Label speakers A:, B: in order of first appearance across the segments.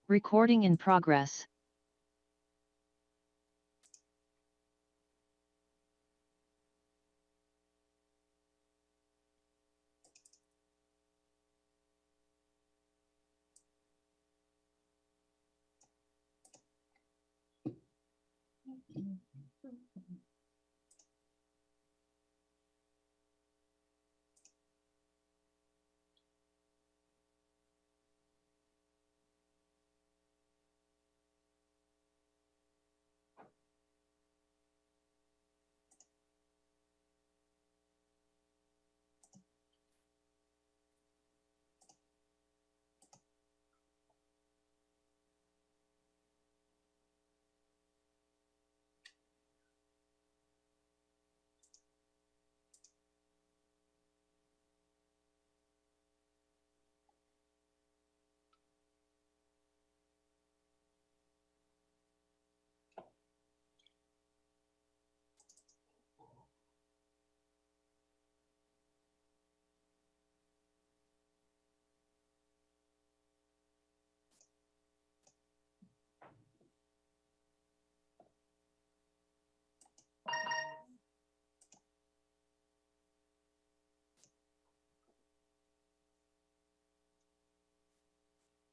A: Recording in progress.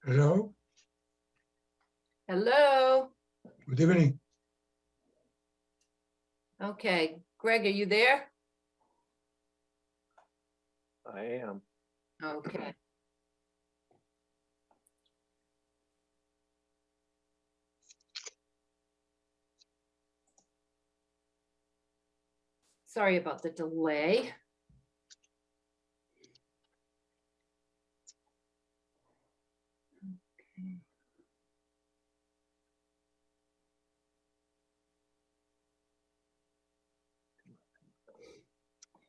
B: Hello,
C: Hello.
B: good evening.
C: Okay, Greg, are you there?
D: I am.
C: Okay. Sorry about the delay.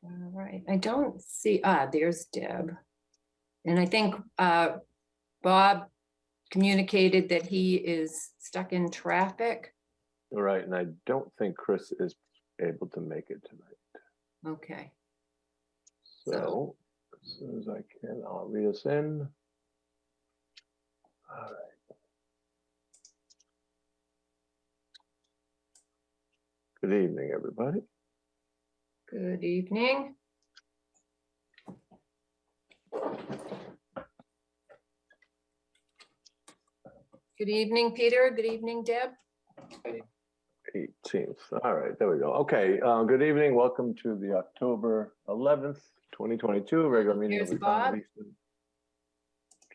C: All right, I don't see, there's Deb. And I think Bob communicated that he is stuck in traffic.
D: All right, and I don't think Chris is able to make it tonight.
C: Okay.
D: So as soon as I can, I'll read us in. All right. Good evening, everybody.
C: Good evening. Good evening, Peter. Good evening, Deb.
D: 18th. All right, there we go. Okay, good evening. Welcome to the October 11th, 2022 regular meeting of
C: Here's
D: the Town of
C: Bob.
D: Easton.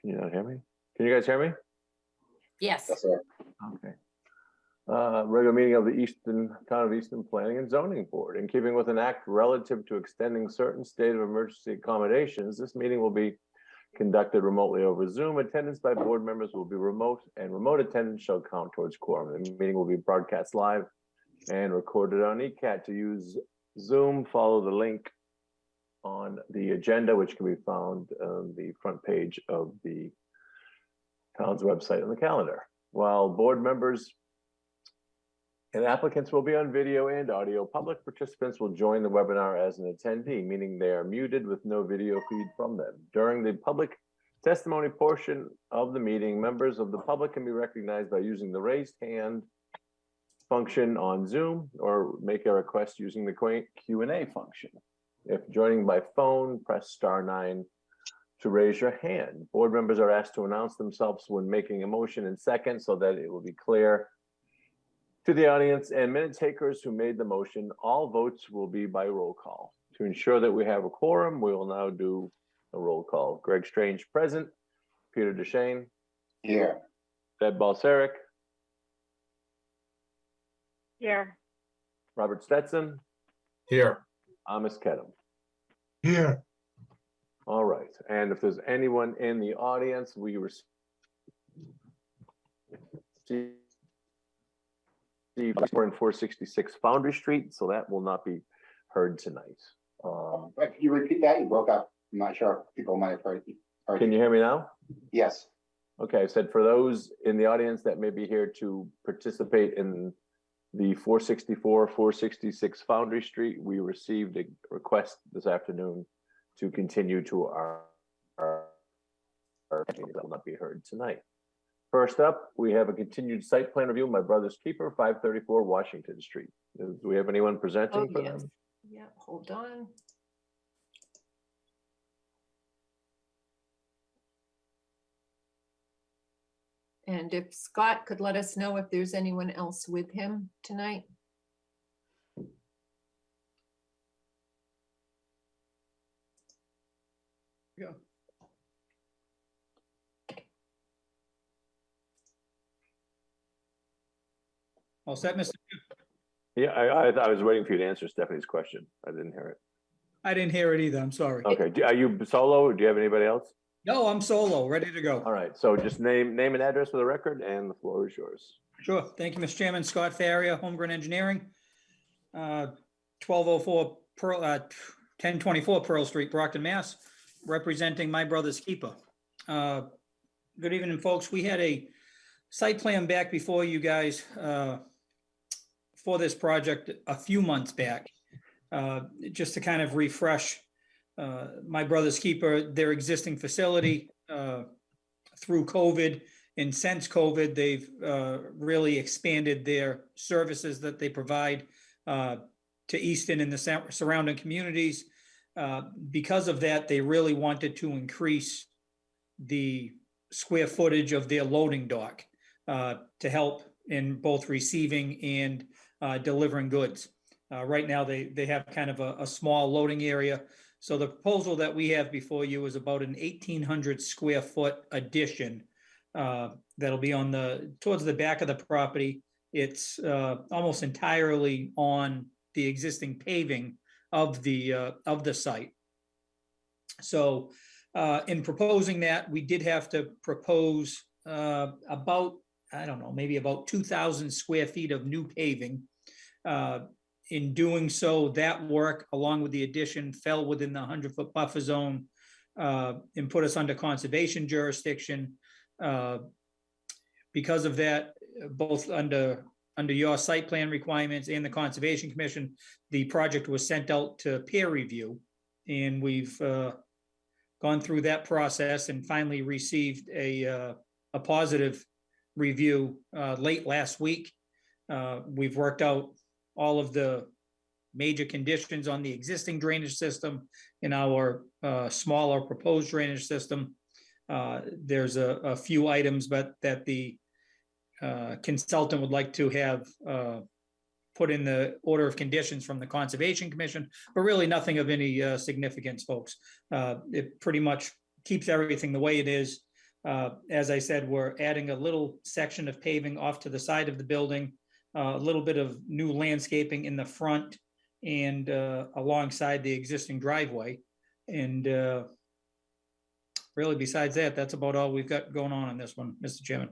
D: Can you not hear me? Can you guys hear me?
C: Yes.
D: Okay. Regular meeting of the Town of Easton Planning and Zoning Board. In keeping with an act relative to extending certain state of emergency accommodations, this meeting will be conducted remotely over Zoom. Attendance by board members will be remote, and remote attendance shall count towards quorum. The meeting will be broadcast live and recorded on ECAT. To use Zoom, follow the link on the agenda, which can be found on the front page of the town's website on the calendar. While board members and applicants will be on video and audio, public participants will join the webinar as an attendee, meaning they are muted with no video feed from them. During the public testimony portion of the meeting, members of the public can be recognized by using the raised hand function on Zoom or make a request using the Q&A function. If joining by phone, press *9 to raise your hand. Board members are asked to announce themselves when making a motion in seconds so that it will be clear to the audience and minute takers who made the motion. All votes will be by roll call. To ensure that we have a quorum, we will now do a roll call. Greg Strange present, Peter Duchesne.
E: Here.
D: Deb Balseric.
F: Here.
D: Robert Stetson.
B: Here.
D: Amos Kedem.
B: Here.
D: All right, and if there's anyone in the audience, we received 466 Foundry Street, so that will not be heard tonight.
E: Can you repeat that? You broke up. I'm not sure if people might have heard you.
D: Can you hear me now?
E: Yes.
D: Okay, I said for those in the audience that may be here to participate in the 464, 466 Foundry Street, we received a request this afternoon to continue to our meeting that will not be heard tonight. First up, we have a continued site plan review, My Brother's Keeper, 534 Washington Street. Do we have anyone presenting
C: Oh,
D: for
C: yes.
D: them?
C: Yeah, hold on. And if Scott could let us know if there's anyone else with him tonight.
F: Yeah. All set, Mr.
D: Yeah, I was waiting for you to answer Stephanie's question. I didn't hear it.
F: I didn't hear it either. I'm sorry.
D: Okay, are you solo or do you have anybody else?
F: No, I'm solo, ready to
D: All
F: go.
D: right, so just name and address for the record and the floor is yours.
F: Sure. Thank you, Mr. Chairman. Scott Faria, Homegrown Engineering. 1204 Pearl, 1024 Pearl Street, Brockton, Mass. Representing My Brother's Keeper. Good evening, folks. We had a site plan back before you guys for this project a few months back. Just to kind of refresh My Brother's Keeper, their existing facility through COVID. And since COVID, they've really expanded their services that they provide to Easton and the surrounding communities. Because of that, they really wanted to increase the square footage of their loading dock to help in both receiving and delivering goods. Right now, they have kind of a small loading area. So the proposal that we have before you is about an 1,800 square foot addition that'll be on towards the back of the property. It's almost entirely on the existing paving of the site. So in proposing that, we did have to propose about, I don't know, maybe about 2,000 square feet of new paving. In doing so, that work, along with the addition, fell within the 100-foot buffer zone and put us under conservation jurisdiction. Because of that, both under your site plan requirements and the Conservation Commission, the project was sent out to peer review. And we've gone through that process and finally received a positive review late last week. We've worked out all of the major conditions on the existing drainage system in our smaller proposed drainage system. There's a few items, but that the consultant would like to have put in the order of conditions from the Conservation Commission, but really nothing of any significance, folks. It pretty much keeps everything the way it is. As I said, we're adding a little section of paving off to the side of the building, a little bit of new landscaping in the front and alongside the existing driveway. And really, besides that, that's about all we've got going on this one, Mr. Chairman.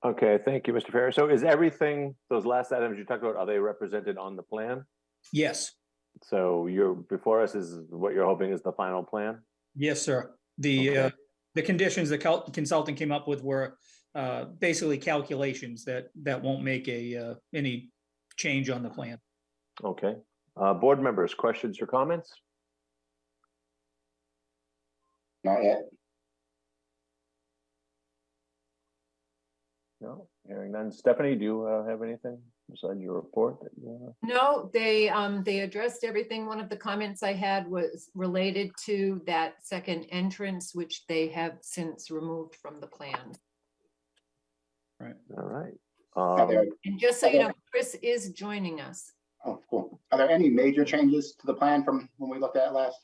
D: Okay, thank you, Mr. Ferris. So is everything, those last items you talked about, are they represented on the plan?
F: Yes.
D: So before us is what you're hoping is the final plan?
F: Yes, sir. The conditions the consultant came up with were basically calculations that won't make any change on the plan.
D: Okay. Board members, questions or comments?
E: Not yet.
D: No, hearing none. Stephanie, do you have anything besides your report?
C: No, they addressed everything. One of the comments I had was related to that second entrance, which they have since removed from the plan.
F: Right.
D: All right.
C: And just so you know, Chris is joining us.
E: Oh, cool. Are there any major changes to the plan from when we looked at it last?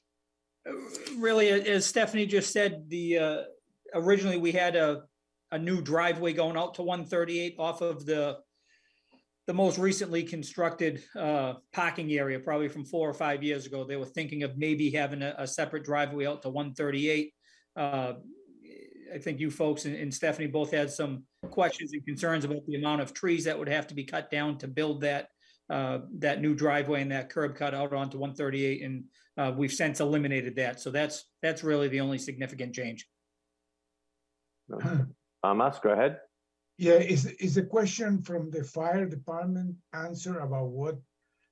F: Really, as Stephanie just said, originally we had a new driveway going out to 138 off of the most recently constructed parking area, probably from 4 or 5 years ago. They were thinking of maybe having a separate driveway out to 138. I think you folks and Stephanie both had some questions and concerns about the amount of trees that would have to be cut down to build that new driveway and that curb cut out onto 138. And we've since eliminated that. So that's really the only significant change.
D: Mas, go ahead.
B: Yeah, is the question from the fire department answer about what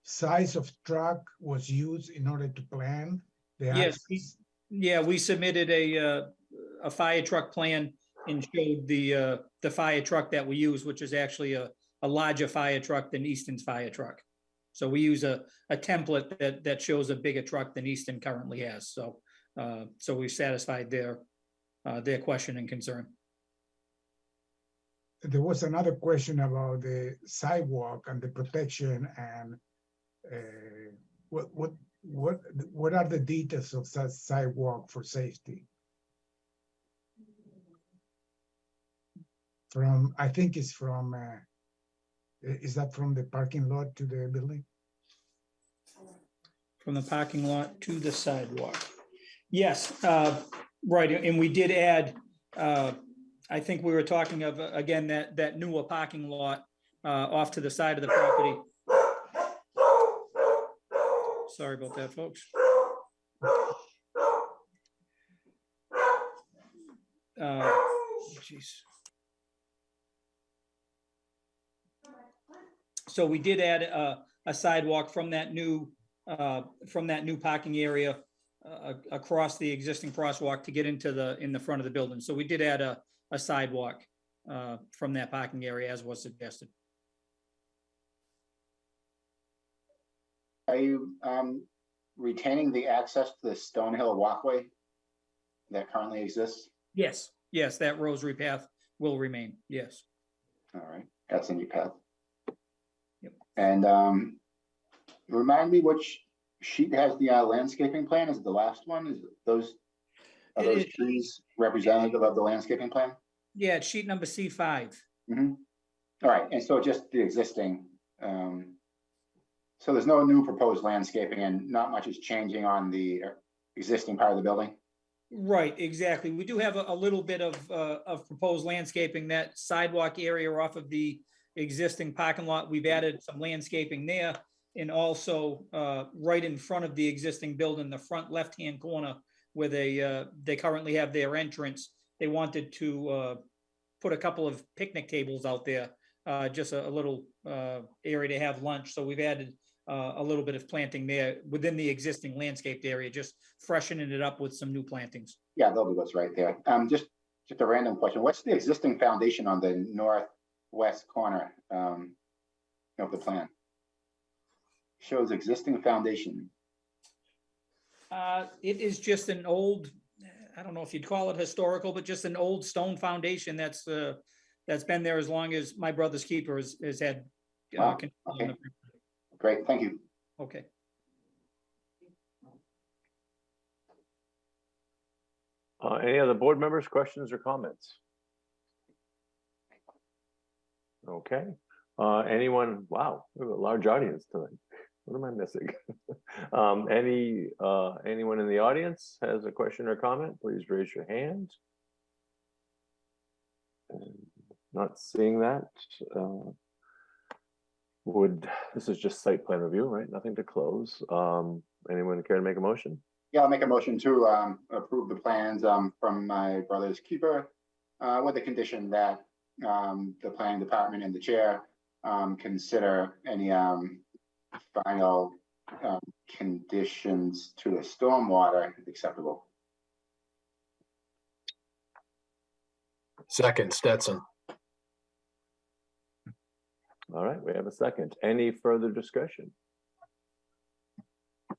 B: size of truck was used in order to plan the
F: Yes,
B: access?
F: yeah, we submitted a fire truck plan and showed the fire truck that we use, which is actually a larger fire truck than Easton's fire truck. So we use a template that shows a bigger truck than Easton currently has. So so we've satisfied their question and concern.
B: There was another question about the sidewalk and the protection and what are the details of that sidewalk for safety? From, I think it's from, is that from the parking lot to the building?
F: From the parking lot to the sidewalk. Yes, right, and we did add, I think we were talking of, again, that newer parking lot off to the side of the property. Sorry about that, folks. Jeez. So we did add a sidewalk from that new parking area across the existing crosswalk to get into in the front of the building. So we did add a sidewalk from that parking area as was suggested.
E: Are you retaining the access to the Stonehill Walkway that currently exists?
F: Yes, yes, that rosary path will remain, yes.
E: All right, that's in your path.
F: Yep.
E: And remind me which sheet has the landscaping plan? Is it the last one? Is it those, are those trees representative of the landscaping plan?
F: Yeah, it's sheet number C5.
E: Mm-hmm. All right, and so just the existing, so there's no new proposed landscaping and not much is changing on the existing part of the building?
F: Right, exactly. We do have a little bit of proposed landscaping, that sidewalk area off of the existing parking lot. We've added some landscaping there, and also right in front of the existing building, the front left-hand corner where they currently have their entrance. They wanted to put a couple of picnic tables out there, just a little area to have lunch. So we've added a little bit of planting there within the existing landscaped area, just freshening it up with some new plantings.
E: Yeah, they'll be what's right there. Just a random question. What's the existing foundation on the northwest corner of the plan? Shows existing foundation.
F: It is just an old, I don't know if you'd call it historical, but just an old stone foundation that's been there as long as my brother's keeper has had.
E: Wow. Okay. Great, thank you.
F: Okay.
D: Any other board members, questions or comments? Okay. Anyone? Wow, we have a large audience tonight. What am I missing? Anyone in the audience has a question or comment? Please raise your hand. Not seeing that. This is just site plan review, right? Nothing to close. Anyone care to make a motion?
E: Yeah, I'll make a motion to approve the plans from my brother's keeper with the condition that the planning department and the chair consider any final conditions to the stormwater acceptable.
G: Second, Stetson.
D: All right, we have a second. Any further discussion?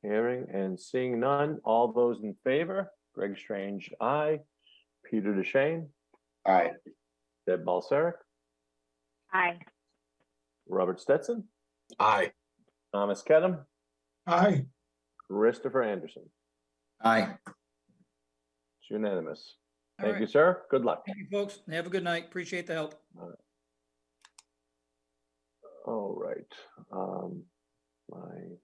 D: Hearing and seeing none. All those in favor? Greg Strange, aye. Peter DeShane.
E: Aye.
D: Deb Balsaric.
H: Aye.
D: Robert Stetson.
G: Aye.
D: Thomas Kedem.
B: Aye.
D: Christopher Anderson.
G: Aye.
D: It's unanimous.
F: All
D: Thank
F: right.
D: you, sir. Good luck.
F: Thank you, folks. Have a good night. Appreciate the help.
D: All right. My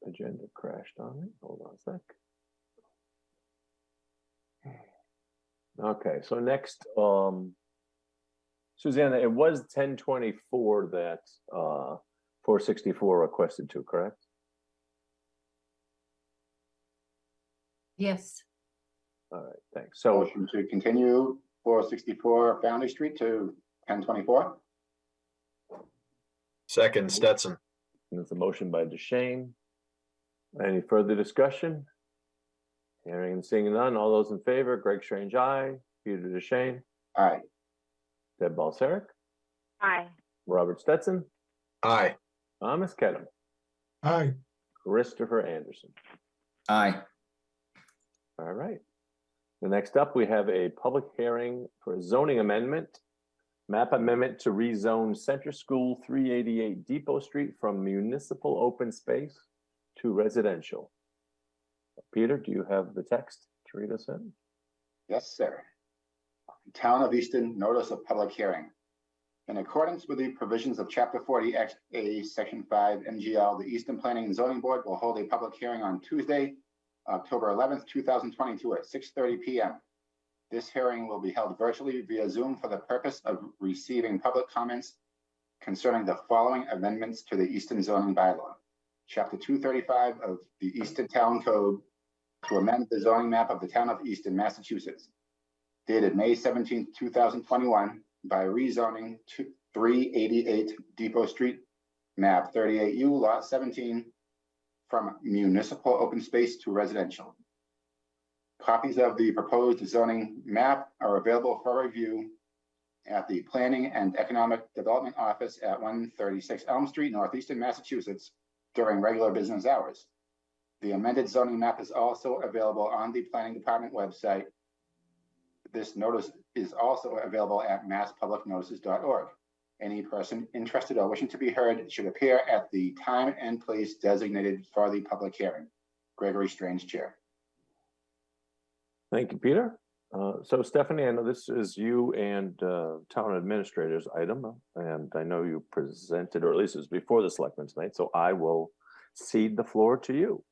D: agenda crashed on me. Hold on a sec. Okay, so next, Susanna, it was 1024 that 464 requested to, correct?
C: Yes.
D: All right, thanks. So
E: Motion to continue 464 Foundry Street to 1024.
G: Second, Stetson.
D: there's a motion by DeShane. Any further discussion? Hearing and seeing none, all those in favor, Greg Strange, aye. Peter DeShane,
E: Aye.
D: Deb Balseric,
H: Aye.
D: Robert Stetson,
G: Aye.
D: Thomas Kedem,
B: Aye.
D: Christopher Anderson.
G: Aye.
D: All right. The next up, we have a public hearing for a zoning amendment, map amendment to rezone Center School 388 Depot Street from municipal open space to residential. Peter, do you have the text to read us in?
E: Yes, sir. Town of Easton, notice of public hearing. In accordance with the provisions of Chapter 40A, Section 5 MGL, the Easton Planning and Zoning Board will hold a public hearing on Tuesday, October 11th, 2022 at 6:30 p.m. This hearing will be held virtually via Zoom for the purpose of receiving public comments concerning the following amendments to the Easton zoning bylaw. Chapter 235 of the Easton Town Code to amend the zoning map of the town of Easton, Massachusetts, dated May 17th, 2021, by rezoning to 388 Depot Street, map 38U, lot 17, from municipal open space to residential. Copies of the proposed zoning map are available for review at the Planning and Economic Development Office at 136 Elm Street, Northeastern Massachusetts, during regular business hours. The amended zoning map is also available on the Planning Department website. This notice is also available at masspublicnotices.org. Any person interested or wishing to be heard should appear at the time and place designated for the public hearing. Gregory Strange, Chair.
D: Thank you, Peter. So Stephanie, I know this is you and town administrator's item, and I know you presented, or at least it was before the selectmen's tonight, so I will cede the floor to you.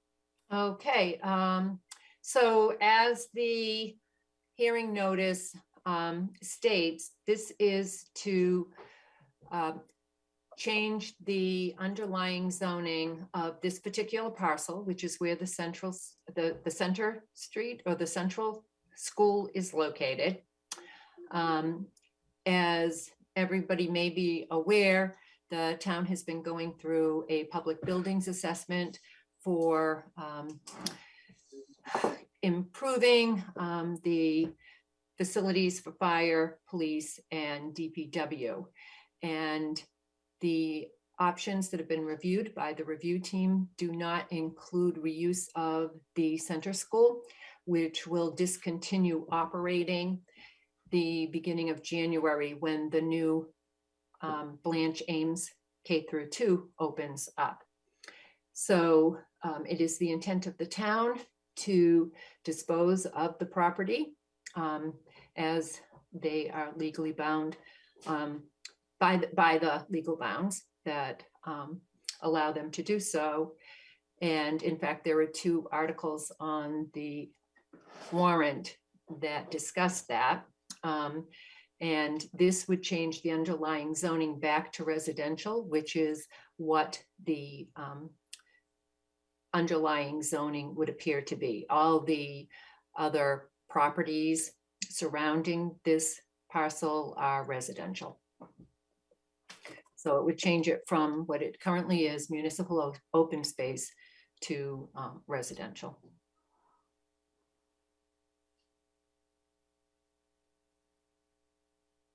C: Okay, so as the hearing notice states, this is to change the underlying zoning of this particular parcel, which is where the center street or the central school is located. As everybody may be aware, the town has been going through a public buildings assessment for improving the facilities for fire, police, and DPW. And the options that have been reviewed by the review team do not include reuse of the center school, which will discontinue operating the beginning of January when the new Blanche Ames K-2 opens up. So it is the intent of the town to dispose of the property as they are legally bound by the legal bounds that allow them to do so. And in fact, there are 2 articles on the warrant that discuss that. And this would change the underlying zoning back to residential, which is what the underlying zoning would appear to be. All the other properties surrounding this parcel are residential. So it would change it from what it currently is, municipal open space, to residential.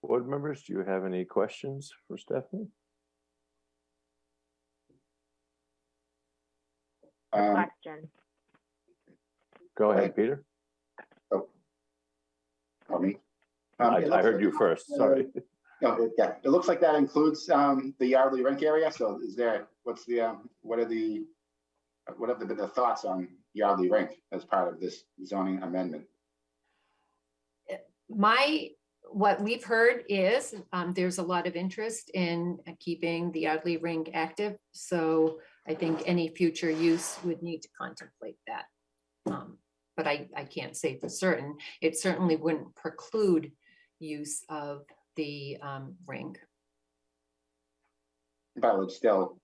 D: Board members, do you have any questions for Stephanie?
H: Question.
D: Go ahead, Peter.
E: For me.
D: I heard you first, sorry.
E: No, yeah, it looks like that includes the Yardley rink area. So is there, what are the thoughts on Yardley rink as part of this zoning amendment?
C: What we've heard is there's a lot of interest in keeping the Yardley rink active. So I think any future use would need to contemplate that. But I can't say for certain. It certainly wouldn't preclude use of the rink.
E: But it's still,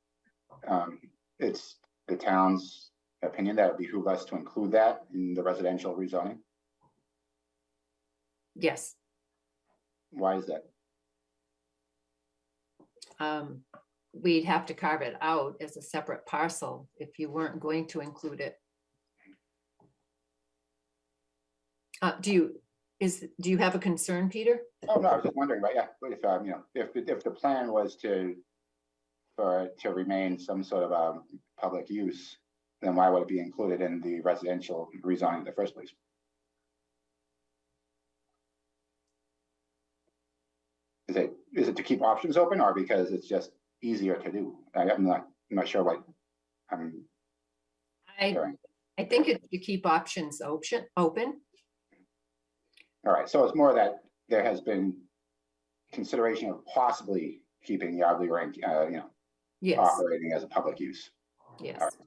E: it's the town's opinion that it would behoove us to include that in the residential rezoning.
C: Yes.
E: Why is that?
C: We'd have to carve it out as a separate parcel if you weren't going to include it. Do you have a concern, Peter?
E: Oh, no, I was just wondering, but yeah, if, you know, if the plan was to remain some sort of public use, then why would it be included in the residential rezoning in the first place? Is it to keep options open, or because it's just easier to do? I'm not sure what I'm hearing.
C: I think it's to keep options open.
E: All right, so it's more that there has been consideration of possibly keeping Yardley Rink,
C: Yes,
E: operating as a public use.
C: yes.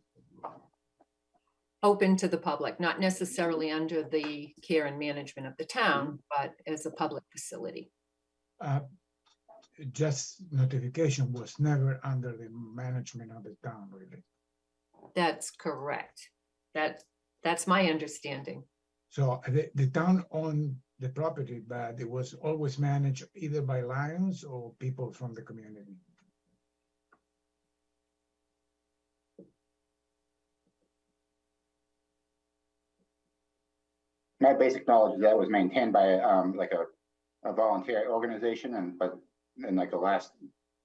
C: Open to the public, not necessarily under the care and management of the town, but as a public facility.
B: Just notification was never under the management of the town, really.
C: That's correct. That's my understanding.
B: So the town owned the property, but it was always managed either by Lions or people from the community.
E: My basic knowledge is that it was maintained by like a volunteer organization, but in like the last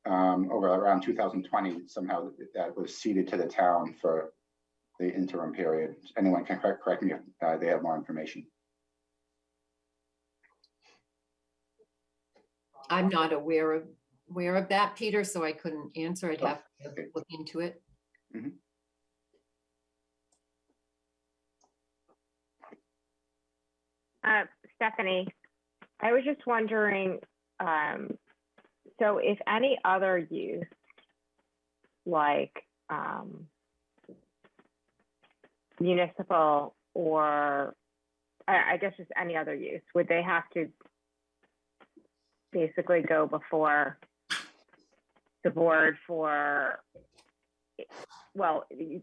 E: over around 2020, somehow that was ceded to the town for the interim period. Anyone can correct me if they have more information.
C: I'm not aware of that, Peter, so I couldn't answer. I'd have to look into it.
E: Mm-hmm.
H: Stephanie, I was just wondering, so if any other use, like municipal, or I guess just any other use, would they have to basically go before the board for, well, you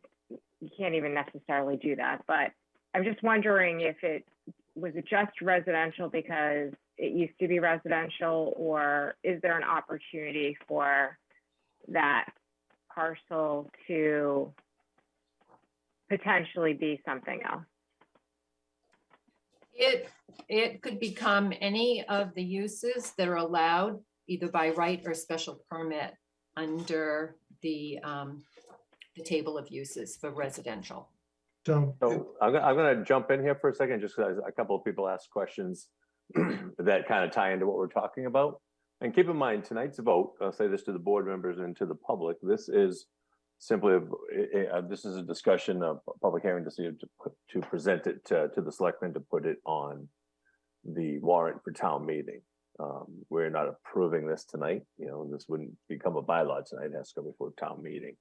H: can't even necessarily do that, but I'm just wondering if was it just residential because it used to be residential, or is there an opportunity for that parcel to potentially be something else?
C: It could become any of the uses that are allowed either by right or special permit under the table of uses for residential.
B: So
D: I'm gonna jump in here for a second, just because a couple of people asked questions that kind of tie into what we're talking about. And keep in mind, tonight's vote, I'll say this to the board members and to the public, this is simply, this is a discussion of public hearing to see to present it to the selectmen to put it on the warrant for town meeting. We're not approving this tonight. This wouldn't become a bylaw tonight. It has to go before town meeting.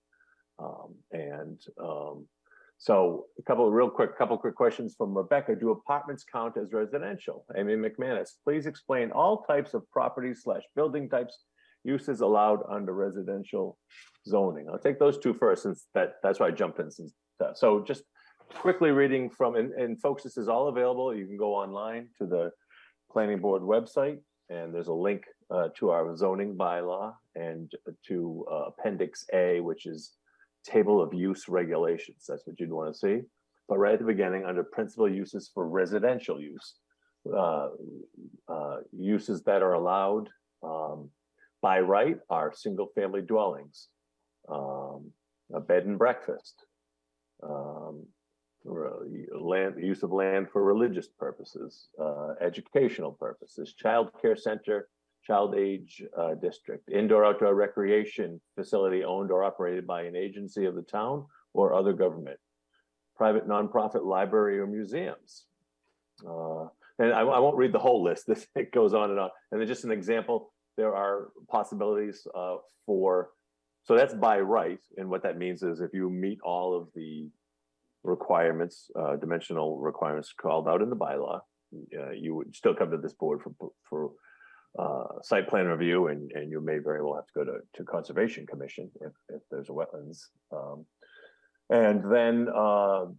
D: So a couple quick questions from Rebecca. Do apartments count as residential? Amy McManus, please explain all types of properties / building types uses allowed under residential zoning. I'll take those two first, since that's why I jumped in. So just quickly reading from, and folks, this is all available. You can go online to the planning board website, and there's a link to our zoning bylaw and to Appendix A, which is table of use regulations. That's what you'd want to see. But right at the beginning, under principal uses for residential use, uses that are allowed by right are single family dwellings, a bed and breakfast, use of land for religious purposes, educational purposes, child care center, child age district, indoor outdoor recreation facility owned or operated by an agency of the town or other government, private nonprofit library or museums. And I won't read the whole list. It goes on. And then just an example, there are possibilities so that's by right. And what that means is if you meet all of the requirements, dimensional requirements called out in the bylaw, you would still come to this board for site plan review, and you may very well have to go to Conservation Commission if there's a wetlands. And then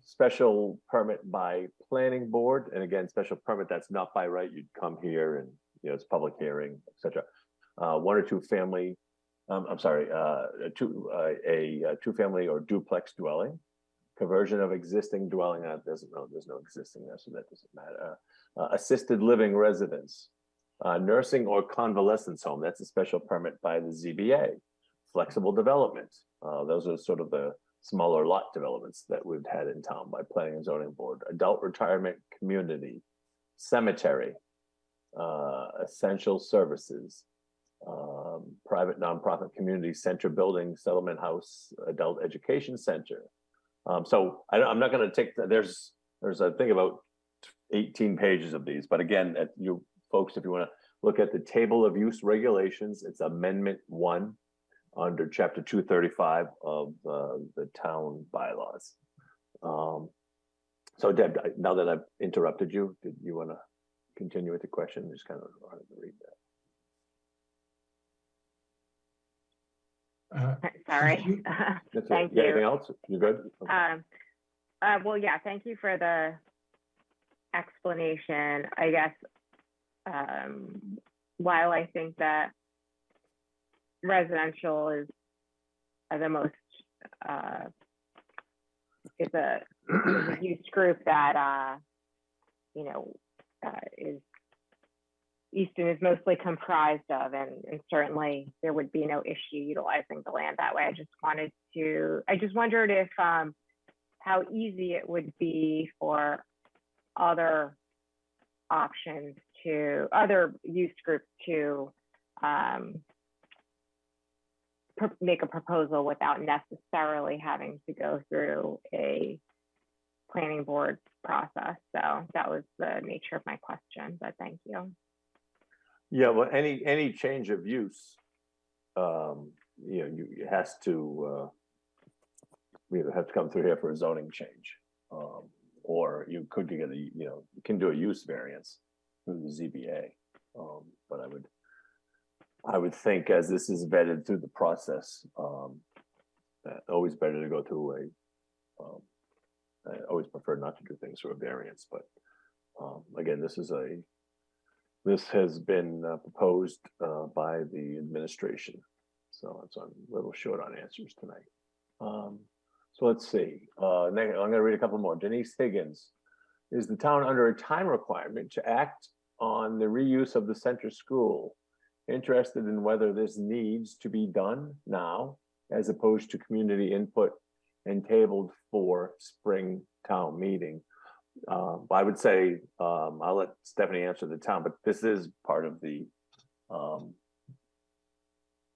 D: special permit by planning board. And again, special permit that's not by right, you'd come here and it's public hearing, etc. One or two family, a two-family or duplex dwelling, conversion of existing dwelling. There's no existing there, so that doesn't matter. assisted living residence, nursing or convalescence home, that's a special permit by the ZBA, flexible development. Those are sort of the smaller lot developments that we've had in town by Planning and Zoning Board, adult retirement community, cemetery, essential services, private nonprofit community center building, settlement house, adult education center. So I'm not going to take there's I think about 18 pages of these, but again, you folks, if you want to look at the table of use regulations, it's Amendment 1 under Chapter 235 of the town bylaws. So Deb, now that I've interrupted you, did you want to continue with the question? Just kind of wanted to read that.
H: Sorry.
D: That's
H: Thank
D: it. Yeah,
H: you.
D: anything else? You good? Okay.
H: Well, yeah, thank you for the explanation. I guess while I think that residential is the most is a use group that is Easton is mostly comprised of, and certainly there would be no issue utilizing the land that way. I just wondered if how easy it would be for other options to other use groups to make a proposal without necessarily having to go through a planning board process. So that was the nature of my question, but thank you.
D: Yeah, well, any change of use, it has to either have to come through here for a zoning change, or you could get you can do a use variance through the ZBA. But I would think, as this is vetted through the process, always better to go through I always prefer not to do things through a variance, but again, this has been proposed by the administration, so I'm a little short on answers tonight. So let's see. I'm going to read a couple more. Denise Higgins, is the town under a time requirement to act on the reuse of the center school? Interested in whether this needs to be done now, as opposed to community input and tabled for spring town meeting? I would say, I'll let Stephanie answer the town, but this is part of the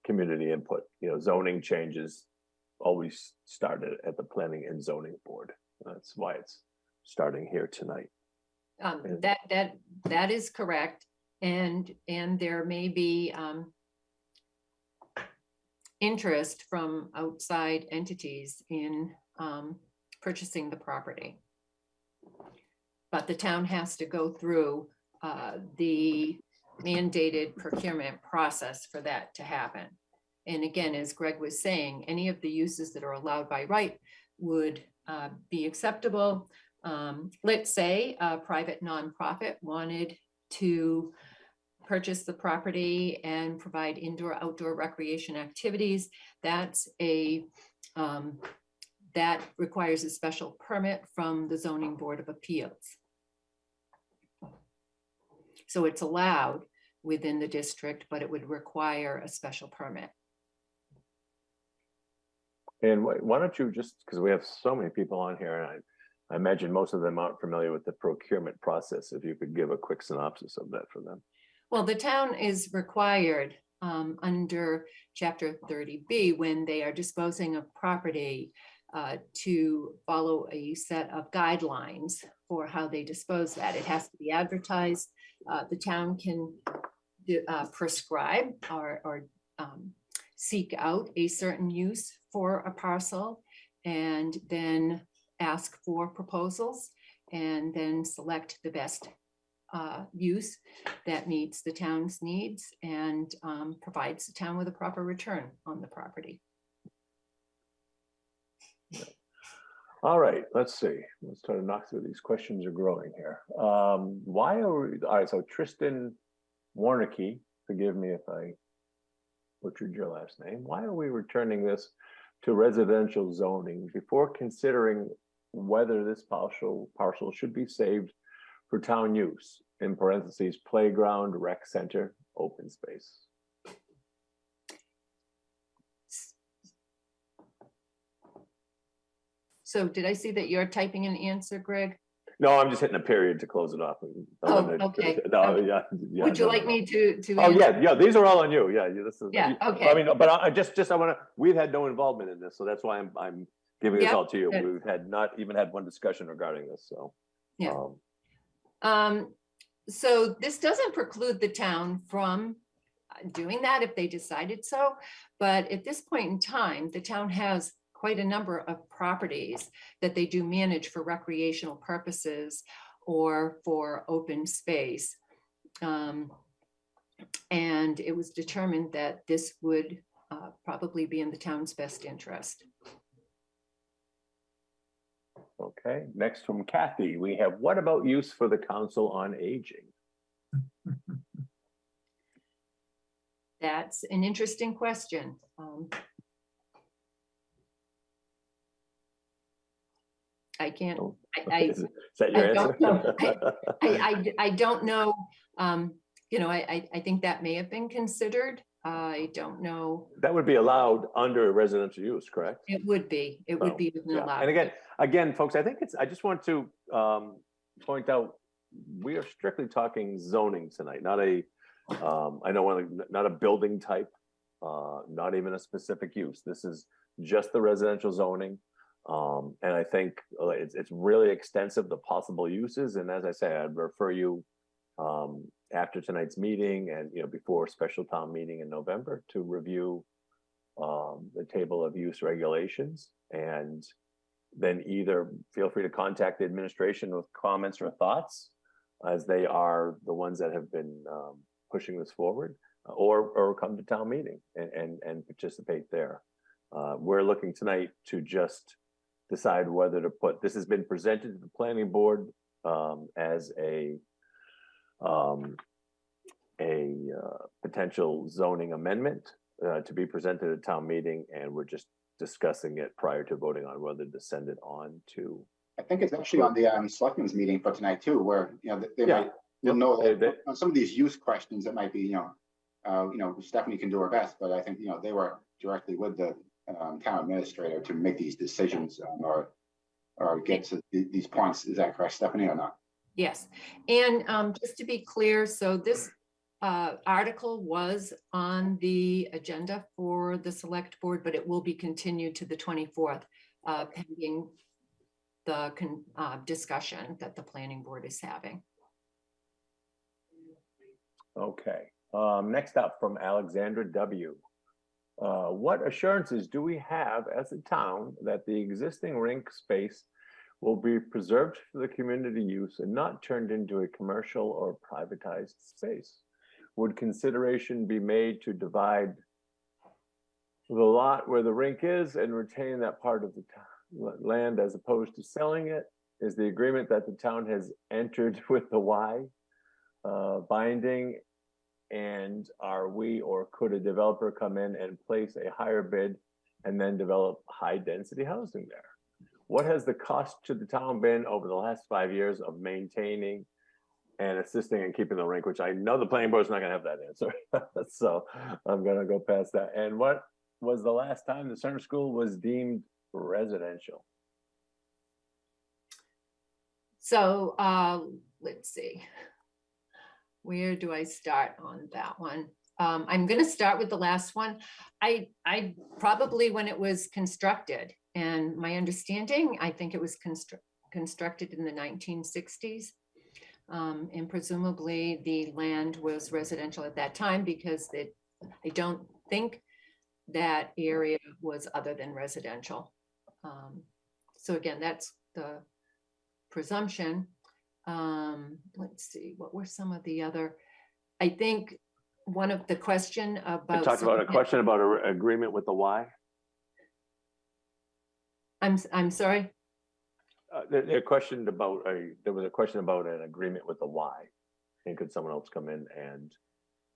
D: community input. Zoning changes always started at the Planning and Zoning Board. That's why it's starting here tonight.
C: That is correct, and there may be interest from outside entities in purchasing the property. But the town has to go through the mandated procurement process for that to happen. And again, as Greg was saying, any of the uses that are allowed by right would be acceptable. Let's say a private nonprofit wanted to purchase the property and provide indoor, outdoor recreation activities. That requires a special permit from the Zoning Board of Appeals. So it's allowed within the district, but it would require a special permit.
D: And why don't you just, because we have so many people on here, and I imagine most of them aren't familiar with the procurement process, if you could give a quick synopsis of that for them.
C: Well, the town is required under Chapter 30B, when they are disposing of property, to follow a set of guidelines for how they dispose that. It has to be advertised. The town can prescribe or seek out a certain use for a parcel, and then ask for proposals, and then select the best use that meets the town's needs and provides the town with a proper return on the property.
D: All right, let's see. Let's try to knock through these. Questions are growing here. Why are we, all right, so Tristan Warnicky, forgive me if I butchered your last name. Why are we returning this to residential zoning before considering whether this parcel should be saved for town use? in parentheses, playground, rec center, open space.
C: So did I see that you're typing an answer, Greg?
D: No, I'm just hitting a period to close it off.
C: Oh, okay.
D: No,
C: Okay.
D: yeah.
C: Would you
D: no,
C: like
D: no.
C: me to?
D: Oh,
C: answer?
D: yeah, these are all on you. Yeah, this is.
C: Yeah, okay.
D: I mean, but I just, I want to, we've had no involvement in this, so that's why I'm giving this
C: Yep,
D: all to you.
C: good.
D: We've had not even had one discussion regarding this, so.
C: Yeah. So this doesn't preclude the town from doing that if they decided so. But at this point in time, the town has quite a number of properties that they do manage for recreational purposes or for open space. And it was determined that this would probably be in the town's best interest.
D: Okay, next from Kathy, we have, what about use for the Council on Aging?
C: That's an interesting question. I can't,
D: Is that your
C: I
D: answer?
C: don't know. I don't know. You know, I think that may have been considered. I don't know.
D: That would be allowed under residential use, correct?
C: It would be. It would be within
D: Yeah.
C: allowed.
D: And again, folks, I think I just want to point out, we are strictly talking zoning tonight, not a, I know not a building type, not even a specific use. This is just the residential zoning. And I think it's really extensive, the possible uses. And as I say, I'd refer you after tonight's meeting and, you know, before a special town meeting in November to review the table of use regulations, and then either feel free to contact the administration with comments or thoughts, as they are the ones that have been pushing this forward, or come to town meeting and participate there. We're looking tonight to just decide whether to put, this has been presented to the planning board as a potential zoning amendment to be presented at town meeting, and we're just discussing it prior to voting on whether to send it on to.
E: I think it's actually on the selectmen's meeting for tonight too, where, you know, they
D: Yeah.
E: might, you'll know
D: They-
E: on some of these use questions, it might be, you know, Stephanie can do her best, but I think, you know, they work directly with the town administrator to make these decisions or get to these points. Is that correct, Stephanie, or not?
C: Yes. And just to be clear, so this article was on the agenda for the select board, but it will be continued to the 24th, pending the discussion that the planning board is having.
D: Okay, next up from Alexandra W. What assurances do we have as a town that the existing rink space will be preserved for the community use and not turned into a commercial or privatized space? Would consideration be made to divide the lot where the rink is and retain that part of the land as opposed to selling it? Is the agreement that the town has entered with the Y binding? And are we, or could a developer come in and place a higher bid and then develop high density housing there? What has the cost to the town been over the last 5 years of maintaining and assisting in keeping the rink, which I know the planning board's not gonna have that answer. So I'm gonna go past that. And what was the last time the center school was deemed residential?
C: So let's see. Where do I start on that one? I'm going to start with the last one. I probably, when it was constructed, and my understanding, I think it was constructed in the 1960s. And presumably the land was residential at that time, because I don't think that area was other than residential. So again, that's the presumption. Let's see, what were some of the other, I think one of the question about.
D: I talked about a question about an agreement with the Y.
C: I'm sorry.
D: There was a question about an agreement with the Y. And could someone else come in and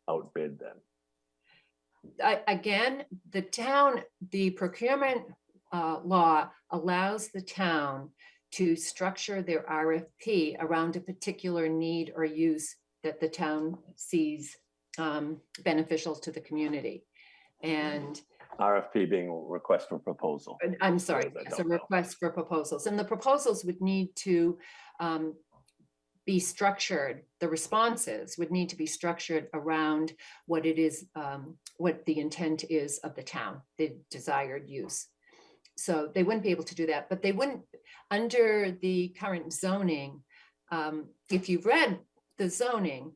D: outbid them?
C: Again, the procurement law allows the town to structure their RFP around a particular need or use that the town sees beneficial to the community. And
D: RFP being request for proposal.
C: I'm sorry,
D: Yes, I
C: it's a
D: don't know.
C: request for proposals, and the proposals would need to be structured, the responses would need to be structured around what it is, what the intent is of the town, the desired use. So they wouldn't be able to do that, but they wouldn't, under the current zoning, if you've read the zoning,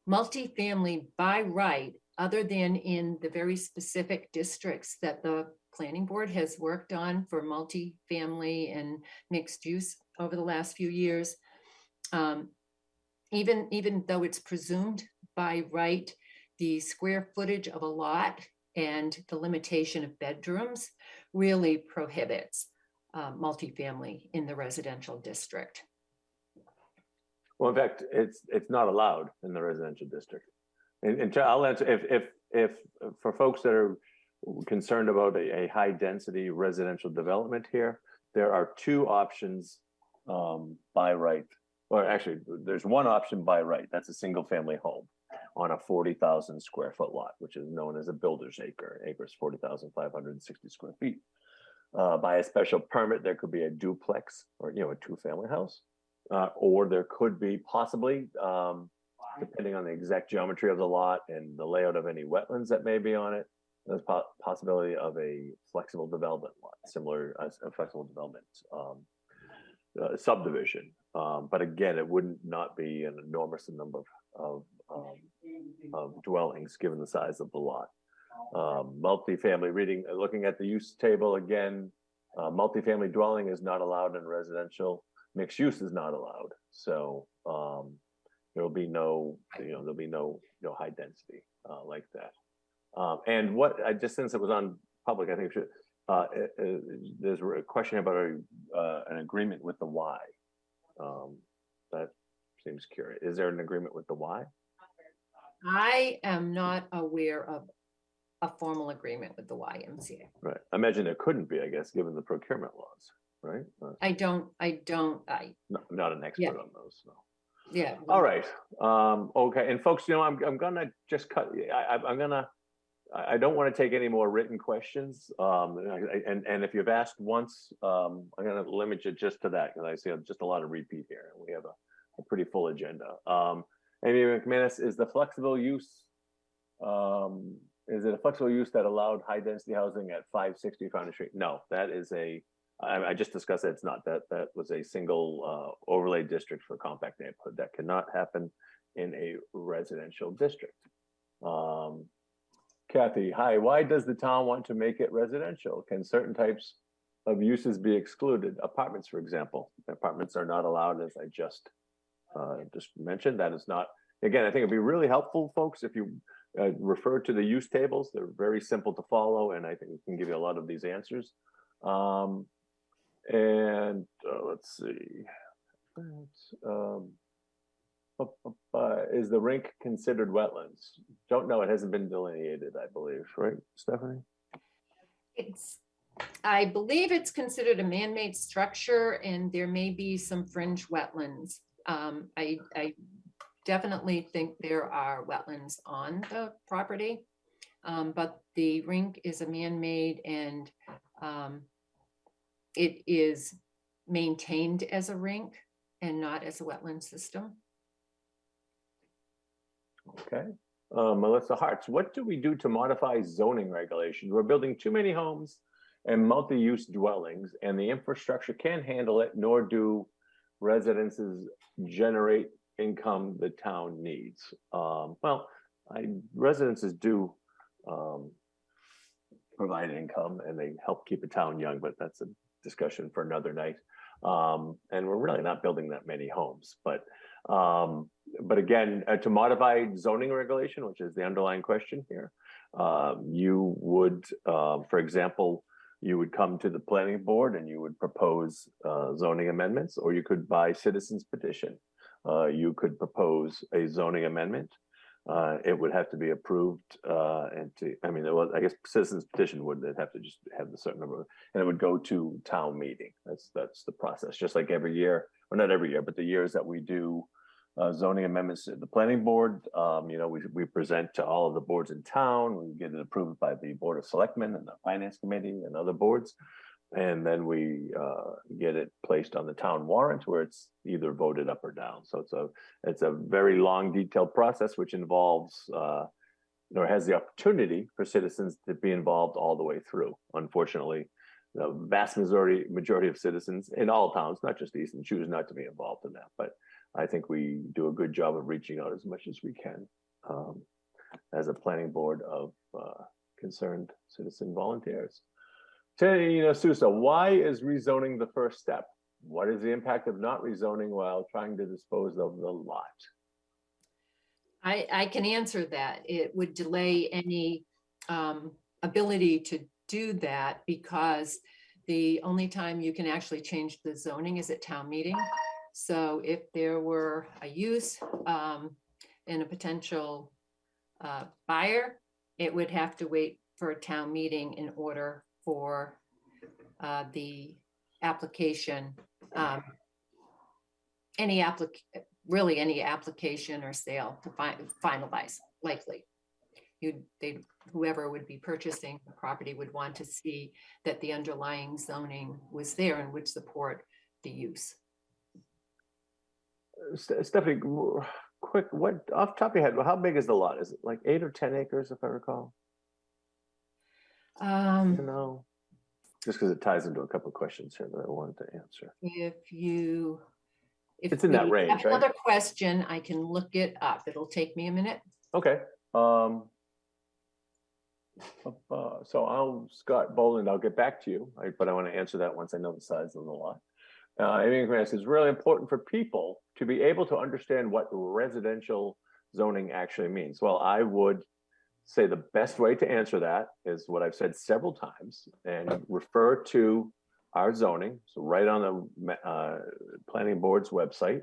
C: multifamily by right, other than in the very specific districts that the planning board has worked on for multifamily and mixed use over the last few years, even though it's presumed by right, the square footage of a lot and the limitation of bedrooms really prohibits multifamily in the residential district.
D: Well, in fact, it's not allowed in the residential district. And I'll answer if for folks that are concerned about a high density residential development here, there are two options by right. Or actually, there's one option by right. That's a single family home on a 40,000 square foot lot, which is known as a builder's acre. Acre is 40,560 square feet. By a special permit, there could be a duplex or, a two-family house. Or there could be possibly, depending on the exact geometry of the lot and the layout of any wetlands that may be on it, there's possibility of a flexible development lot, similar as a flexible development subdivision. But again, it wouldn't not be an enormous number of dwellings given the size of the lot. Multifamily, looking at the use table again, multifamily dwelling is not allowed in residential. Mixed use is not allowed. So there'll be no, there'll be no high density like that. And what I just, since it was on public, I think we should, there's a question about an agreement with the Y. That seems curious. Is there an agreement with the Y?
C: I am not aware of a formal agreement with the YMCA.
D: Right. I imagine there couldn't be, I guess, given the procurement laws, right?
C: I don't,
D: Not an expert
C: Yeah.
D: on those. No.
C: yeah.
D: All right. Okay. And folks, I'm gonna just cut. I don't want to take any more written questions. And if you've asked once, I'm gonna limit you just to that because I see just a lot of repeat here. We have a pretty full agenda. Amy McManus, is the flexible use? Is it a flexible use that allowed high density housing at 560 Foundry Street? No, that is I just discussed that it's not. That was a single overlay district for compact neighborhood. That cannot happen in a residential district. Kathy, hi. Why does the town want to make it residential? Can certain types of uses be excluded? Apartments, for example. Apartments are not allowed, as I just mentioned. That is not. Again, I think it'd be really helpful, folks, if you refer to the use tables. They're very simple to follow, and I think we can give you a lot of these answers. Let's see. Is the rink considered wetlands? Don't know. It hasn't been delineated, I believe, right, Stephanie?
C: I believe it's considered a man-made structure, and there may be some fringe wetlands. I definitely think there are wetlands on the property, but the rink is a man-made, and it is maintained as a rink and not as a wetland system.
D: Okay. Melissa Hartz, what do we do to modify zoning regulations? We're building too many homes and multi-use dwellings, and the infrastructure can't handle it, nor do residences generate income the town needs. Residences do provide income, and they help keep a town young, but that's a discussion for another night. And we're really not building that many homes, but again, to modify zoning regulation, which is the underlying question here, you would, for example, you would come to the planning board and you would propose zoning amendments, or you could by citizens petition. You could propose a zoning amendment. it would have to be approved, and I mean, I guess citizens petition would, they'd have to just have the certain number, and it would go to town meeting. That's the process, just like every year, or not every year, but the years that we do zoning amendments to the planning board. We present to all of the boards in town, we get it approved by the Board of Selectmen and the Finance Committee and other boards. And then we get it placed on the town warrant where it's either voted up or down. So it's a very long, detailed process, which involves, has the opportunity for citizens to be involved all the way through. Unfortunately, the vast majority of citizens in all towns, not just Easton, choose not to be involved in that. But I think we do a good job of reaching out as much as we can as a planning board of concerned citizen volunteers. Sousa, why is rezoning the first step? What is the impact of not rezoning while trying to dispose of the lot?
C: I can answer that. It would delay any ability to do that because the only time you can actually change the zoning is at town meeting. So if there were a use and a potential buyer, it would have to wait for a town meeting in order for the application, any application or sale to finalize, likely. Whoever would be purchasing the property would want to see that the underlying zoning was there and would support the use.
D: Stephanie, quick, what off the top of your head, how big is the lot? Is it like 8 or 10 acres, if I recall? Just because it ties into a couple of questions here that I wanted to answer.
C: If
D: it's in that range,
C: have
D: right?
C: Another question, I can look it up. It'll take me a minute.
D: Okay. So Scott Boland, I'll get back to you, but I want to answer that once I know the size of the lot. It's really important for people to be able to understand what residential zoning actually means. Well, I would say the best way to answer that is what I've said several times, and refer to our zoning. So right on the planning board's website,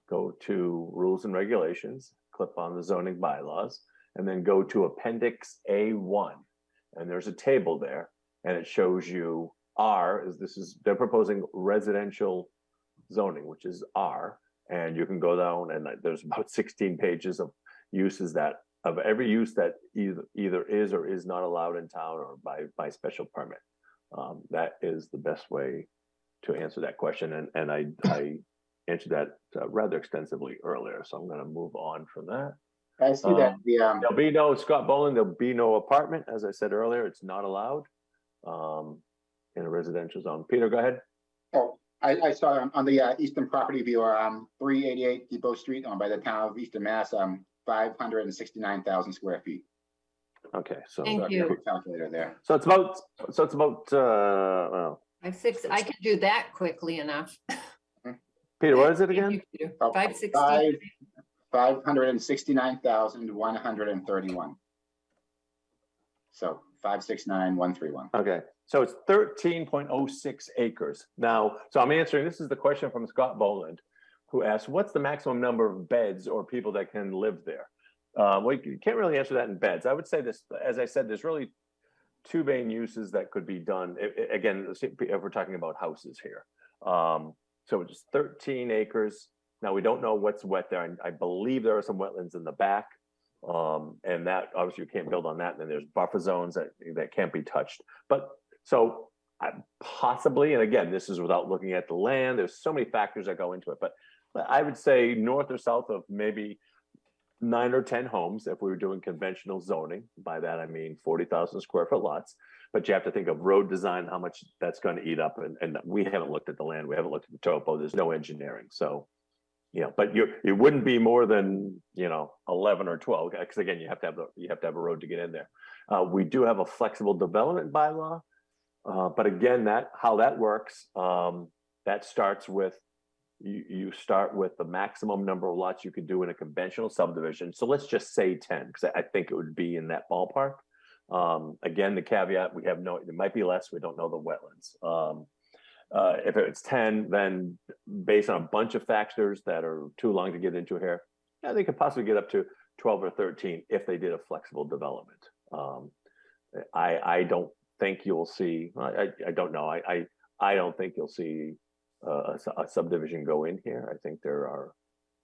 D: go to rules and regulations, click on the zoning bylaws, and then go to Appendix A1. And there's a table there, and it shows you they're proposing residential zoning, which is R. And you can go down, and there's about 16 pages of uses of every use that either is or is not allowed in town or by special permit. That is the best way to answer that question. And I answered that rather extensively earlier. So I'm going to move on from that.
E: I see that
D: there'll be no, Scott Boland, there'll be no apartment. As I said earlier, it's not allowed in a residential zone. Peter, go ahead.
E: Oh, I saw on the Easton property viewer, 388 Depot Street, owned by the town of Easton, Mass. 569,000 square feet.
D: Okay, so
C: Thank you.
E: Calculator there.
D: So it's about well,
C: I can do that quickly enough.
D: Peter, what is it again?
E: 569,131. So 569,131.
D: Okay, so it's 13.06 acres. Now, so I'm answering, this is the question from Scott Boland, who asked, what's the maximum number of beds or people that can live there? Well, you can't really answer that in beds. I would say this, as I said, there's really two main uses that could be done. Again, if we're talking about houses here. So it's 13 acres. Now, we don't know what's wet there. I believe there are some wetlands in the back. And that, obviously, you can't build on that. And then there's buffer zones that can't be touched. But so possibly, and again, this is without looking at the land. There's so many factors that go into it. But I would say north or south of maybe 9 or 10 homes if we were doing conventional zoning. By that, I mean 40,000 square foot lots. But you have to think of road design, how much that's going to eat up. And we haven't looked at the land. We haven't looked at the topo. There's no engineering. So, but it wouldn't be more than, 11 or 12, because again, you have to have a road to get in there. We do have a flexible development bylaw. But again, how that works, that starts with, you start with the maximum number of lots you could do in a conventional subdivision. So let's just say 10, because I think it would be in that ballpark. Again, the caveat, it might be less, we don't know the wetlands. If it's 10, then based on a bunch of factors that are too long to get into here, they could possibly get up to 12 or 13 if they did a flexible development. I don't think you'll see, I don't know, I don't think you'll see a subdivision go in here. I think there are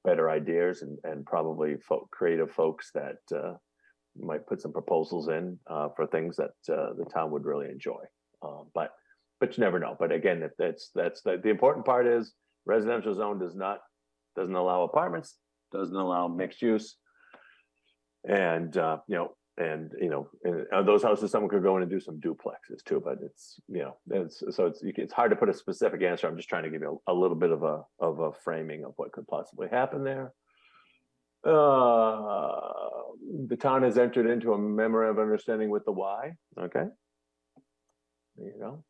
D: better ideas and probably creative folks that might put some proposals in for things that the town would really enjoy. But you never know. But again, that's the important part is residential zone doesn't allow apartments, doesn't allow mixed use, and those houses, someone could go in and do some duplexes too. But it's hard to put a specific answer. I'm just trying to give you a little bit of a framing of what could possibly happen there. The town has entered into a memorandum of understanding with the Y. Okay. There you go.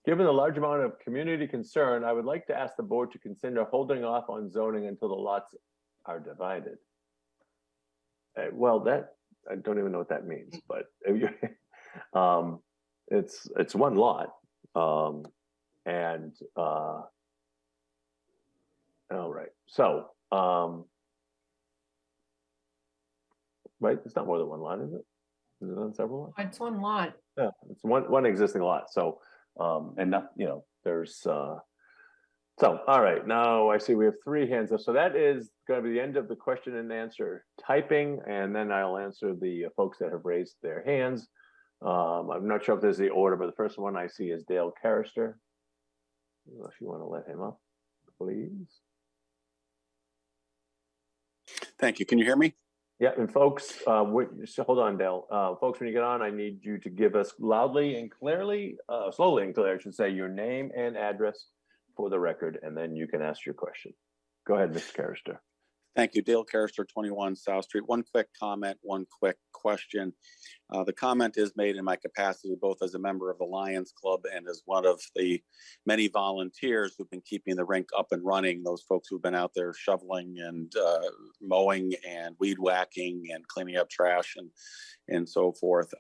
D: Given the large amount of community concern, I would like to ask the board to consider holding off on zoning until the lots are divided. Well, that I don't even know what that means, but it's one lot, all right. So, right, it's not more than one lot, is it? Is it on several lots?
C: It's one lot.
D: Yeah, it's one existing lot. So, and not, there's so all right. Now I see we have 3 hands up. So that is going to be the end of the question and answer typing, and then I'll answer the folks that have raised their hands. I'm not sure if there's the order, but the first one I see is Dale Carrister. If you want to let him up, please.
I: Thank you. Can you hear me?
D: Yeah, and folks, so hold on, Dale. Folks, when you get on, I need you to give us loudly and clearly, slowly and clearly, I should say, your name and address for the record, and then you can ask your question. Go ahead, Mr. Carrister.
I: Thank you. Dale Carrister, 21 South Street. One quick comment, one quick question. The comment is made in my capacity both as a member of the Lions Club and as one of the many volunteers who've been keeping the rink up and running, those folks who've been out there shoveling and mowing and weed whacking and cleaning up trash and so forth.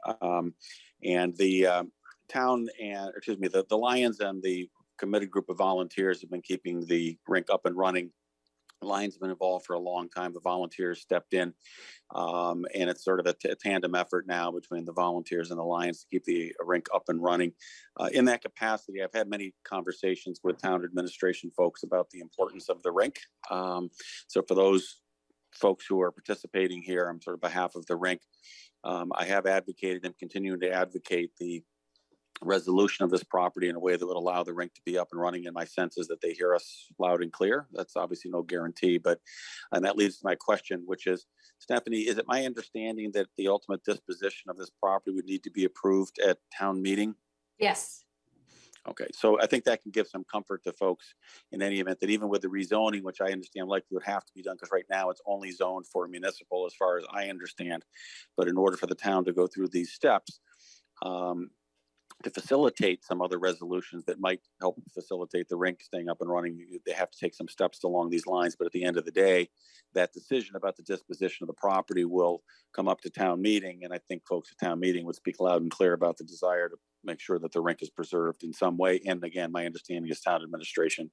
I: And the town and, excuse me, the Lions and the committed group of volunteers have been keeping the rink up and running. The Lions have been involved for a long time. The volunteers stepped in, and it's sort of a tandem effort now between the volunteers and the Lions to keep the rink up and running. In that capacity, I've had many conversations with town administration folks about the importance of the rink. So for those folks who are participating here, I'm sort of behalf of the rink. I have advocated and continuing to advocate the resolution of this property in a way that would allow the rink to be up and running. And my sense is that they hear us loud and clear. That's obviously no guarantee, and that leads to my question, which is, Stephanie, is it my understanding that the ultimate disposition of this property would need to be approved at town meeting?
C: Yes.
I: Okay, so I think that can give some comfort to folks in any event that even with the rezoning, which I understand likely would have to be done, because right now it's only zoned for municipal as far as I understand. But in order for the town to go through these steps, to facilitate some other resolutions that might help facilitate the rink staying up and running, they have to take some steps along these lines. But at the end of the day, that decision about the disposition of the property will come up to town meeting. And I think folks at town meeting would speak loud and clear about the desire to make sure that the rink is preserved in some way. And again, my understanding is town administration,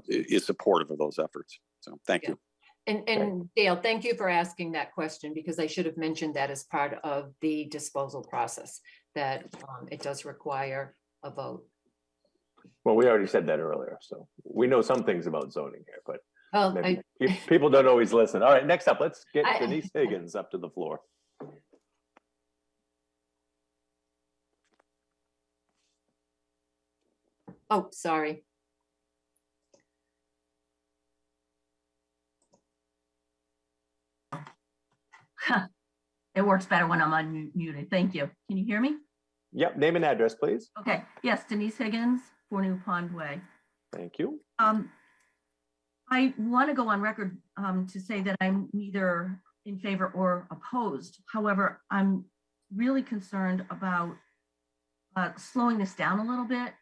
I: is supportive of those efforts. So thank you.
C: And Dale, thank you for asking that question, because I should have mentioned that as part of the disposal process, that it does require a vote.
D: Well, we already said that earlier, so we know some things about zoning here, but
C: Well,
D: maybe people don't always listen. All right, next up, let's get Denise Higgins up to the floor.
C: Oh, sorry.
J: It works better when I'm unmuted. Thank you. Can you hear me?
D: Yep, name and address, please.
J: Okay. Yes, Denise Higgins, 4 New Pond Way.
D: Thank you.
J: I want to go on record to say that I'm neither in favor or opposed. However, I'm really concerned about slowing this down a little bit.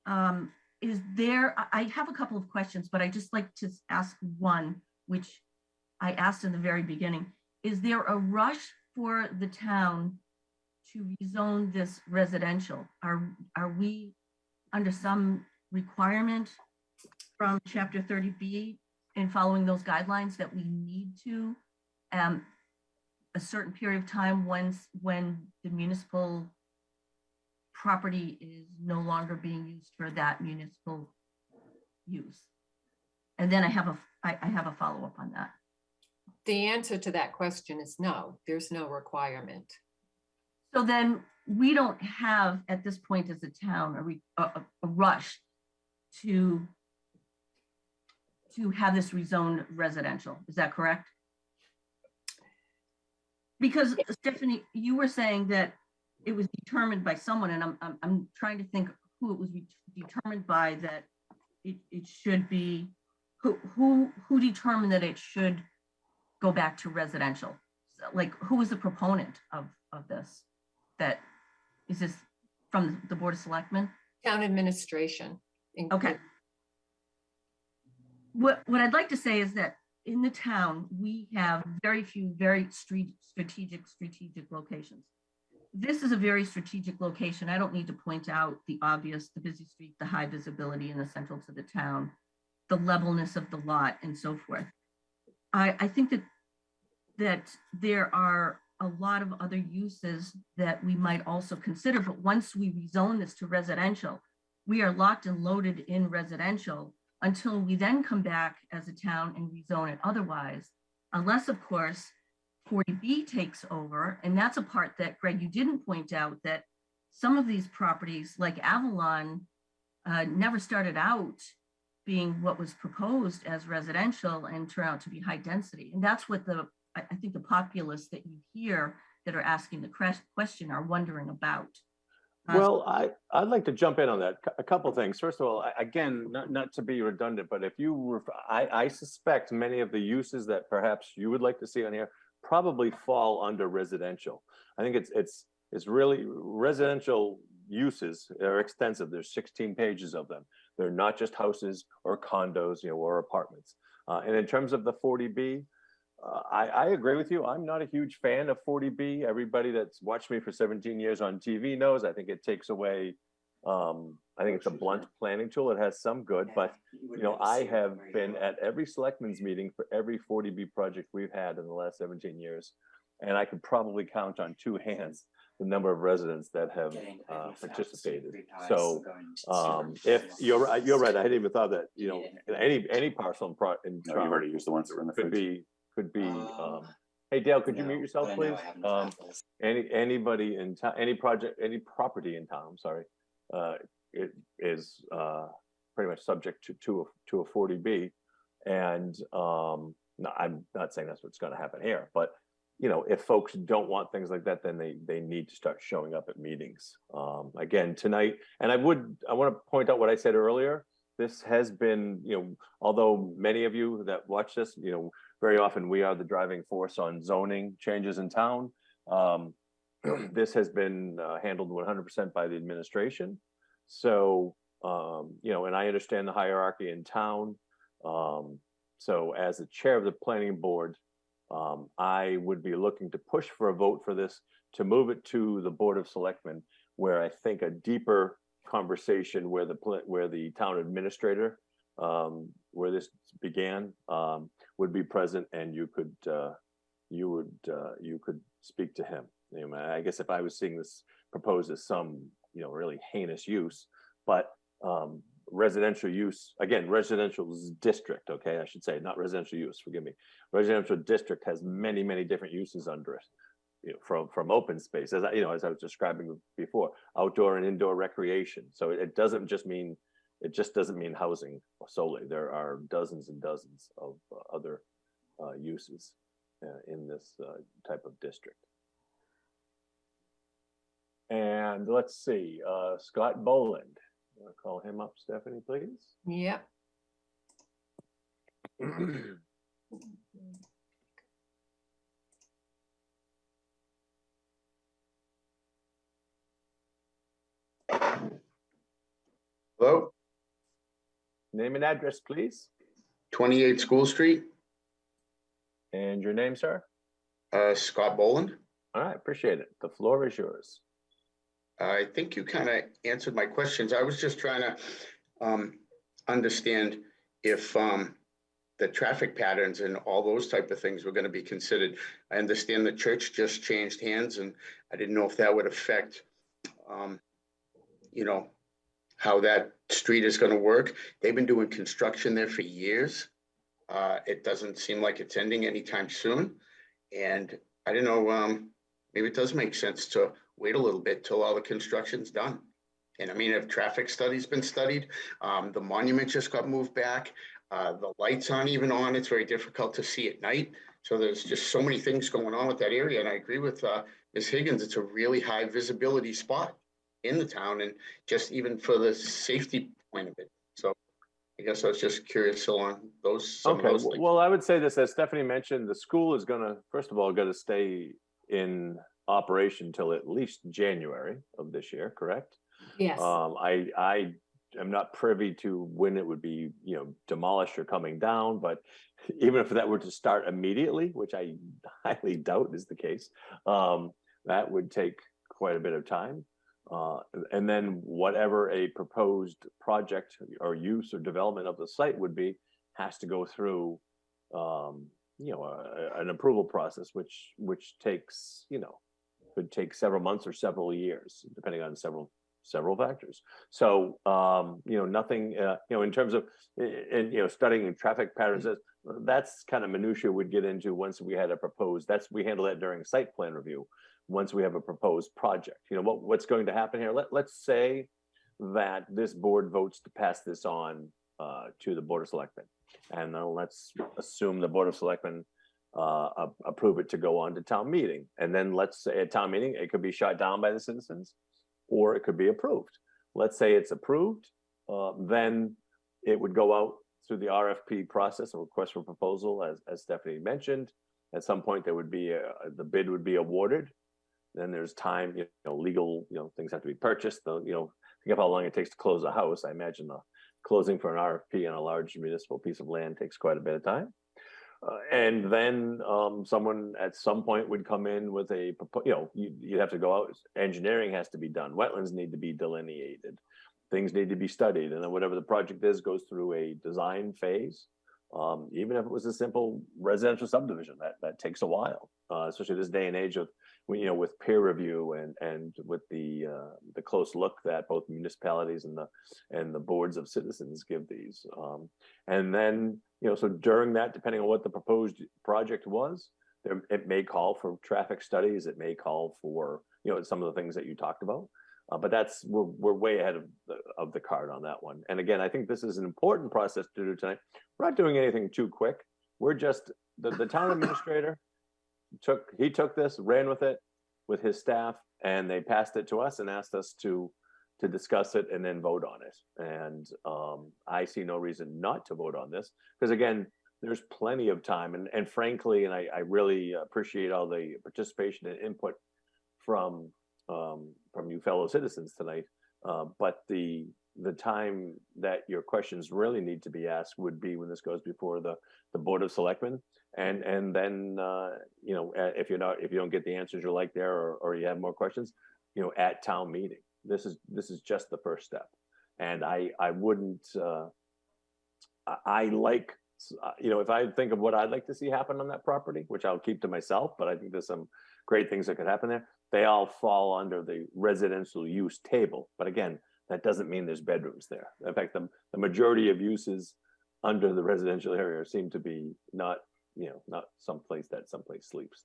J: I have a couple of questions, but I just like to ask one, which I asked in the very beginning. Is there a rush for the town to rezone this residential? Are we under some requirement from Chapter 30B in following those guidelines that we need to a certain period of time when the municipal property is no longer being used for that municipal use? And then I have a follow-up on that.
C: The answer to that question is no, there's no requirement.
J: So then we don't have at this point as a town a rush to have this rezoned residential. Is that correct? Because Stephanie, you were saying that it was determined by someone, and I'm trying to think who it was determined by, that it should be, who determined that it should go back to residential? So, like, who was the proponent of this? That is this from the Board of Selectmen?
C: Town administration.
J: Okay. What I'd like to say is that in the town, we have very few very strategic locations. This is a very strategic location. I don't need to point out the obvious, the busy street, the high visibility and the central to the town, the levelness of the lot and so forth. I think that there are a lot of other uses that we might also consider, but once we rezone this to residential, we are locked and loaded in residential until we then come back as a town and rezone it otherwise, unless of course 40B takes over. And that's a part that, Greg, you didn't point out, that some of these properties like Avalon never started out being what was proposed as residential and turned out to be high density. And that's what I think the populace that you hear that are asking the question are wondering about.
D: Well, I'd like to jump in on that. A couple of things. First of all, again, not to be redundant, but if you I suspect many of the uses that perhaps you would like to see on here probably fall under residential. I think it's really, residential uses are extensive. There's 16 pages of them. They're not just houses or condos, or apartments. And in terms of the 40B, I agree with you. I'm not a huge fan of 40B. Everybody that's watched me for 17 years on TV knows I think it takes away, I think it's a blunt planning tool. It has some good, but I have been at every selectmen's meeting for every 40B project we've had in the last 17 years. And I could probably count on two hands the number of residents that have participated. So if you're right, I hadn't even thought that, any parcel in
I: No, you've already used the ones that were in the fridge.
D: could be, hey Dale, could you mute yourself, please? Anybody in town, any property in town, I'm sorry, it is pretty much subject to a 40B. And no, I'm not saying that's what's going to happen here, but if folks don't want things like that, then they need to start showing up at meetings. Again, tonight, and I want to point out what I said earlier. This has been, although many of you that watch this, very often we are the driving force on zoning changes in town. This has been handled 100% by the administration. So, and I understand the hierarchy in town. So as the chair of the planning board, I would be looking to push for a vote for this, to move it to the Board of Selectmen, where I think a deeper conversation where the town administrator, where this began, would be present, and you could speak to him. I guess if I was seeing this proposed as some really heinous use, but residential use, again, residential district, okay, I should say, not residential use, forgive me. Residential district has many, many different uses under it, from open space, as I was describing before, outdoor and indoor recreation. So it doesn't just mean, doesn't mean housing solely. There are dozens and dozens of other uses in this type of district. And let's see, Scott Boland. Want to call him up, Stephanie, please?
C: Yep.
K: Hello,
D: Name and address, please.
K: 28 School Street,
D: And your name, sir?
K: Scott Boland.
D: All right, appreciate it. The floor is yours.
K: I think you kind of answered my questions. I was just trying to understand if the traffic patterns and all those type of things were going to be considered. I understand the church just changed hands, and I didn't know if that would affect, you know, how that street is going to work. They've been doing construction there for years. It doesn't seem like it's ending anytime soon. And I don't know, maybe it does make sense to wait a little bit till all the construction's done. And I mean, if traffic study's been studied, the monument just got moved back. The lights aren't even on. It's very difficult to see at night. So there's just so many things going on with that area. And I agree with Ms. Higgins, it's a really high visibility spot in the town, and just even for the safety point of it. So I guess I was just curious along those.
D: Okay, well, I would say this, as Stephanie mentioned, the school is gonna, first of all, gonna stay in operation till at least January of this year, correct?
C: Yes.
D: I am not privy to when it would be, demolished or coming down, but even if that were to start immediately, which I highly doubt is the case, that would take quite a bit of time. And then whatever a proposed project or use or development of the site would be, has to go through, an approval process, which takes, could take several months or several years, depending on several factors. So, nothing, in terms of, studying traffic patterns, that's kind of minutia we'd get into once we had a proposed, we handle that during site plan review. Once we have a proposed project, what's going to happen here? Let's say that this board votes to pass this on to the Board of Selectmen, and then let's assume the Board of Selectmen approve it to go on to town meeting, and then let's say at town meeting it could be shot down by the citizens, or it could be approved. Let's say it's approved, then it would go out through the RFP process, a request for proposal, as Stephanie mentioned. At some point, there would be the bid would be awarded. Then there's time, legal, things have to be purchased. Think of how long it takes to close a house. I imagine the closing for an RFP on a large municipal piece of land takes quite a bit of time. And then someone at some point would come in with a, you'd have to go out, engineering has to be done, wetlands need to be delineated, things need to be studied, and then whatever the project is goes through a design phase. Even if it was a simple residential subdivision, that takes a while, especially this day and age of, with peer review and with the close look that both municipalities and the boards of citizens give these. And then, so during that, depending on what the proposed project was, it may call for traffic studies, it may call for, some of the things that you talked about. But we're way ahead of the card on that one. And again, I think this is an important process to do tonight. We're not doing anything too quick. We're just, the town administrator took this, ran with it with his staff, and they passed it to us and asked us to discuss it and then vote on it. And I see no reason not to vote on this, because again, there's plenty of time. And frankly, and I really appreciate all the participation and input from you fellow citizens tonight, but the time that your questions really need to be asked would be when this goes before the Board of Selectmen, and then if you don't get the answers you like there, or you have more questions, at town meeting. This is just the first step, and I wouldn't I like, if I think of what I'd like to see happen on that property, which I'll keep to myself, but I think there's some great things that could happen there. They all fall under the residential use table. But again, that doesn't mean there's bedrooms there. In fact, the majority of uses under the residential area seem to be not somebody sleeps.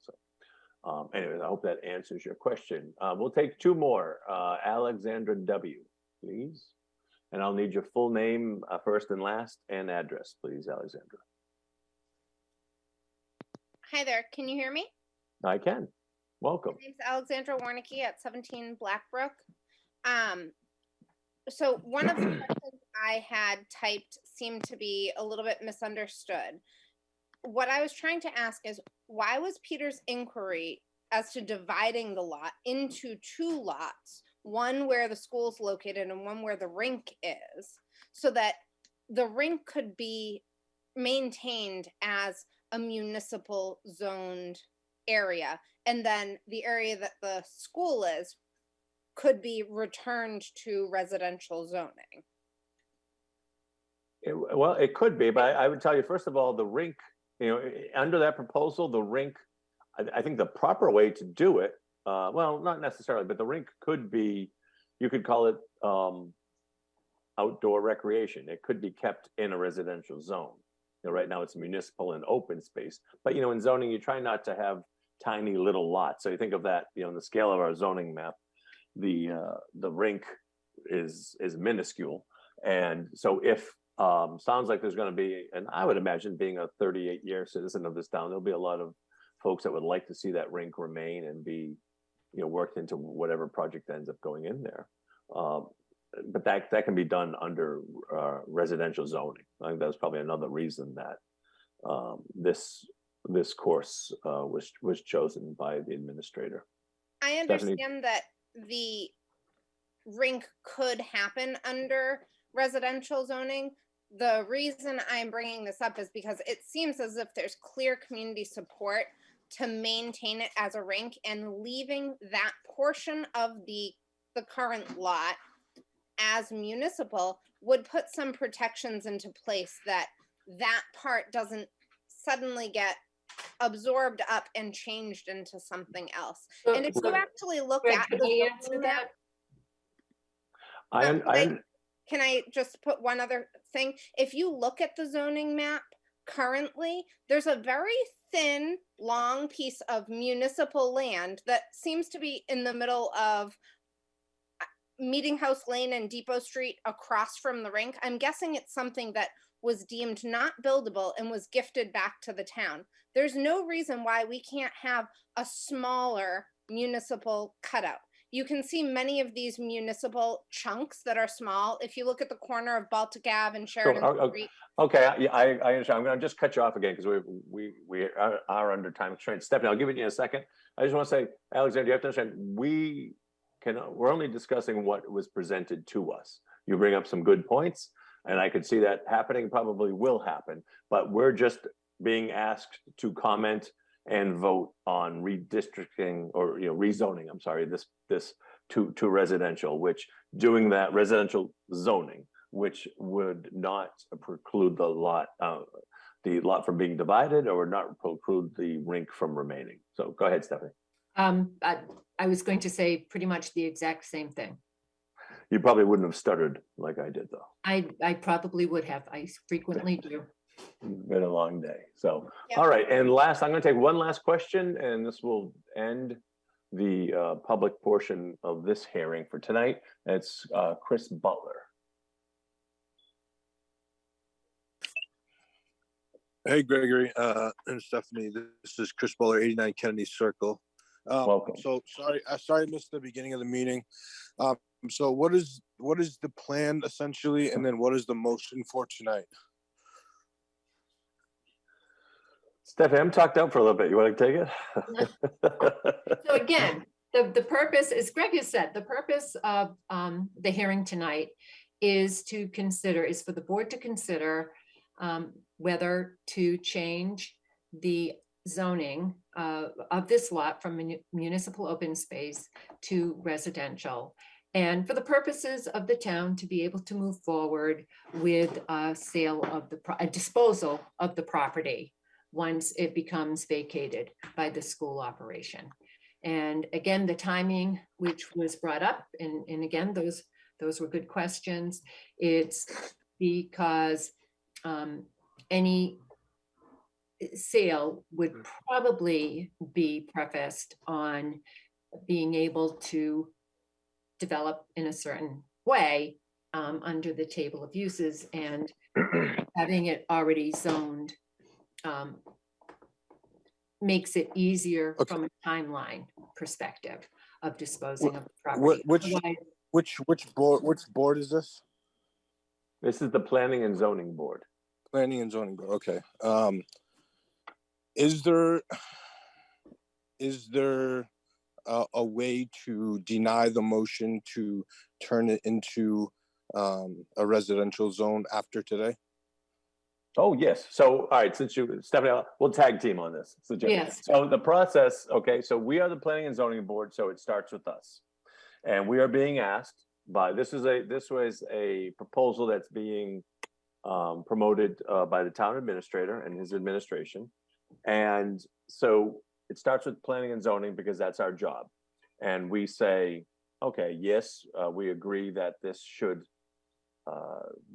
D: So anyways, I hope that answers your question. We'll take two more. Alexandra W., please. And I'll need your full name, first and last, and address, please, Alexandra.
L: Hi there, can you hear me?
D: I can. Welcome.
L: My name's Alexandra Warnicki at 17 Blackbrook. So one of the questions I had typed seemed to be a little bit misunderstood. What I was trying to ask is, why was Peter's inquiry as to dividing the lot into two lots, one where the school's located and one where the rink is, so that the rink could be maintained as a municipal zoned area, and then the area that the school is could be returned to residential zoning?
D: Well, it could be, but I would tell you, first of all, the rink, under that proposal, the rink, I think the proper way to do it, well, not necessarily, but the rink could be, you could call it outdoor recreation. It could be kept in a residential zone. Right now it's municipal and open space, but in zoning, you try not to have tiny little lots. So you think of that, in the scale of our zoning map, the rink is minuscule. And so if sounds like there's going to be, and I would imagine being a 38-year citizen of this town, there'll be a lot of folks that would like to see that rink remain and be, worked into whatever project ends up going in there. But that can be done under residential zoning. I think that's probably another reason that this course was chosen by the administrator.
L: I understand that the rink could happen under residential zoning. The reason I'm bringing this up is because it seems as if there's clear community support to maintain it as a rink, and leaving that portion of the current lot as municipal would put some protections into place that part doesn't suddenly get absorbed up and changed into something else. And if you actually look
C: Greg,
L: at
C: can
L: the
C: I answer
L: zoning
C: that?
L: map, can I just put one other thing? If you look at the zoning map currently, there's a very thin, long piece of municipal land that seems to be in the middle of Meeting House Lane and Depot Street across from the rink. I'm guessing it's something that was deemed not buildable and was gifted back to the town. There's no reason why we can't have a smaller municipal cutout. You can see many of these municipal chunks that are small. If you look at the corner of Baltic Ave and Sheridan Street.
D: Okay, I understand. I'm going to just cut you off again because we are under time constraints. Stephanie, I'll give it to you in a second. I just want to say, Alexander, you have to understand, we're only discussing what was presented to us. You bring up some good points, and I could see that happening, probably will happen, but we're just being asked to comment and vote on redistricting or rezoning, I'm sorry, this to residential, which doing that residential zoning, which would not preclude the lot from being divided or would not preclude the rink from remaining. So go ahead, Stephanie.
C: I was going to say pretty much the exact same thing.
D: You probably wouldn't have stuttered like I did, though.
C: I probably would have. I frequently do.
D: It's been a long day. So, all right. And last, I'm going to take one last question, and this will end the public portion of this hearing for tonight. It's Chris Butler.
M: Hey, Gregory and Stephanie. This is Chris Butler, 89 Kennedy Circle.
D: Welcome.
M: So sorry I missed the beginning of the meeting. So what is the plan essentially, and then what is the motion for tonight?
D: Stephanie, I'm talked out for a little bit. You want to take it?
C: So again, the purpose, as Greg has said, the purpose of the hearing tonight is for the board to consider whether to change the zoning of this lot from municipal open space to residential, and for the purposes of the town to be able to move forward with a disposal of the property once it becomes vacated by the school operation. And again, the timing, which was brought up, and again, those were good questions. It's because any sale would probably be prefaced on being able to develop in a certain way under the table of uses, and having it already zoned makes it easier from a timeline perspective of disposing of the property.
M: Which board is this?
D: This is the Planning and Zoning Board.
M: Planning and Zoning Board. Okay. Is there a way to deny the motion to turn it into a residential zone after today?
D: Oh, yes. So, all right, Stephanie, we'll tag team on this.
C: Yes.
D: So the process, okay, so we are the Planning and Zoning Board, so it starts with us. And we are being asked by, this was a proposal that's being promoted by the town administrator and his administration. And so it starts with planning and zoning because that's our job. And we say, okay, yes, we agree that this should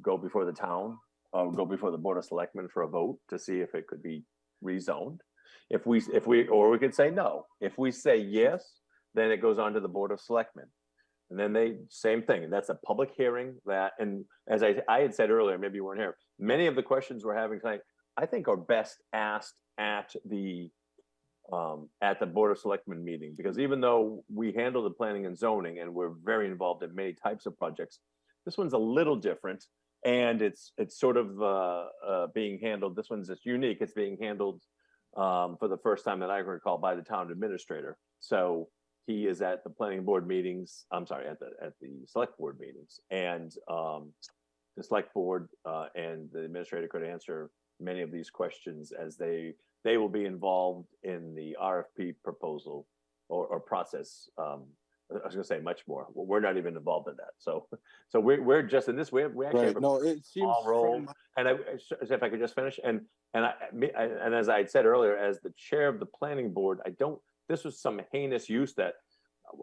D: go before the town, go before the Board of Selectmen for a vote to see if it could be rezoned. Or we could say no. If we say yes, then it goes on to the Board of Selectmen. And then same thing, and that's a public hearing that, and as I had said earlier, maybe you weren't here, many of the questions we're having tonight, I think are best asked at the Board of Selectmen meeting, because even though we handle the planning and zoning and we're very involved in many types of projects, this one's a little different, and it's sort of being handled, this one's just unique, it's being handled for the first time that I can recall by the town administrator. So he is at the planning board meetings, I'm sorry, at the select board meetings, and the select board and the administrator could answer many of these questions as they will be involved in the RFP proposal or process. I was gonna say much more. We're not even involved in that. So we're just in this. We actually have a small role. And if I could just finish, and as I had said earlier, as the chair of the planning board, this was some heinous use that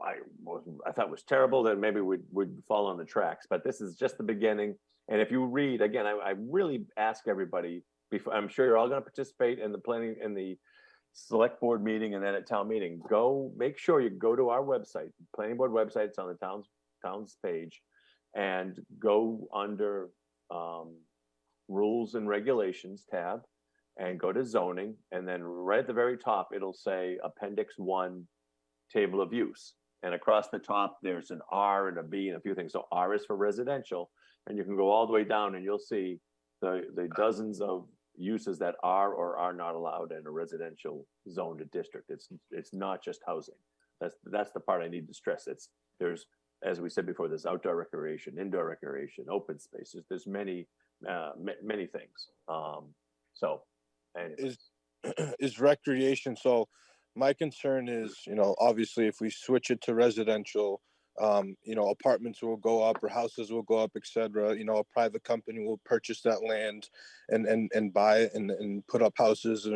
D: I thought was terrible, that maybe would fall on the tracks. But this is just the beginning. And if you read again, I really ask everybody. I'm sure you're all going to participate in the planning in the select board meeting and then at town meeting. Make sure you go to our website, planning board website. It's on the town's page, and go under rules and regulations tab, and go to zoning, and then right at the very top it'll say Appendix 1, table of use, and across the top there's an R and a B and a few things. So R is for residential, and you can go all the way down and you'll see the dozens of uses that are or are not allowed in a residential zoned district. It's not just housing. That's the part I need to stress. There's, as we said before, there's outdoor recreation, indoor recreation, open spaces. There's many things. So anyways.
M: Is recreation. So my concern is, obviously if we switch it to residential, apartments will go up or houses will go up, etc. A private company will purchase that land and buy it and put up houses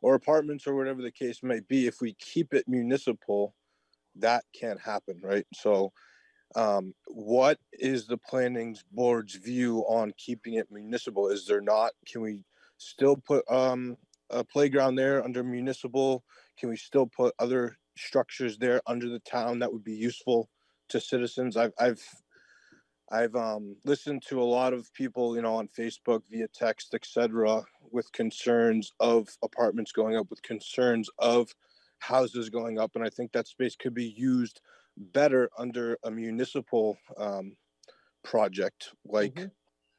M: or apartments or whatever the case might be. If we keep it municipal, that can't happen, right? So what is the planning board's view on keeping it municipal? Is there not, can we still put a playground there under municipal? Can we still put other structures there under the town that would be useful to citizens? I've listened to a lot of people, on Facebook via text, etc., with concerns of apartments going up, with concerns of houses going up, and I think that space could be used better under a municipal project like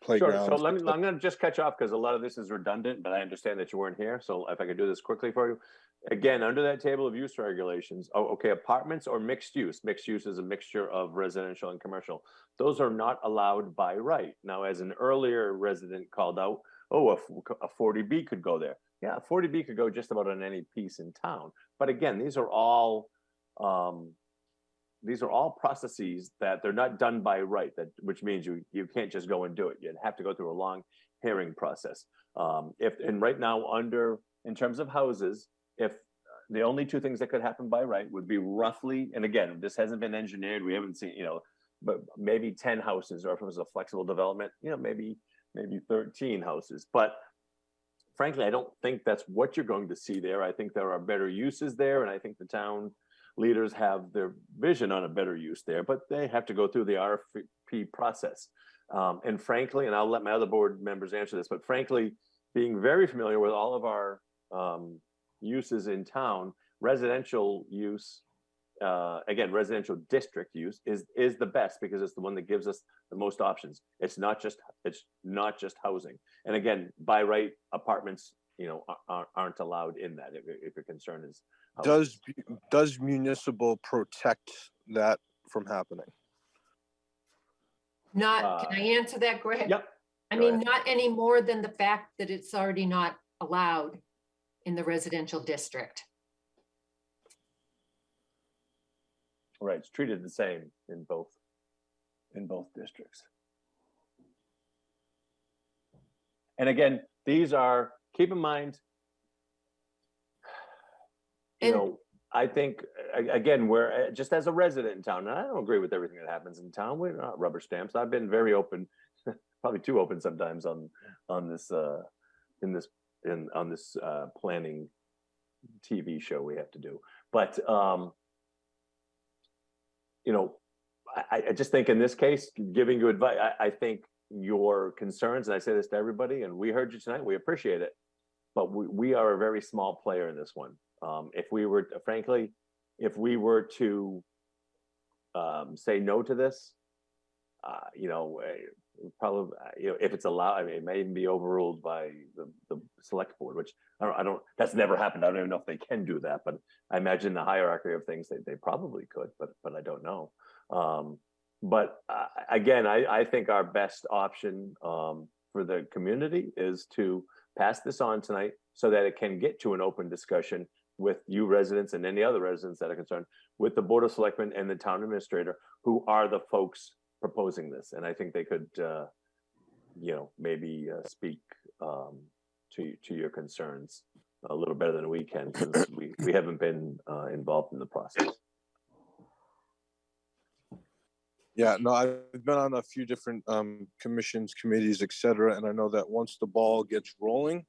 M: playgrounds.
D: Sure. So I'm going to just catch off because a lot of this is redundant, but I understand that you weren't here. So if I could do this quickly for you. Again, under that table of use regulations, apartments or mixed use. Mixed use is a mixture of residential and commercial. Those are not allowed by right. Now, as an earlier resident called out, a 40B could go there. Yeah, a 40B could go just about on any piece in town. But again, these are all processes that they're not done by right, which means you can't just go and do it. You'd have to go through a long hearing process. And right now in terms of houses, if the only two things that could happen by right would be roughly, and again, this hasn't been engineered, we haven't seen, but maybe 10 houses, or if it was a flexible development, maybe 13 houses. But frankly, I don't think that's what you're going to see there. I think there are better uses there, and I think the town leaders have their vision on a better use there, but they have to go through the RFP process. And frankly, and I'll let my other board members answer this, but frankly, being very familiar with all of our uses in town, residential use, again, residential district use is the best because it's the one that gives us the most options. It's not just housing. And again, by right, apartments, aren't allowed in that. If your concern is housing.
M: Does municipal protect that from happening?
C: Can I answer that, Greg?
D: Yep.
C: I mean, not any more than the fact that it's already not allowed in the residential district.
D: Right, it's treated the same in both districts. And again, these are, keep in mind, you
C: And-
D: know, I think, again, we're just as a resident in town, and I don't agree with everything that happens in town. We're not rubber stamps. I've been very open, probably too open sometimes on this planning TV show we have to do. But you know, I just think in this case, giving you advice, I think your concerns, and I say this to everybody, and we heard you tonight, we appreciate it, but we are a very small player in this one. If we were, frankly, if we were to say no to this, you know, probably, you know, if it's allowed, I mean, it may even be overruled by the select board, which I don't, that's never happened. I don't even know if they can do that, but I imagine the hierarchy of things, they probably could, but I don't know. But again, I think our best option for the community is to pass this on tonight so that it can get to an open discussion with you residents and any other residents that are concerned, with the Board of Selectmen and the town administrator, who are the folks proposing this. And I think they could, you know, maybe speak to your concerns a little better than we can, because we haven't been involved in the process.
M: Yeah, no, I've been on a few different commissions, committees, et cetera, and I know that once the ball gets rolling,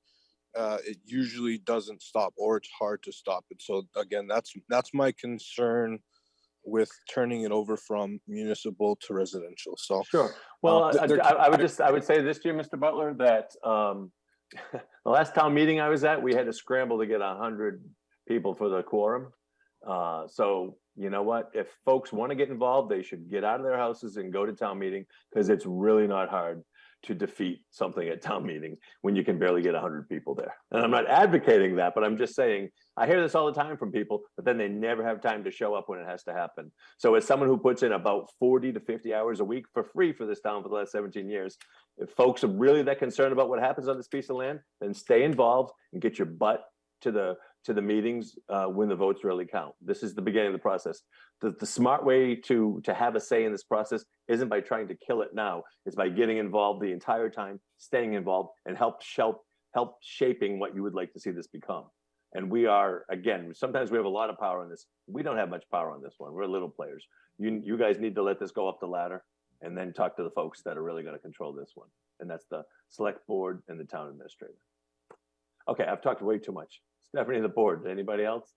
M: it usually doesn't stop, or it's hard to stop it. So again, that's my concern with turning it over from municipal to residential. So
D: sure. Well, I would say this to you, Mr. Butler, that the last town meeting I was at, we had to scramble to get 100 people for the quorum. So you know what? If folks want to get involved, they should get out of their houses and go to town meeting, because it's really not hard to defeat something at town meeting when you can barely get 100 people there. And I'm not advocating that, but I'm just saying, I hear this all the time from people, but then they never have time to show up when it has to happen. So as someone who puts in about 40 to 50 hours a week for free for this town for the last 17 years, if folks are really that concerned about what happens on this piece of land, then stay involved and get your butt to the meetings when the votes really count. This is the beginning of the process. The smart way to have a say in this process isn't by trying to kill it now. It's by getting involved the entire time, staying involved, and help shaping what you would like to see this become. And we are, again, sometimes we have a lot of power on this. We don't have much power on this one. We're little players. You guys need to let this go up the ladder and then talk to the folks that are really going to control this one. And that's the select board and the town administrator. Okay, I've talked way too much. Stephanie, the board, anybody else?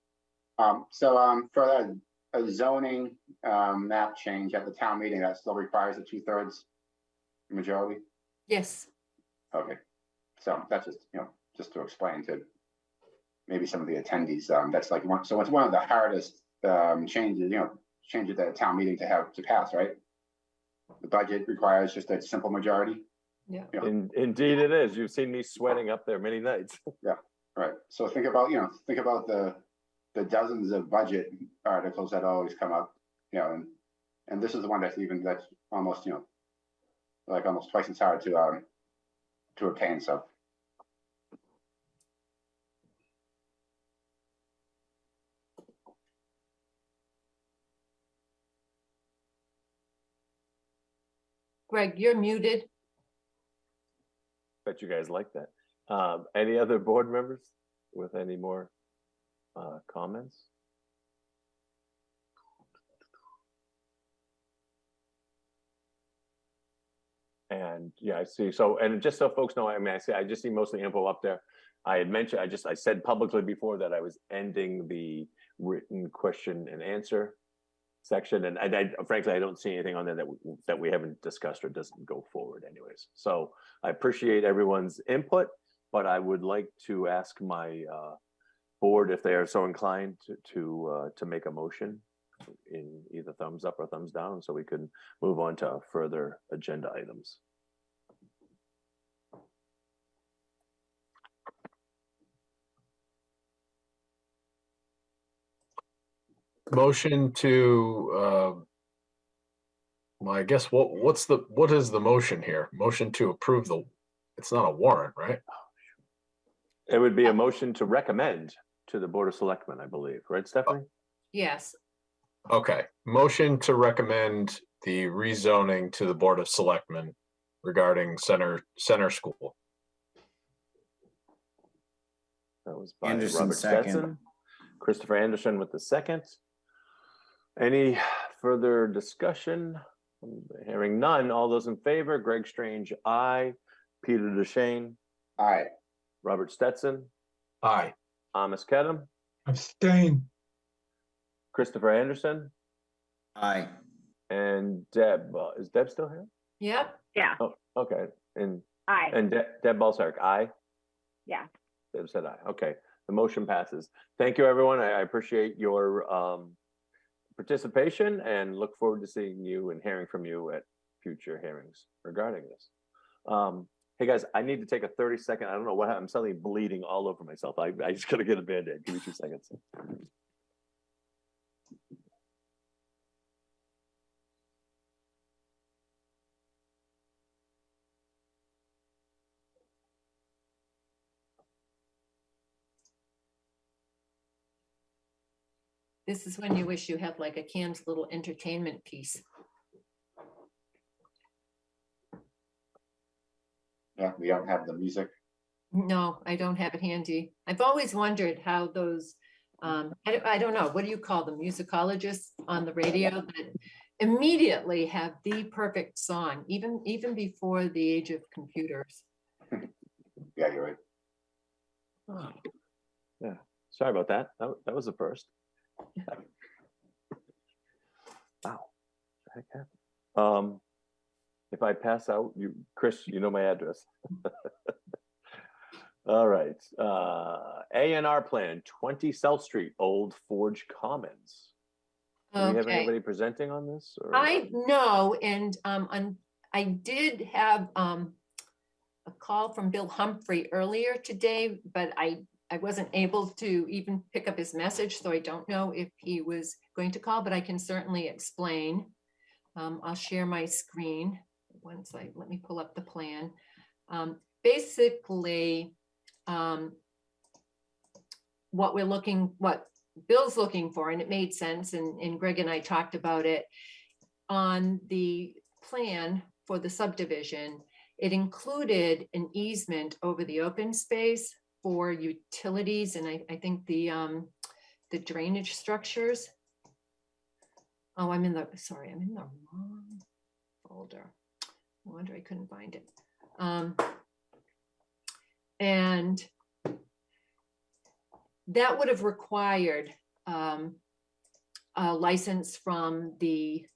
E: For a zoning map change at the town meeting, that still requires a 2/3 majority?
C: Yes.
E: Okay, so that's just, you know, just to explain to maybe some of the attendees, that's like one, so it's one of the hardest changes, you know, changes at a town meeting to pass, right? The budget requires just a simple majority.
C: Yeah.
D: Indeed it is. You've seen me sweating up there many nights.
E: Yeah, right. So think about the dozens of budget articles that always come up, you know, and this is the one that's almost, you know, like almost twice as hard to obtain. So.
C: Greg, you're muted.
D: Bet you guys like that. Any other board members with any more comments? And yeah, I see. So, and just so folks know, I mean, I just see mostly info up there. I had mentioned, I said publicly before that I was ending the written question and answer section, and I frankly, I don't see anything on there that we haven't discussed or doesn't go forward anyways. So I appreciate everyone's input, but I would like to ask my board, if they are so inclined, to make a motion in either thumbs up or thumbs down, so we can move on to further agenda items.
G: Motion to, well, I guess what is the motion here? Motion to approve it's not a warrant, right?
D: It would be a motion to recommend to the Board of Selectmen, I believe, right, Stephanie?
C: Yes.
G: Okay, motion to recommend the rezoning to the Board of Selectmen regarding center school.
D: That was by
N: Anderson,
D: Robert
N: second.
D: Stetson. Christopher Anderson with the second. Any further discussion? Hearing none, all those in favor, Greg Strange, aye. Peter DeShane,
E: Aye.
D: Robert Stetson,
G: Aye.
D: Thomas Kedem,
B: Abstain.
D: Christopher Anderson,
N: Aye.
D: and Deb. Is Deb still here?
C: Yep.
H: Yeah,
D: Oh, okay. And
H: aye,
D: Deb Balsarek, aye.
H: yeah.
D: Deb said aye. Okay, the motion passes. Thank you, everyone. I appreciate your participation and look forward to seeing you and hearing from you at future hearings regarding this. Hey guys, I need to take a 30-second. I don't know what I'm suddenly bleeding all over myself. I just gotta get a Band-Aid. Give me 2 seconds.
C: This is when you wish you had like a canned little entertainment piece.
E: Yeah, we don't have the music.
C: No, I don't have it handy. I've always wondered how those, I don't know, what do you call them, musicologists on the radio that immediately have the perfect song, even before the age of computers.
E: Yeah, you're right.
D: Oh, yeah, sorry about that. That was the first. Wow, what the heck happened? If I pass out, Chris, you know my address. All right, A&R plan, 20 South Street, Old Forge Commons. Do we have
C: Okay.
D: anybody presenting on this? Or?
C: I know, and I did have a call from Bill Humphrey earlier today, but I wasn't able to even pick up his message, so I don't know if he was going to call, but I can certainly explain. I'll share my screen once let me pull up the plan. Basically, what Bill's looking for, and it made sense, and Greg and I talked about it, on the plan for the subdivision, it included an easement over the open space for utilities, and I think the drainage structures. Oh, I'm in the wrong folder. No wonder I couldn't find it. And that would have required a license from the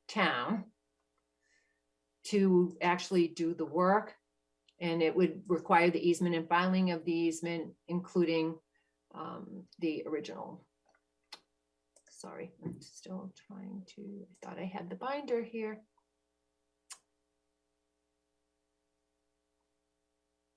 C: town to actually do the work. And it would require the easement and filing of the easement, including the original. Sorry, I'm still trying to, I thought I had the binder here.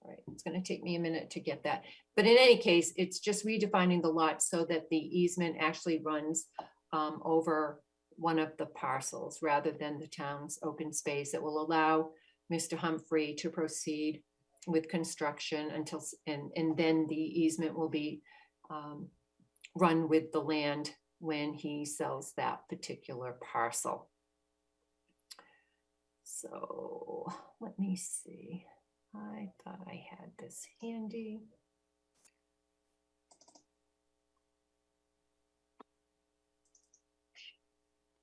C: All right, it's going to take me a minute to get that. But in any case, it's just redefining the lot so that the easement actually runs over one of the parcels rather than the town's open space. It will allow Mr. Humphrey to proceed with construction until, and then the easement will be run with the land when he sells that particular parcel. So let me see. I thought I had this handy.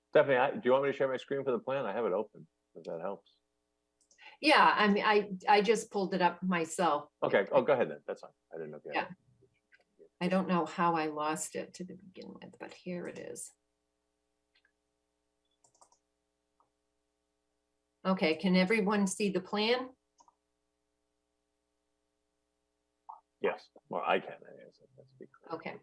D: Stephanie, do you want me to share my screen for the plan? I have it open, if that helps.
C: Yeah, I mean, I just pulled it up myself.
D: Okay, oh, go ahead then, that's fine. I didn't know if you had it.
C: I don't know how I lost it to begin with, but here it is. Okay, can everyone see the plan?
D: Yes, well, I can. I guess. Let's be clear.
C: Okay.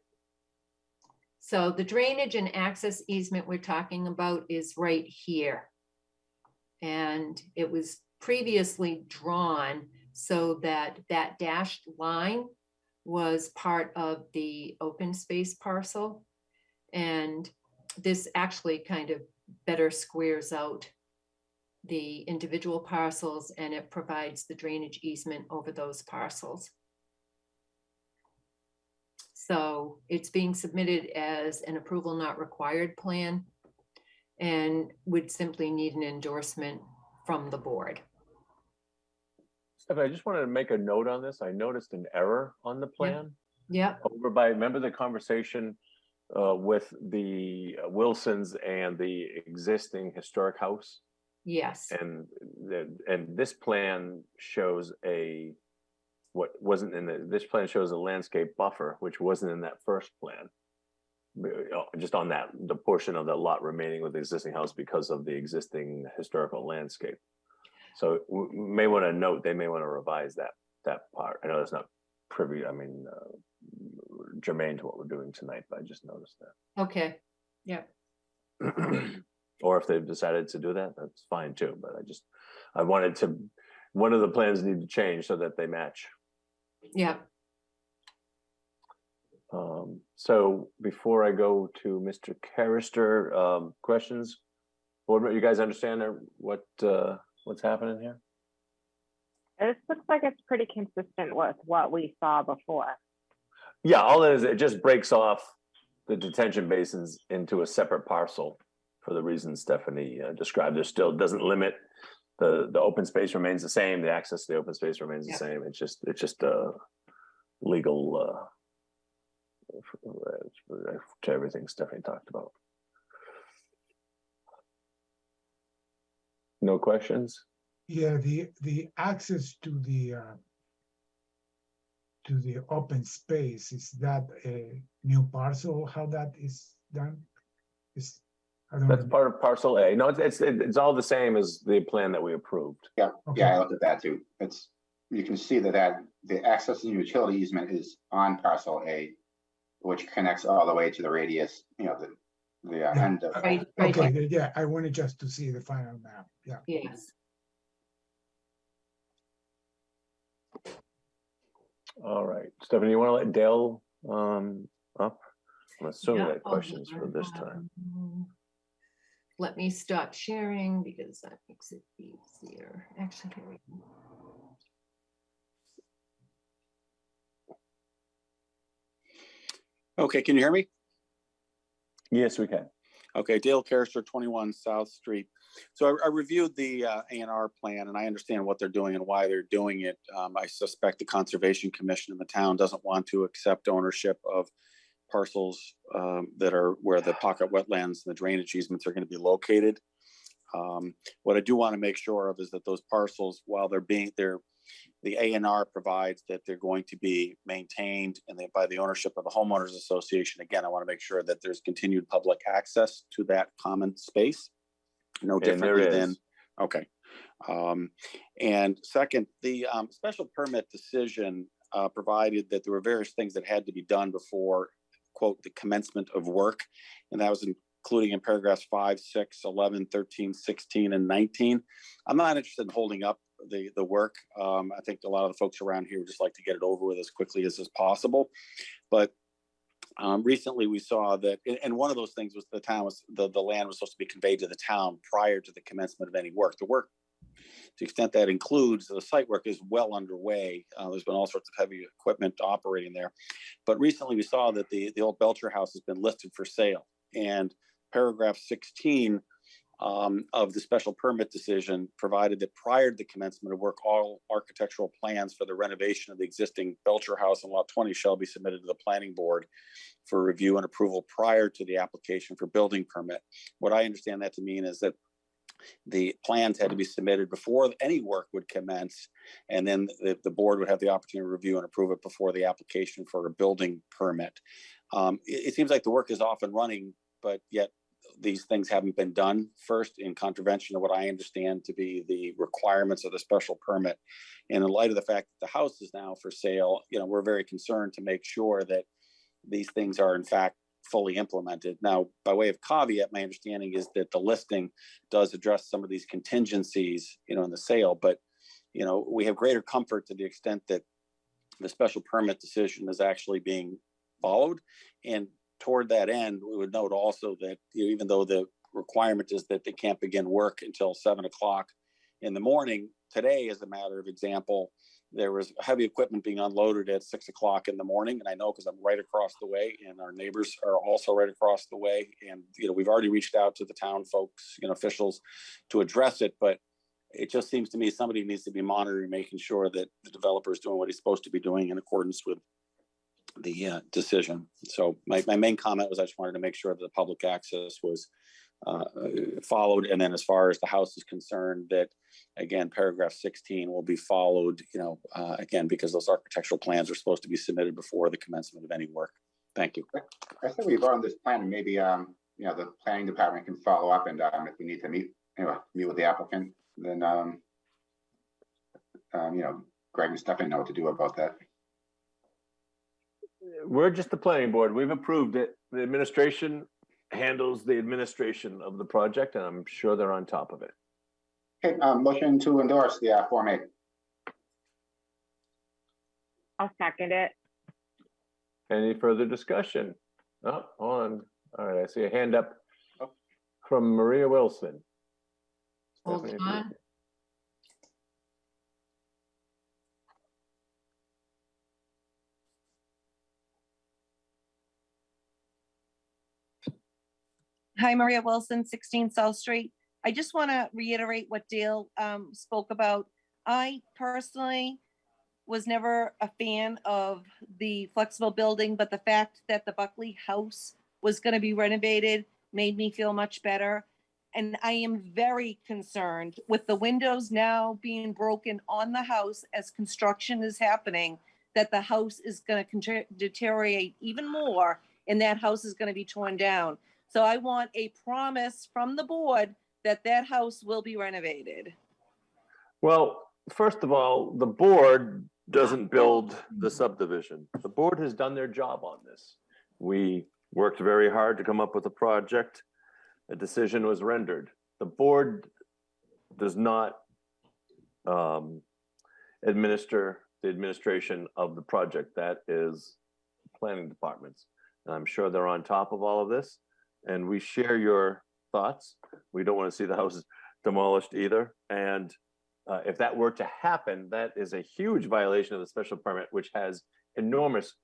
C: So the drainage and access easement we're talking about is right here. And it was previously drawn so that that dashed line was part of the open space parcel. And this actually kind of better squares out the individual parcels, and it provides the drainage easement over those parcels. So it's being submitted as an approval not required plan and would simply need an endorsement from the board.
D: Stephanie, I just wanted to make a note on this. I noticed an error on the plan.
C: Yeah,
D: Over by, remember the conversation with the Wilsons and the existing historic house?
C: yes,
D: And this plan shows what wasn't in this plan shows a landscape buffer, which wasn't in that first plan. Just on the portion of the lot remaining with the existing house because of the existing historical landscape. So we may want to note, they may want to revise that part. I know that's not germane to what we're doing tonight, but I just noticed that.
C: okay, yeah,
D: Or if they've decided to do that, that's fine too. But I wanted to, one of the plans need to change so that they match.
C: yeah.
D: So before I go to Mr. Carrister, questions? Board, you guys understand what's happening here?
H: This looks like it's pretty consistent with what we saw before.
D: Yeah, all it is, it just breaks off the detention basins into a separate parcel for the reasons Stephanie described. There still doesn't limit the open space remains the same. The access to the open space remains the same. It's just a legal to everything Stephanie talked about. No questions?
B: Yeah, the access to the open space, is that a new parcel? How that is done?
D: That's part of parcel A. No, it's all the same as the plan that we approved.
E: Yeah,
B: Okay.
E: yeah, I looked at that too. You can see that the access and utility easement is on parcel A, which connects all the way to the radius, the end of.
C: Right.
B: Okay, yeah, I wanted just to see the final map, yeah.
C: Yes.
D: All right, Stephanie, you want to let Dale up? I'm assuming
C: Yeah,
D: that questions for this time.
C: Let me stop sharing because that makes it easier. Actually, here we go.
I: Okay, can you hear me?
D: Yes, we can.
I: Okay, Dale Carrister, 21 South Street. So I reviewed the A&R plan, and I understand what they're doing and why they're doing it. I suspect the Conservation Commission in the town doesn't want to accept ownership of parcels that are where the pocket wetlands and the drainage easements are going to be located. What I do want to make sure of is that those parcels, while the A&R provides that they're going to be maintained and by the ownership of the homeowners association. Again, I want to make sure that there's continued public access to that common space. No differently than, okay. And second, the special permit decision provided that there were various things that had to be done before, quote, the commencement of work. And that was including in paragraphs 5, 6, 11, 13, 16, and 19. I'm not interested in holding up the work. I think a lot of the folks around here would just like to get it over with as quickly as is possible. But recently we saw that, and one of those things was the land was supposed to be conveyed to the town prior to the commencement of any work. The work, to the extent that includes the site work, is well underway. There's been all sorts of heavy equipment operating there. But recently we saw that the old Belcher house has been listed for sale, and paragraph 16 of the special permit decision provided that prior to the commencement of work, all architectural plans for the renovation of the existing Belcher house on lot 20 shall be submitted to the planning board for review and approval prior to the application for building permit. What I understand that to mean is that the plans had to be submitted before any work would commence, and then the board would have the opportunity to review and approve it before the application for a building permit. It seems like the work is off and running, but yet these things haven't been done first, in contravention of what I understand to be the requirements of the special permit. And in light of the fact that the house is now for sale, we're very concerned to make sure that these things are in fact fully implemented. Now, by way of caveat, my understanding is that the listing does address some of these contingencies, in the sale, but we have greater comfort to the extent that the special permit decision is actually being followed. And toward that end, we would note also that even though the requirement is that they can't begin work until 7 o'clock in the morning, today, as a matter of example, there was heavy equipment being unloaded at 6 o'clock in the morning. And I know because I'm right across the way, and our neighbors are also right across the way. And, we've already reached out to the town folks, officials, to address it. But it just seems to me somebody needs to be monitoring, making sure that the developer is doing what he's supposed to be doing in accordance with the decision. So my main comment was I just wanted to make sure that the public access was followed. And then as far as the house is concerned, that again, paragraph 16 will be followed, again, because those architectural plans are supposed to be submitted before the commencement of any work. Thank you.
E: I think we vote on this plan and maybe, the planning department can follow up and if we need to meet with the applicant, then, Greg and Stefan know what to do about that.
D: We're just the planning board. We've approved it. The administration handles the administration of the project, and I'm sure they're on top of it.
E: Okay, motion to endorse the Form A.
H: I'll second it.
D: Any further discussion? Oh, on. All right, I see a hand up from Maria Wilson.
C: Hold
D: Stephanie,
C: on.
N: Hi, Maria Wilson, 16 South Street. I just want to reiterate what Dale spoke about. I personally was never a fan of the flexible building, but the fact that the Buckley house was going to be renovated made me feel much better. And I am very concerned with the windows now being broken on the house as construction is happening, that the house is going to deteriorate even more and that house is going to be torn down. So I want a promise from the board that that house will be renovated.
D: Well, first of all, the board doesn't build the subdivision. The board has done their job on this. We worked very hard to come up with a project. A decision was rendered. The board does not administer the administration of the project. That is planning departments. And I'm sure they're on top of all of this. And we share your thoughts. We don't want to see the house demolished either. And if that were to happen, that is a huge violation of the special permit, which has enormous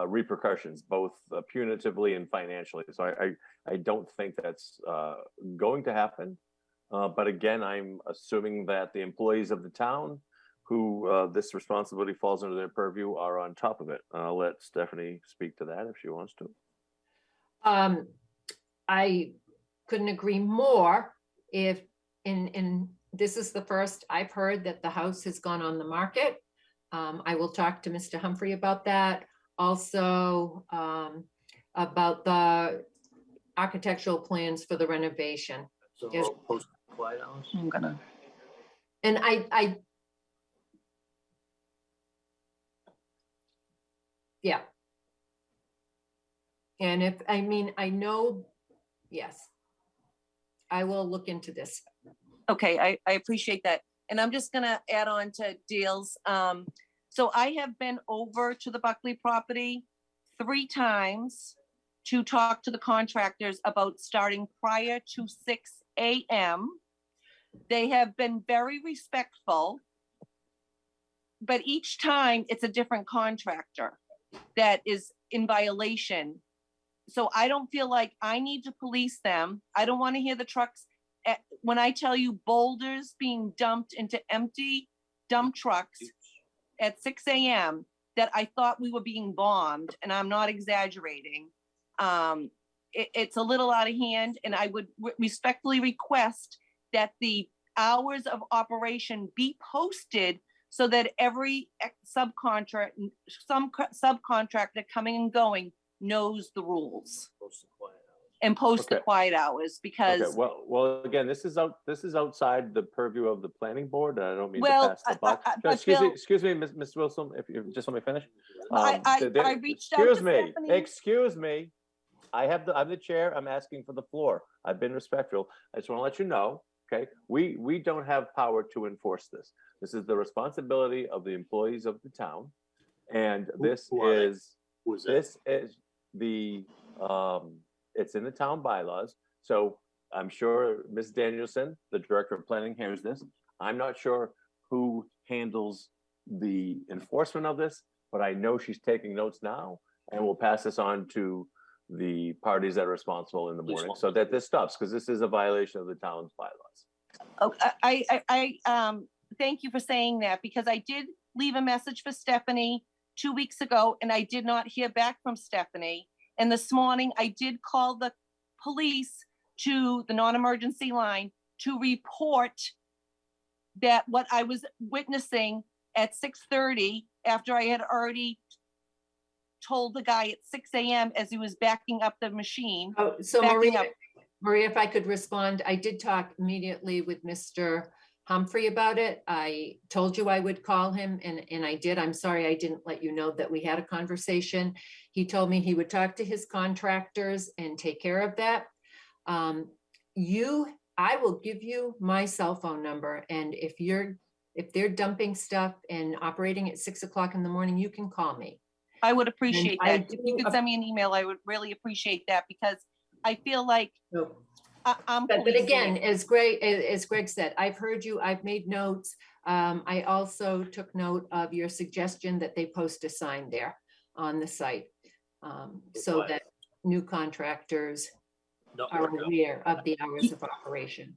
D: repercussions, both punitively and financially. So I don't think that's going to happen. But again, I'm assuming that the employees of the town who this responsibility falls under their purview are on top of it. I'll let Stephanie speak to that if she wants to.
C: I couldn't agree more. If this is the first I've heard that the house has gone on the market. I will talk to Mr. Humphrey about that. Also about the architectural plans for the renovation.
G: So
C: Yes.
G: post quiet hours?
N: I'm gonna.
C: And yeah. And I know, yes, I will look into this.
N: Okay, I appreciate that. And I'm just gonna add on to Dale's. So I have been over to the Buckley property 3 times to talk to the contractors about starting prior to 6 a.m. They have been very respectful, but each time it's a different contractor that is in violation. So I don't feel like I need to police them. I don't want to hear the trucks. When I tell you boulders being dumped into empty dump trucks at 6 a.m., that I thought we were being bombed, and I'm not exaggerating. It's a little out of hand, and I would respectfully request that the hours of operation be posted so that every subcontractor coming and going knows the rules. And post the quiet hours, because
D: Okay, well, again, this is outside the purview of the planning board. I don't mean to pass the buck. No, excuse me, Ms. Wilson, if you just let me finish.
N: I reached out to Stephanie.
D: Excuse me. I'm the chair. I'm asking for the floor. I've been respectful. I just want to let you know, okay? We don't have power to enforce this. This is the responsibility of the employees of the town. And this is the it's in the town bylaws. So I'm sure Ms. Danielson, the director of planning, hears this. I'm not sure who handles the enforcement of this, but I know she's taking notes now, and we'll pass this on to the parties that are responsible in the morning so that this stops, because this is a violation of the town's bylaws.
N: Oh, thank you for saying that, because I did leave a message for Stephanie 2 weeks ago and I did not hear back from Stephanie. And this morning I did call the police to the non-emergency line to report that what I was witnessing at 6:30 after I had already told the guy at 6 a.m. as he was backing up the machine.
C: Oh, so
N: backing
C: Maria, if I could respond, I did talk immediately with Mr. Humphrey about it. I told you I would call him and I did. I'm sorry I didn't let you know that we had a conversation. He told me he would talk to his contractors and take care of that. I will give you my cell phone number, and if they're dumping stuff and operating at 6 o'clock in the morning, you can call me.
N: I would appreciate
C: And I
N: that. If you could send me an email, I would really appreciate that, because I feel like I'm
C: But
N: policing
C: again,
N: it.
C: as Greg said, I've heard you, I've made notes. I also took note of your suggestion that they post a sign there on the site, so that new contractors are aware of the hours of operation.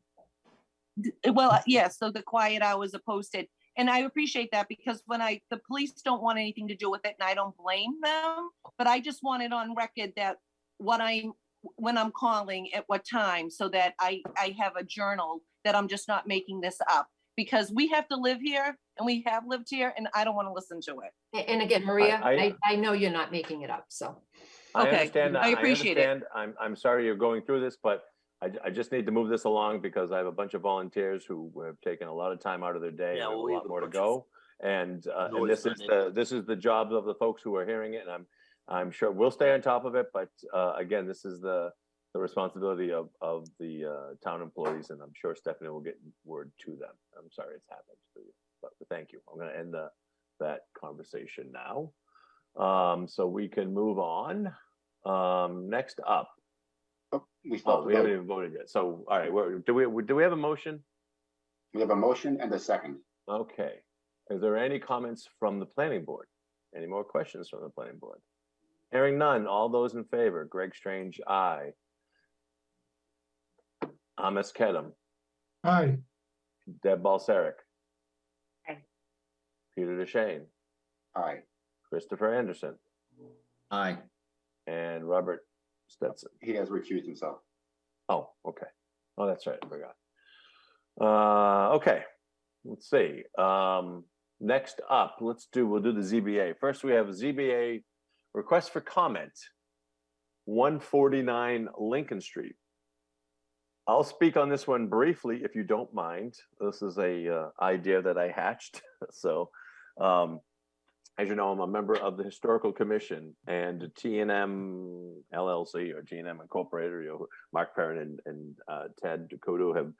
N: Well, yeah, so the quiet hours are posted. And I appreciate that, because the police don't want anything to do with it, and I don't blame them, but I just want it on record that when I'm calling at what time, so that I have a journal that I'm just not making this up, because we have to live here and we have lived here and I don't want to listen to it.
C: And again, Maria, I know you're not making it up, so.
D: I
N: Okay,
D: understand.
N: I appreciate it.
D: I'm sorry you're going through this, but I just need to move this along because I have a bunch of volunteers who have taken a lot of time out of their day.
O: Yeah,
D: and
O: well,
D: a lot more to go. And
O: noise
D: this is the job of the folks who are hearing it, and I'm sure we'll stay on top of it. But again, this is the responsibility of the town employees, and I'm sure Stephanie will get word to them. I'm sorry it's happened to you, but thank you. I'm going to end that conversation now, so we can move on. Next up.
E: We
D: haven't even voted yet. So, all right, do we have a motion?
E: We have a motion and a second.
D: Okay. Is there any comments from the planning board? Any more questions from the planning board? Hearing none. All those in favor? Greg Strange, aye. Amos Kedem.
B: Aye.
D: Deb Balsaric.
H: Aye.
D: Peter DeShane.
E: Aye.
D: Christopher Anderson.
O: Aye.
D: And Robert Stetson.
E: He has recused himself.
D: Oh, okay. Oh, that's right. I forgot. Okay. Let's see. Next up, we'll do the ZBA. First, we have a ZBA request for comment. 149 Lincoln Street. I'll speak on this one briefly, if you don't mind. This is a idea that I hatched. So, as you know, I'm a member of the Historical Commission, and T&M LLC or G&M Incorporated, Mark Perrin and Ted Dukudu have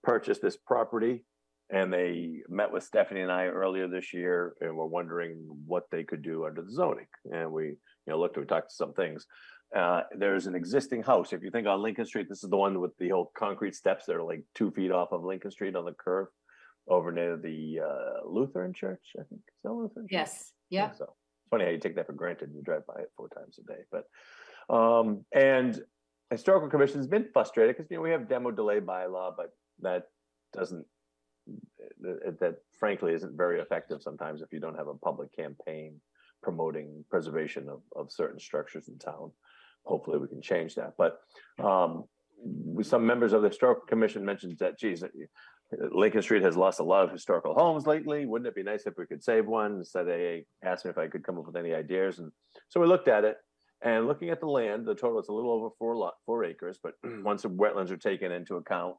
D: purchased this property, and they met with Stephanie and I earlier this year and were wondering what they could do under the zoning. And we talked to some things. There's an existing house. If you think on Lincoln Street, this is the one with the old concrete steps that are like 2 feet off of Lincoln Street on the curve over near the Lutheran church, I think. Is that Lutheran church?
C: Yes. Yeah.
D: So it's funny how you take that for granted and you drive by it 4 times a day. But and Historical Commission has been frustrated because we have demo delay bylaw, but that frankly isn't very effective sometimes if you don't have a public campaign promoting preservation of certain structures in town. Hopefully we can change that. But some members of the Historical Commission mentioned that, geez, Lincoln Street has lost a lot of historical homes lately. Wouldn't it be nice if we could save one? So they asked me if I could come up with any ideas. And so we looked at it, and looking at the land, the total is a little over 4 acres, but once the wetlands are taken into account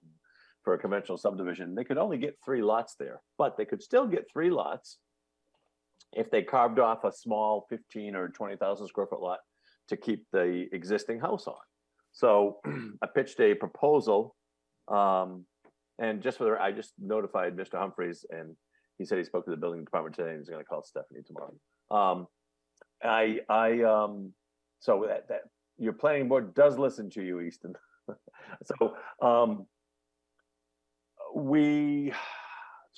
D: for a conventional subdivision, they could only get 3 lots there, but they could still get 3 lots if they carved off a small 15 or 20,000 square foot lot to keep the existing house on. So I pitched a proposal, and I just notified Mr. Humphreys, and he said he spoke to the building department today and he's going to call Stephanie tomorrow. So that your planning board does listen to you, Easton. So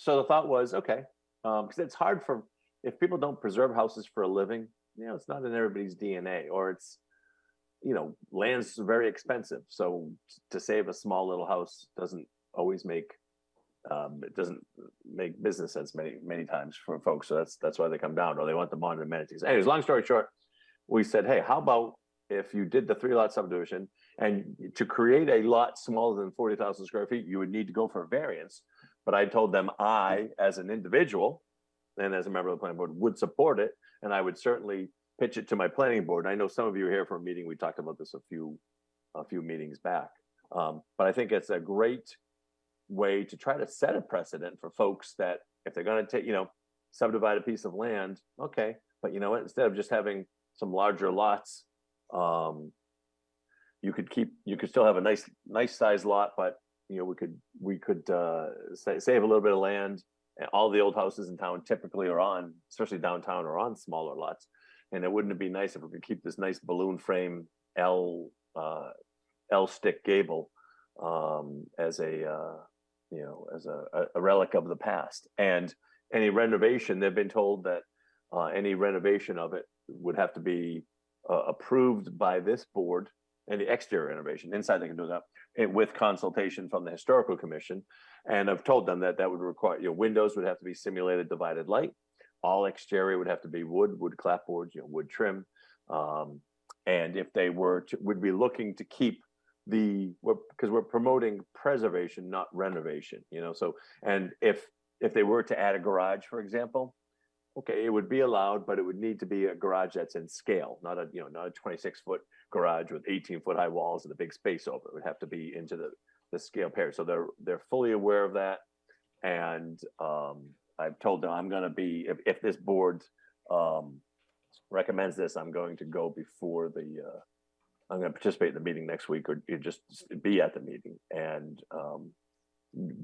D: the thought was, okay, because it's hard if people don't preserve houses for a living, it's not in everybody's DNA, or it's, land's very expensive. So to save a small little house doesn't always make it doesn't make business sense many times for folks. So that's why they come down, or they want the modern amenities. Anyways, long story short, we said, hey, how about if you did the 3-lot subdivision, and to create a lot smaller than 40,000 square feet, you would need to go for a variance. But I told them I, as an individual and as a member of the planning board, would support it, and I would certainly pitch it to my planning board. I know some of you are here for a meeting. We talked about this a few meetings back, but I think it's a great way to try to set a precedent for folks that if they're going to take, subdivide a piece of land, okay, but you know what? Instead of just having some larger lots, you could still have a nice size lot, but we could save a little bit of land. And all the old houses in town typically are on, especially downtown, are on smaller lots. And wouldn't it be nice if we could keep this nice balloon frame L stick gable as a relic of the past. And any renovation, they've been told that any renovation of it would have to be approved by this board. Any exterior renovation, inside they can do that with consultation from the historical commission. And I've told them that would require, windows would have to be simulated divided light. All exterior would have to be wood clapboards, wood trim. And if they would be looking to keep because we're promoting preservation, not renovation, so, and if they were to add a garage, for example, okay, it would be allowed, but it would need to be a garage that's in scale, not a 26-foot garage with 18-foot high walls and a big space over. It would have to be into the scale pair. So they're fully aware of that. And I've told them I'm going to be, if this board recommends this, I'm going to go before I'm going to participate in the meeting next week, or just be at the meeting and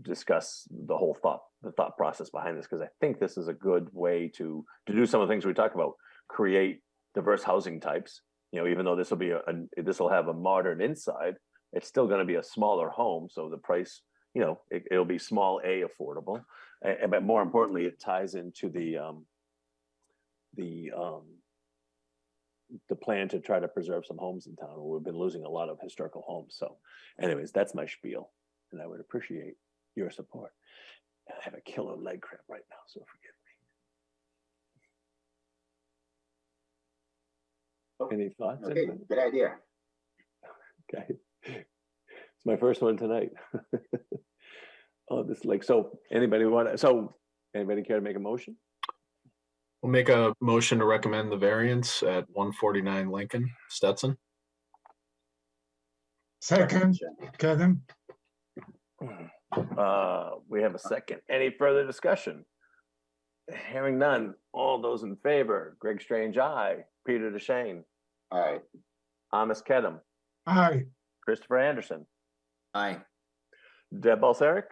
D: discuss the thought process behind this, because I think this is a good way to do some of the things we talk about, create diverse housing types. Even though this will have a modern inside, it's still going to be a smaller home, so the price, it'll be small A affordable, but more importantly, it ties into the plan to try to preserve some homes in town. We've been losing a lot of historical homes. So anyways, that's my spiel, and I would appreciate your support. And I have a killer leg cramp right now, so forgive me. Any thoughts?
E: Okay, good idea.
D: Okay. It's my first one tonight. Oh, anybody care to make a motion?
G: We'll make a motion to recommend the variance at 149 Lincoln, Stetson.
B: Second, Kevin.
D: We have a second. Any further discussion? Hearing none. All those in favor: Greg Strange, aye. Peter DeShane,
E: Aye.
D: Amos Kedem,
B: Aye.
D: Christopher Anderson,
O: Aye.
D: Deb Balseric.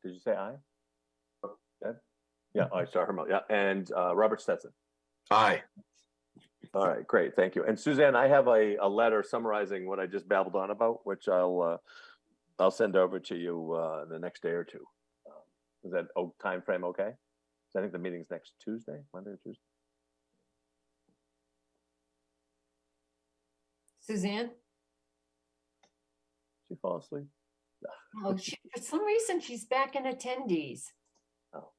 D: Did you say aye? Deb? Yeah, I saw her mouth. Yeah, and Robert Stetson.
G: Aye.
D: All right, great, thank you. And Suzanne, I have a letter summarizing what I just babbled on about, which I'll send over to you the next day or two. Is that time frame okay? So I think the meeting's next Tuesday, Monday or Tuesday.
C: Suzanne?
D: She fall asleep?
C: Oh, for some reason, she's back in attendees.
D: Well,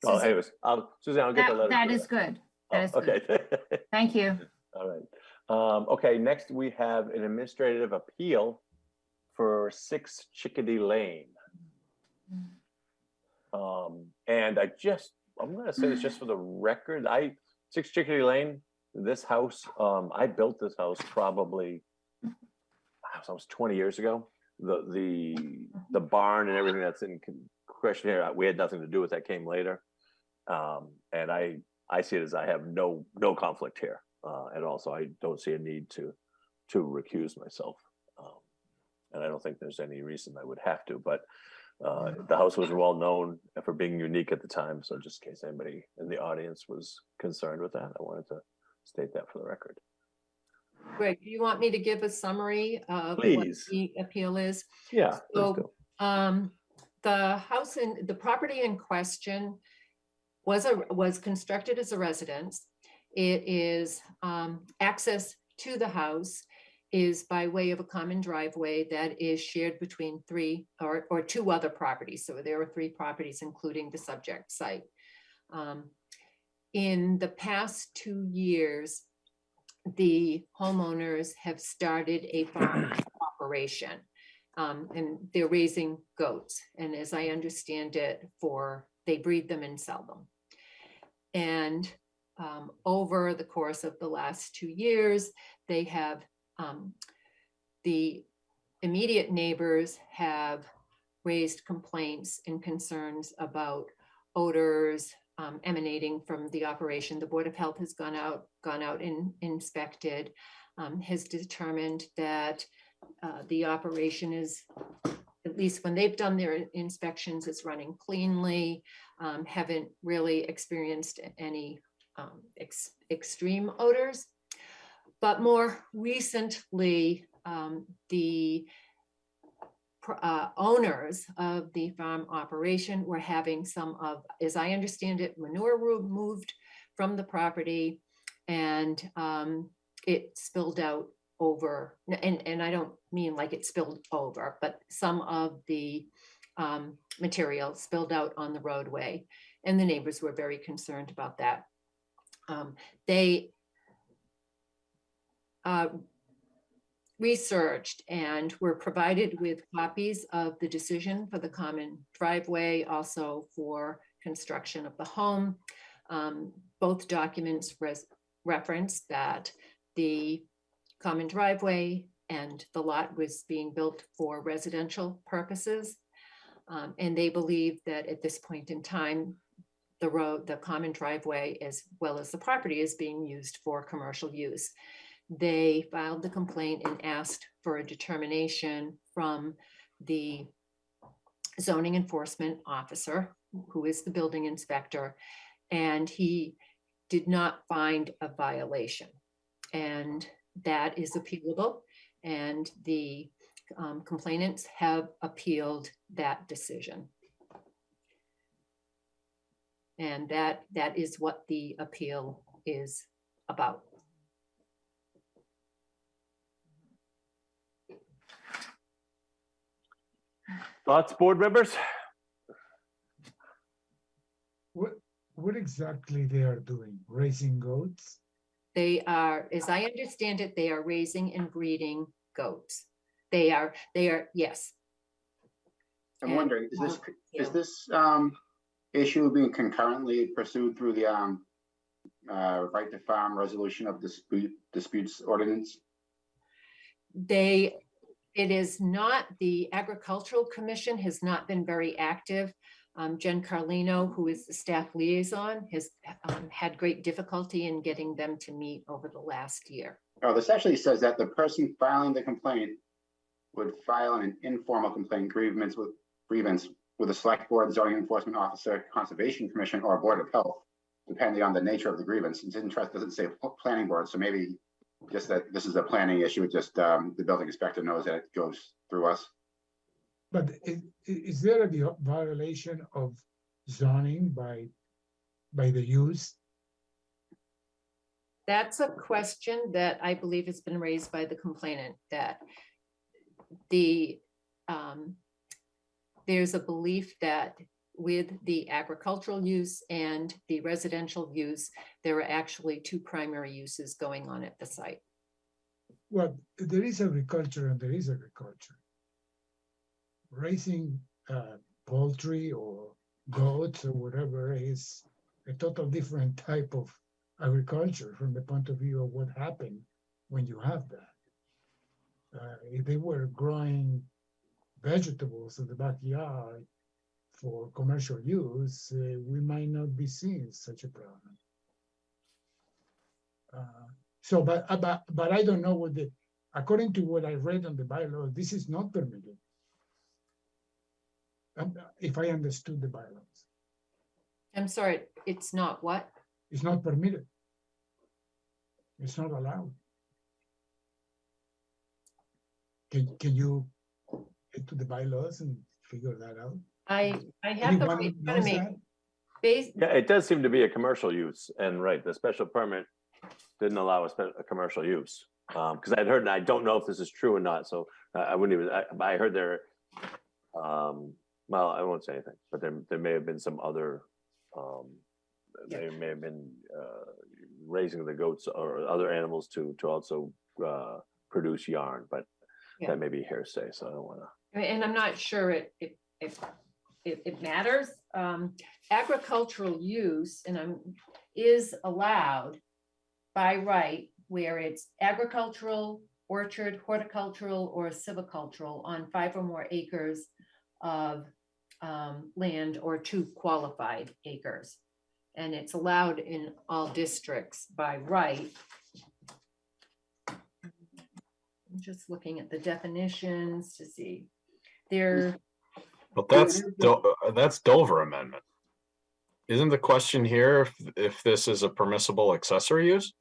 J: Suzanne-
D: anyways, Suzanne, I'll get the letter.
J: That
D: to
J: is
D: her.
J: good. That is good.
D: Okay.
J: Thank you.
D: All right. Okay, next we have an administrative appeal for 6 Chickadee Lane. And I'm going to say this just for the record. 6 Chickadee Lane, this house, I built this house probably almost 20 years ago. The barn and everything that's in question here, we had nothing to do with that, came later. And I see it as I have no conflict here at all. So I don't see a need to recuse myself. And I don't think there's any reason I would have to, but the house was well known for being unique at the time. So just in case anybody in the audience was concerned with that, I wanted to state that for the record.
C: Greg, do you want me to give a summary of what the appeal is?
D: Yeah.
C: So the property in question was constructed as a residence. It is access to the house is by way of a common driveway that is shared between three or two other properties. So there are three properties, including the subject site. In the past 2 years, the homeowners have started a farm operation, and they're raising goats. And as I understand it, they breed them and sell them. And over the course of the last 2 years, they have, the immediate neighbors have raised complaints and concerns about odors emanating from the operation. The Board of Health has gone out and inspected, has determined that the operation is, at least when they've done their inspections, it's running cleanly, haven't really experienced any extreme odors. But more recently, the owners of the farm operation were having some of, as I understand it, manure removed from the property, and it spilled out over, and I don't mean like it spilled over, but some of the material spilled out on the roadway, and the neighbors were very concerned about that. They researched and were provided with copies of the decision for the common driveway, also for construction of the home. Both documents reference that the common driveway and the lot was being built for residential purposes. And they believe that at this point in time, the common driveway, as well as the property, is being used for commercial use. They filed the complaint and asked for a determination from the zoning enforcement officer, who is the building inspector, and he did not find a violation. And that is appealable, and the complainants have appealed that decision. And that is what the appeal is about.
D: Thoughts, board members?
B: What exactly they are doing? Raising goats?
C: They are, as I understand it, they are raising and breeding goats. They are, yes.
E: I'm wondering, is this issue being concurrently pursued through the right to farm resolution of disputes ordinance?
C: It is not, the Agricultural Commission has not been very active. Jen Carlino, who is the staff liaison, has had great difficulty in getting them to meet over the last year.
E: Oh, this actually says that the person filing the complaint would file an informal complaint grievance with a select board, zoning enforcement officer, conservation commission, or board of health, depending on the nature of the grievance. It doesn't say planning board, so maybe just that this is a planning issue. Just the building inspector knows that it goes through us.
B: But is there a violation of zoning by the use?
C: That's a question that I believe has been raised by the complainant, that there's a belief that with the agricultural use and the residential use, there are actually two primary uses going on at the site.
B: Well, there is agriculture and there is agriculture. Raising poultry or goats or whatever is a total different type of agriculture from the point of view of what happened when you have that. If they were growing vegetables in the backyard for commercial use, we might not be seeing such a problem. But I don't know what according to what I read on the bylaw, this is not permitted. If I understood the bylaws.
C: I'm sorry, it's not what?
B: It's not permitted. It's not allowed. Can you get to the bylaws and figure that out?
C: I have them right in front of me.
D: Yeah, it does seem to be a commercial use, and right, the special permit didn't allow a commercial use. because I'd heard, and I don't know if this is true or not, so I wouldn't even, I heard there, well, I won't say anything, but there may have been some other, they may have been raising the goats or other animals to also produce yarn, but
C: Yeah.
D: that may be hearsay, so I don't want to.
C: And I'm not sure it matters. Agricultural use is allowed by right where it's agricultural, orchard, horticultural, or silvicultural on 5 or more acres of land or 2 qualified acres. And it's allowed in all districts by right. I'm just looking at the definitions to see.
G: But that's Dover Amendment. Isn't the question here if this is a permissible accessory use?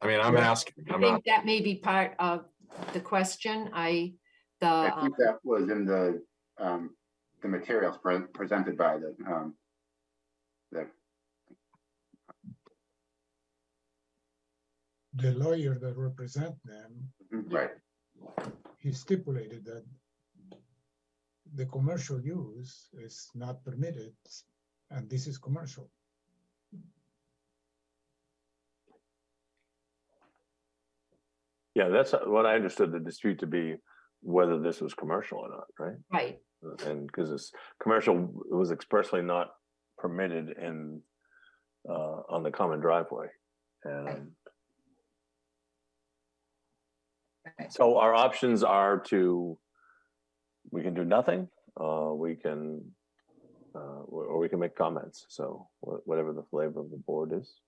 G: I mean, I'm asking.
C: I think that may be part of the question.
E: I think that was in the materials presented by
B: the lawyer that represent them.
E: Right.
B: He stipulated that the commercial use is not permitted, and this is commercial.
D: Yeah, that's what I understood the dispute to be, whether this was commercial or not, right?
C: Right.
D: And because it's commercial, it was expressly not permitted in on the common driveway. And so our options are we can do nothing, we can, or we can make comments. So whatever the flavor of the board is.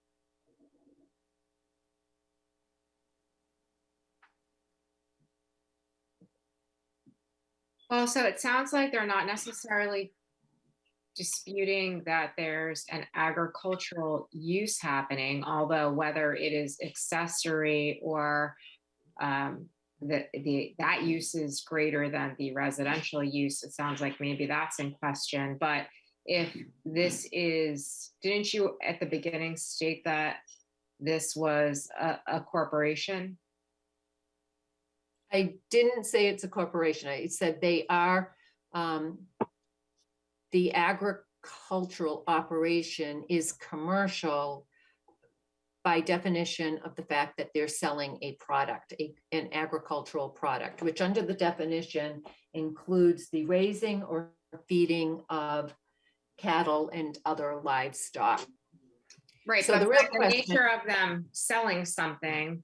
O: Well, so it sounds like they're not necessarily disputing that there's an agricultural use happening, although whether it is accessory or that use is greater than the residential use, it sounds like maybe that's in question. But if this is, didn't you at the beginning state that this was a corporation?
C: I didn't say it's a corporation. I said they are, the agricultural operation is commercial by definition of the fact that they're selling a product, an agricultural product, which under the definition includes the raising or feeding of cattle and other livestock.
O: Right,
C: So
O: but
C: the real
O: the
C: question,
O: nature of them selling something,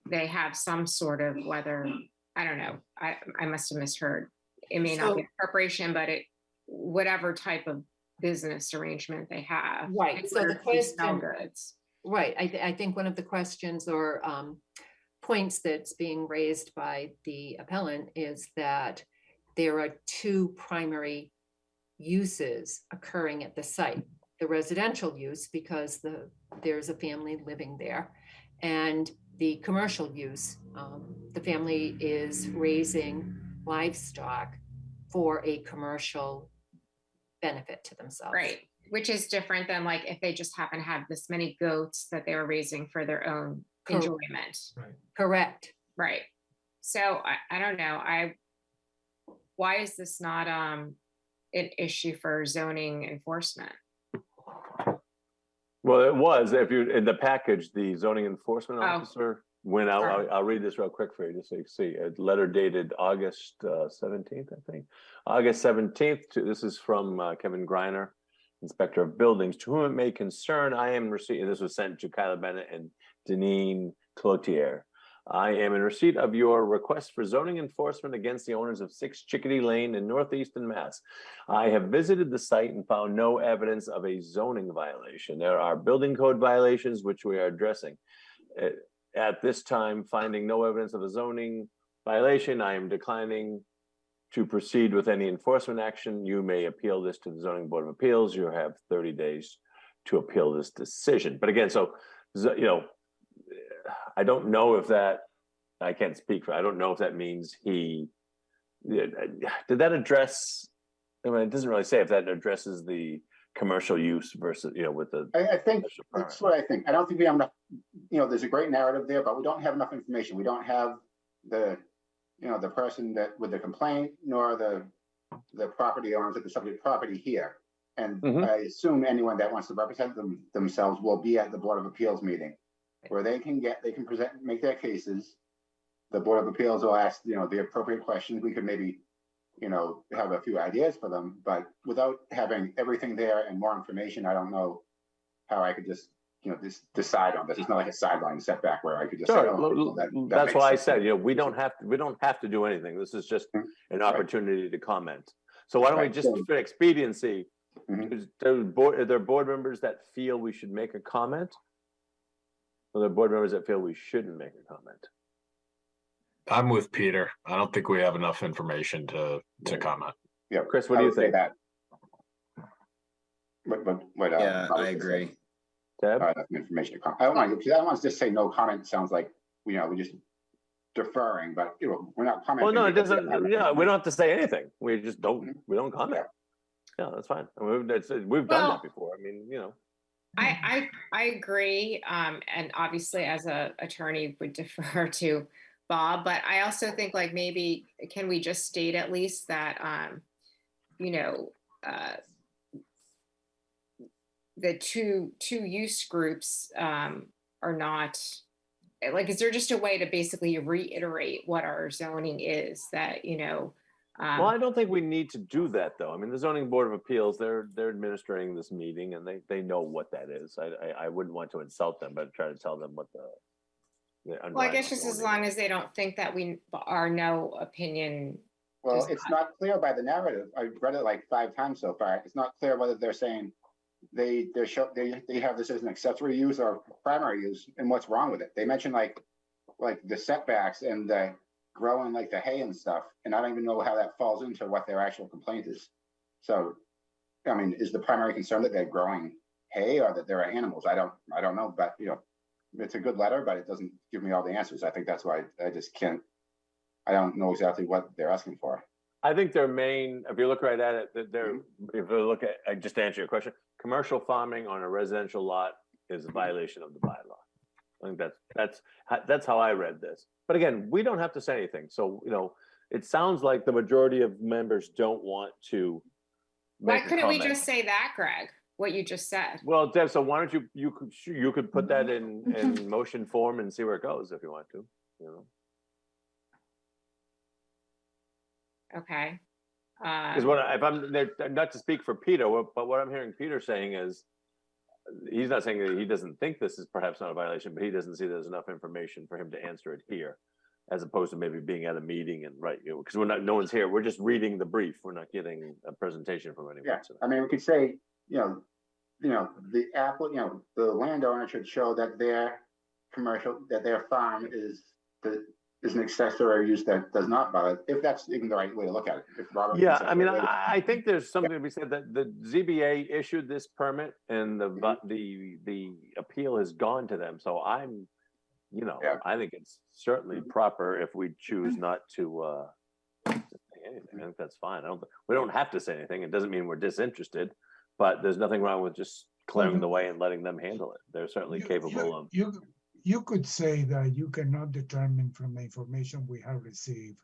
O: they have some sort of, whether, I don't know, I must have misheard. It may not be a corporation, but whatever type of business arrangement they have.
C: Right, so the question,
O: goods.
C: right, I think one of the questions or points that's being raised by the appellant is that there are 2 primary uses occurring at the site. The residential use, because there's a family living there, and the commercial use, the family is raising livestock for a commercial benefit to themselves.
O: Right, which is different than like if they just happen to have this many goats that they were raising for their own enjoyment.
B: Right.
C: Correct.
O: Right. So I don't know. Why is this not an issue for zoning enforcement?
D: Well, it was, if you, in the package, the zoning enforcement officer went out,
O: Sorry.
D: I'll read this real quick for you, just so you can see, a letter dated August 17th, I think. August 17th, this is from Kevin Greiner, Inspector of Buildings, to whom it may concern, I am receiving, this was sent to Kyla Bennett and Deneen Cloutier. I am in receipt of your request for zoning enforcement against the owners of 6 Chickadee Lane in Northeastern Mass. I have visited the site and found no evidence of a zoning violation. There are building code violations which we are addressing. At this time, finding no evidence of a zoning violation, I am declining to proceed with any enforcement action. You may appeal this to the Zoning Board of Appeals. You have 30 days to appeal this decision. But again, so, you know, I don't know if that, I can't speak for, I don't know if that means did that address, I mean, it doesn't really say if that addresses the commercial use versus, with the.
E: I think
D: special permit.
E: that's what I think. I don't think we have enough, there's a great narrative there, but we don't have enough information. We don't have the, the person that with the complaint, nor the property owners of the subject property here. And I assume anyone that wants to represent themselves will be at the Board of Appeals meeting, where they can make their cases. The Board of Appeals will ask, the appropriate questions. We could maybe, have a few ideas for them, but without having everything there and more information, I don't know how I could just, just decide on this. It's not like a sideline setback where I could just say, oh,
D: that's why I said, we don't have to do anything. This is just an opportunity to comment. So why don't we just, for expediency, are there board members that feel we should make a comment? Or are there board members that feel we shouldn't make a comment?
G: I'm with Peter. I don't think we have enough information to comment.
E: Yeah,
D: Chris, what do you think?
E: That.
P: Yeah, I agree.
D: Deb?
E: Enough information to comment. I don't want to just say no comment. It sounds like we're just deferring, but we're not commenting.
D: Well, no, it doesn't. Yeah, we don't have to say anything. We just don't. We don't comment. Yeah, that's fine. We've done that before. I mean,
O: I agree, and obviously as a attorney would defer to Bob, but I also think like maybe can we just state at least that the two use groups are not like, is there just a way to basically reiterate what our zoning is that well,
D: I don't think we need to do that though. I mean, the Zoning Board of Appeals, they're administering this meeting and they know what that is. I wouldn't want to insult them, but try to tell them what the
O: well, I guess just as long as they don't think that we are no opinion.
E: Well, it's not clear by the narrative. I've read it like 5 times so far. It's not clear whether they're saying they have this as an accessory use or primary use and what's wrong with it. They mention like the setbacks and the growing like the hay and stuff, and I don't even know how that falls into what their actual complaint is. So, I mean, is the primary concern that they're growing hay or that there are animals? I don't know, but it's a good letter, but it doesn't give me all the answers. I think that's why I just can't. I don't know exactly what they're asking for.
D: I think their main, if you look right at it, if you look at, just to answer your question, commercial farming on a residential lot is a violation of the bylaw. I think that's how I read this. But again, we don't have to say anything. So, it sounds like the majority of members don't want to.
O: Why couldn't we just say that, Greg? What you just said.
D: Well, Deb, so why don't you could put that in motion form and see where it goes if you want to.
O: Okay.
D: Because if I'm there, not to speak for Peter, but what I'm hearing Peter saying is he's not saying that he doesn't think this is perhaps not a violation, but he doesn't see there's enough information for him to answer it here, as opposed to maybe being at a meeting and because no one's here. We're just reading the brief. We're not getting a presentation from anyone.
E: Yeah, I mean, we could say, the landowner should show that their farm is an accessory use that does not violate, if that's even the right way to look at it. If Robert
D: I mean, I think there's something to be said that the ZBA issued this permit and the appeal has gone to them. So I'm, I think it's certainly proper if we choose not to say anything. I think that's fine. We don't have to say anything. It doesn't mean we're disinterested, but there's nothing wrong with just clearing the way and letting them handle it. They're certainly capable of.
B: You could say that you cannot determine from the information we have received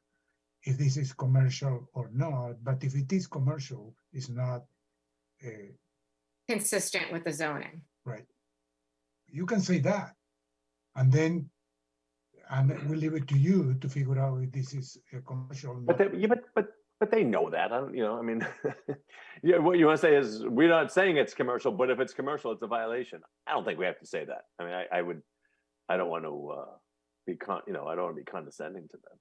B: if this is commercial or not, but if it is commercial, it's not
O: consistent with the zoning.
B: Right. You can say that. And then we'll leave it to you to figure out if this is a commercial.
D: But they know that. I mean, what you want to say is we're not saying it's commercial, but if it's commercial, it's a violation. I don't think we have to say that. I mean, I don't want to be I don't want to be condescending to them.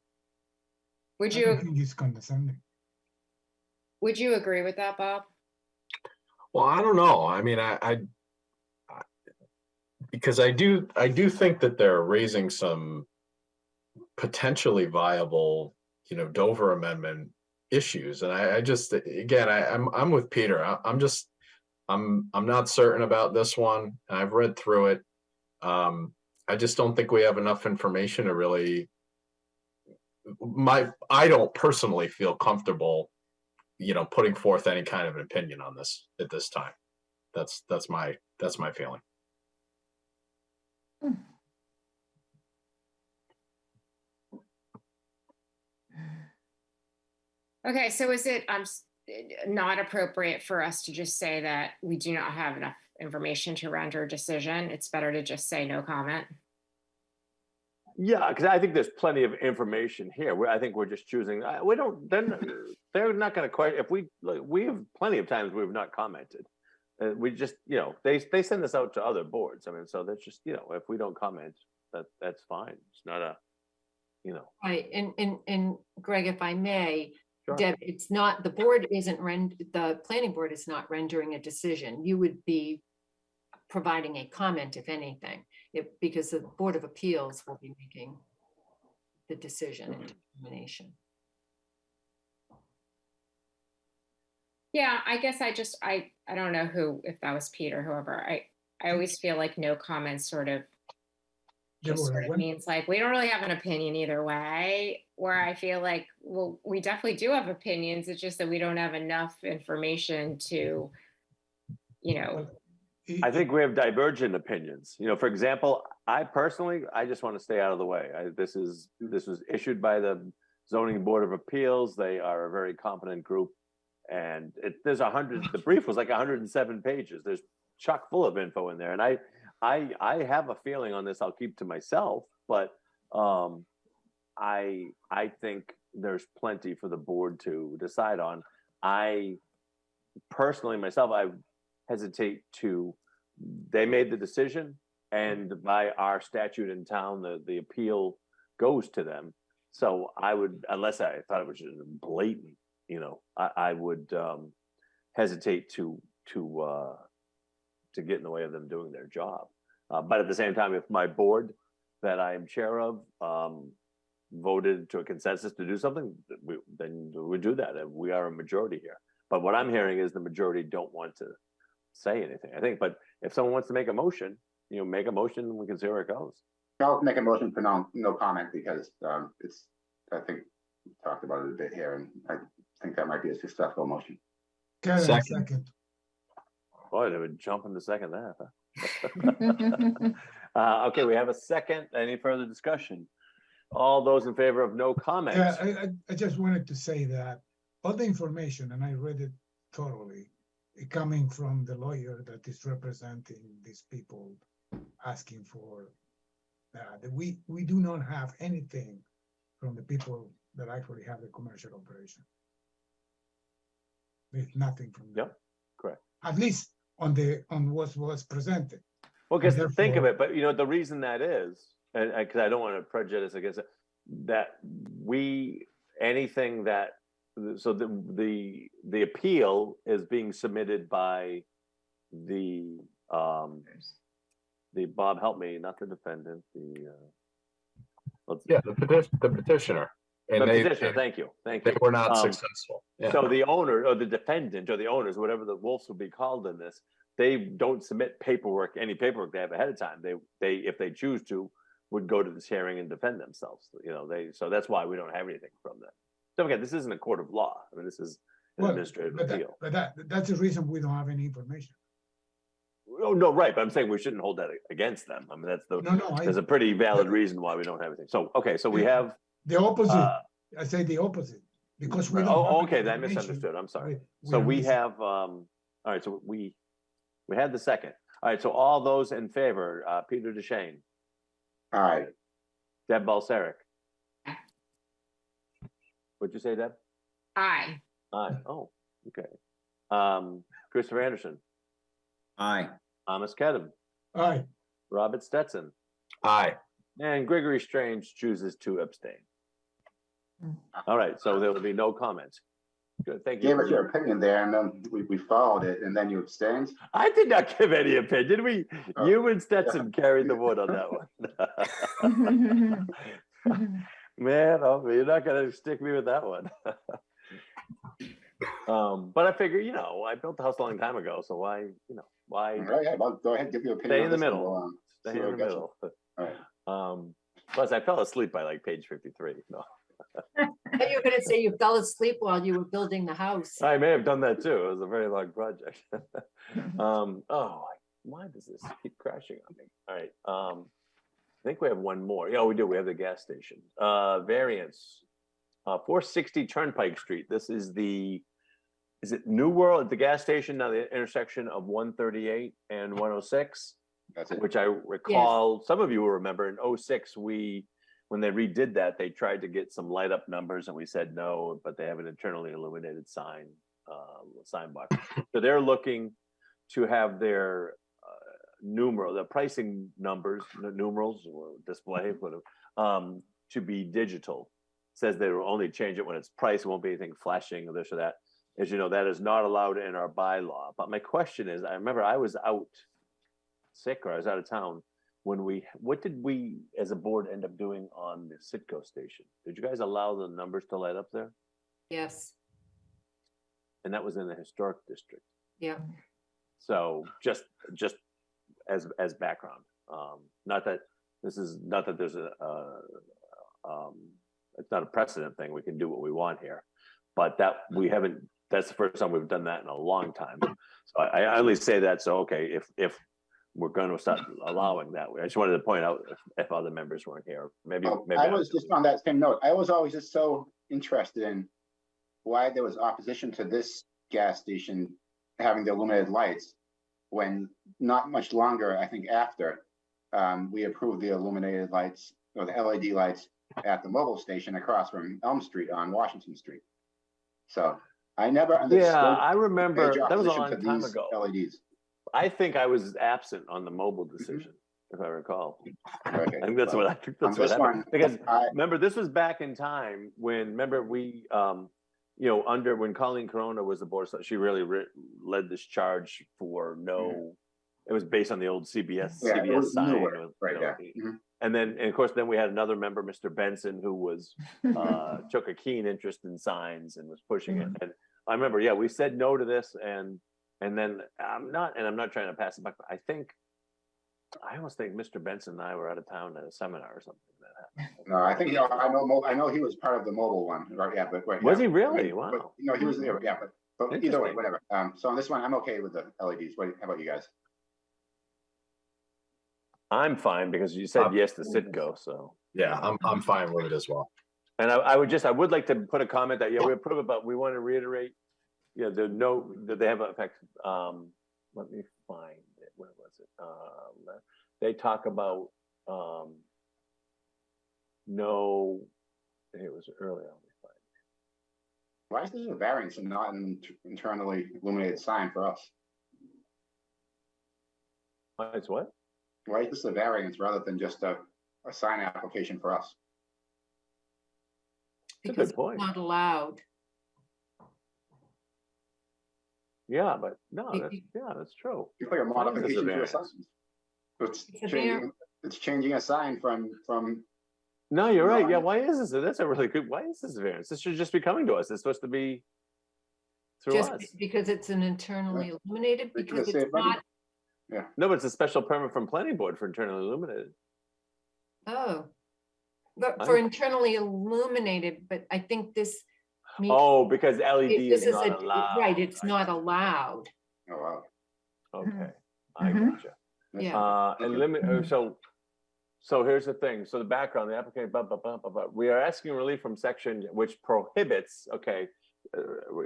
O: Would you?
B: I think he's condescending.
O: Would you agree with that, Bob?
G: Well, I don't know. I mean, because I do think that they're raising some potentially viable, Dover Amendment issues, and I just, again, I'm with Peter. I'm not certain about this one. I've read through it. I just don't think we have enough information to really. I don't personally feel comfortable, putting forth any kind of an opinion on this at this time. That's my feeling.
O: Okay, so is it not appropriate for us to just say that we do not have enough information to render a decision? It's better to just say no comment.
D: Yeah, because I think there's plenty of information here. I think we're just choosing. We don't. Then they're not going to question. If we have plenty of times we've not commented. We just, they send this out to other boards. I mean, so that's just, if we don't comment, that's fine. It's not a,
C: Right, and Greg, if I may,
D: Sure.
C: Deb, it's not, the board isn't the planning board is not rendering a decision. You would be providing a comment, if anything, because the Board of Appeals will be making the decision and determination.
O: Yeah, I guess I don't know if that was Pete or whoever. I always feel like no comment sort of means like we don't really have an opinion either way, where I feel like, well, we definitely do have opinions. It's just that we don't have enough information to,
D: I think we have divergent opinions. For example, I just want to stay out of the way. This was issued by the Zoning Board of Appeals. They are a very competent group. And the brief was like 107 pages. There's chock full of info in there. And I have a feeling on this I'll keep to myself, but I think there's plenty for the board to decide on. I personally, myself, I hesitate they made the decision, and by our statute in town, the appeal goes to them. So I would, unless I thought it was just blatant, I would hesitate to get in the way of them doing their job. But at the same time, if my board that I am chair of voted to a consensus to do something, then we do that. And we are a majority here. But what I'm hearing is the majority don't want to say anything, I think. But if someone wants to make a motion, make a motion and we can see where it goes.
E: I'll make a motion for no comment because I think we talked about it a bit here, and I think that might be a successful motion.
B: Second.
D: Boy, they would jump into second that. Huh? Okay, we have a second. Any further discussion? All those in favor of no comment?
B: Yeah, I just wanted to say that all the information, and I read it thoroughly, coming from the lawyer that is representing these people asking for that. We do not have anything from the people that actually have the commercial operation. There's nothing from them.
D: Yep, correct.
B: At least on what was presented.
D: Well, because think of it, but the reason that is, and because I don't want to prejudice against it, that anything that, so the appeal is being submitted by the Bob, help me, not the defendant, the
G: petitioner. And
D: the petitioner, thank you.
G: They were not successful. Yeah.
D: So the owner or the defendant or the owners, whatever the wolves will be called in this, they don't submit any paperwork they have ahead of time. They if they choose to, would go to this hearing and defend themselves. So that's why we don't have anything from them. Don't forget, this isn't a court of law. I mean, this is an administrative appeal.
B: But that's the reason we don't have any information.
D: Oh, no, right. But I'm saying we shouldn't hold that against them. I mean, there's a pretty valid reason why we don't have anything. So, okay, so we have
B: the opposite. I say the opposite because we don't.
D: Oh, okay, I misunderstood. I'm sorry. So we have, all right, so we had the second. All right, so all those in favor, Peter Deshane.
E: Aye.
D: Deb Balsaric. What'd you say, Deb?
O: Aye.
D: Aye. Oh, okay. Christopher Anderson.
P: Aye.
D: Thomas Kedem.
B: Aye.
D: Robert Stetson.
G: Aye.
D: And Gregory Strange chooses to abstain. All right, so there will be no comments. Good, thank you.
E: You gave us your opinion there, and then we followed it, and then you abstained.
D: I did not give any opinion. You and Stetson carried the wood on that one. Man, you're not going to stick me with that one. But I figure, I built the house a long time ago, so why?
E: Yeah, well, go ahead, give your opinion.
D: Stay in the middle. Stay in the middle.
E: All right.
D: Plus, I fell asleep by like page 53. No.
C: But you're gonna say you fell asleep while you were building the house.
D: I may have done that too. It was a very long project. Why does this keep crashing on me? All right. I think we have one more. Yeah, we do. We have the gas station. Variance. 460 Turnpike Street. This is is it New World at the gas station, now the intersection of 138 and 106?
E: That's it.
D: Which I recall, some of you will remember in 06, when they redid that, they tried to get some light up numbers and we said no, but they have an internally illuminated sign box. So they're looking to have their the pricing numbers, numerals or display, whatever, to be digital. Says they will only change it when it's priced. It won't be anything flashing or this or that. As you know, that is not allowed in our bylaw. But my question is, I remember I was out sick or I was out of town when what did we as a board end up doing on the Citgo station? Did you guys allow the numbers to light up there?
C: Yes.
D: And that was in the historic district.
C: Yeah.
D: So just as background, not that there's it's not a precedent thing. We can do what we want here, but that's the first time we've done that in a long time. So I only say that. So, okay, if we're going to start allowing that way, I just wanted to point out if other members weren't here, maybe
E: I was just on that same note. I was always just so interested in why there was opposition to this gas station having the illuminated lights when not much longer, I think after we approved the illuminated lights or the LED lights at the mobile station across from Elm Street on Washington Street. So I never understood.
D: Yeah, I remember
E: major
D: that was a
E: opposition
D: long
E: to
D: time
E: these
D: ago.
E: LEDs.
D: I think I was absent on the mobile decision, if I recall.
E: Okay.
D: I think that's
E: Well,
D: what
E: on this
D: happened.
E: one,
D: Because remember, this was back in time when we when Colleen Corona was the board, so she really led this charge for it was based on the old CBS sign.
E: newer, right, yeah.
D: And then, of course, we had another member, Mr. Benson, who was took a keen interest in signs and was pushing it. And I remember, we said no to this, and then I'm not trying to pass it back. I almost think Mr. Benson and I were out of town at a seminar or something.
E: No, I think I know he was part of the mobile one, right? Yeah, but
D: was he really?
E: I mean,
D: Wow.
E: But, he was there. Yeah, but either way, whatever. So on this one, I'm okay with the LEDs. How about you guys?
D: I'm fine because you said yes to Citgo, so
G: yeah, I'm fine with it as well.
D: And I would like to put a comment that we approve it, but we want to reiterate, that they have effect. Let me find it. Where was it? They talk about it was early on.
E: Why is this a variance and not an internally illuminated sign for us?
D: It's what?
E: Why is this a variance rather than just a sign application for us?
C: Because
D: good point.
C: It's not allowed.
D: Yeah, but no, that's true.
E: You play a modification to a sign. It's changing a sign from.
D: No, you're right. Yeah, why is this? That's a really good. Why is this a variance? This should just be coming to us. It's supposed to be through us.
C: Because it's an internally illuminated. Because it's not.
E: Yeah.
D: No, but it's a special permit from planning board for internally illuminated.
C: Oh, but for internally illuminated, but I think this.
D: Because LED is not allowed.
C: Right, it's not allowed.
E: Oh, wow.
D: Okay, I gotcha.
C: Yeah.
D: And limit. So here's the thing. So the background, the application, we are asking relief from section which prohibits. Okay,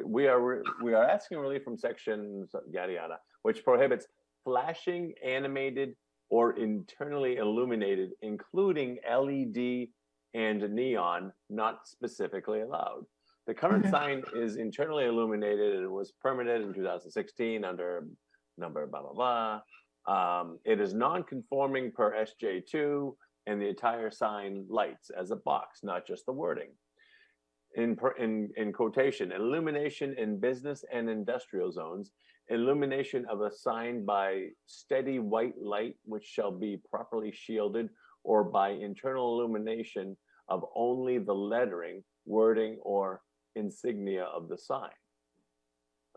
D: we are asking relief from section yada yada, which prohibits flashing, animated, or internally illuminated, including LED and neon, not specifically allowed. The current sign is internally illuminated and was permitted in 2016 under number blah, blah, blah. It is non-conforming per SJ2 and the entire sign lights as a box, not just the wording. In quotation, illumination in business and industrial zones, illumination of a sign by steady white light, which shall be properly shielded, or by internal illumination of only the lettering, wording, or insignia of the sign.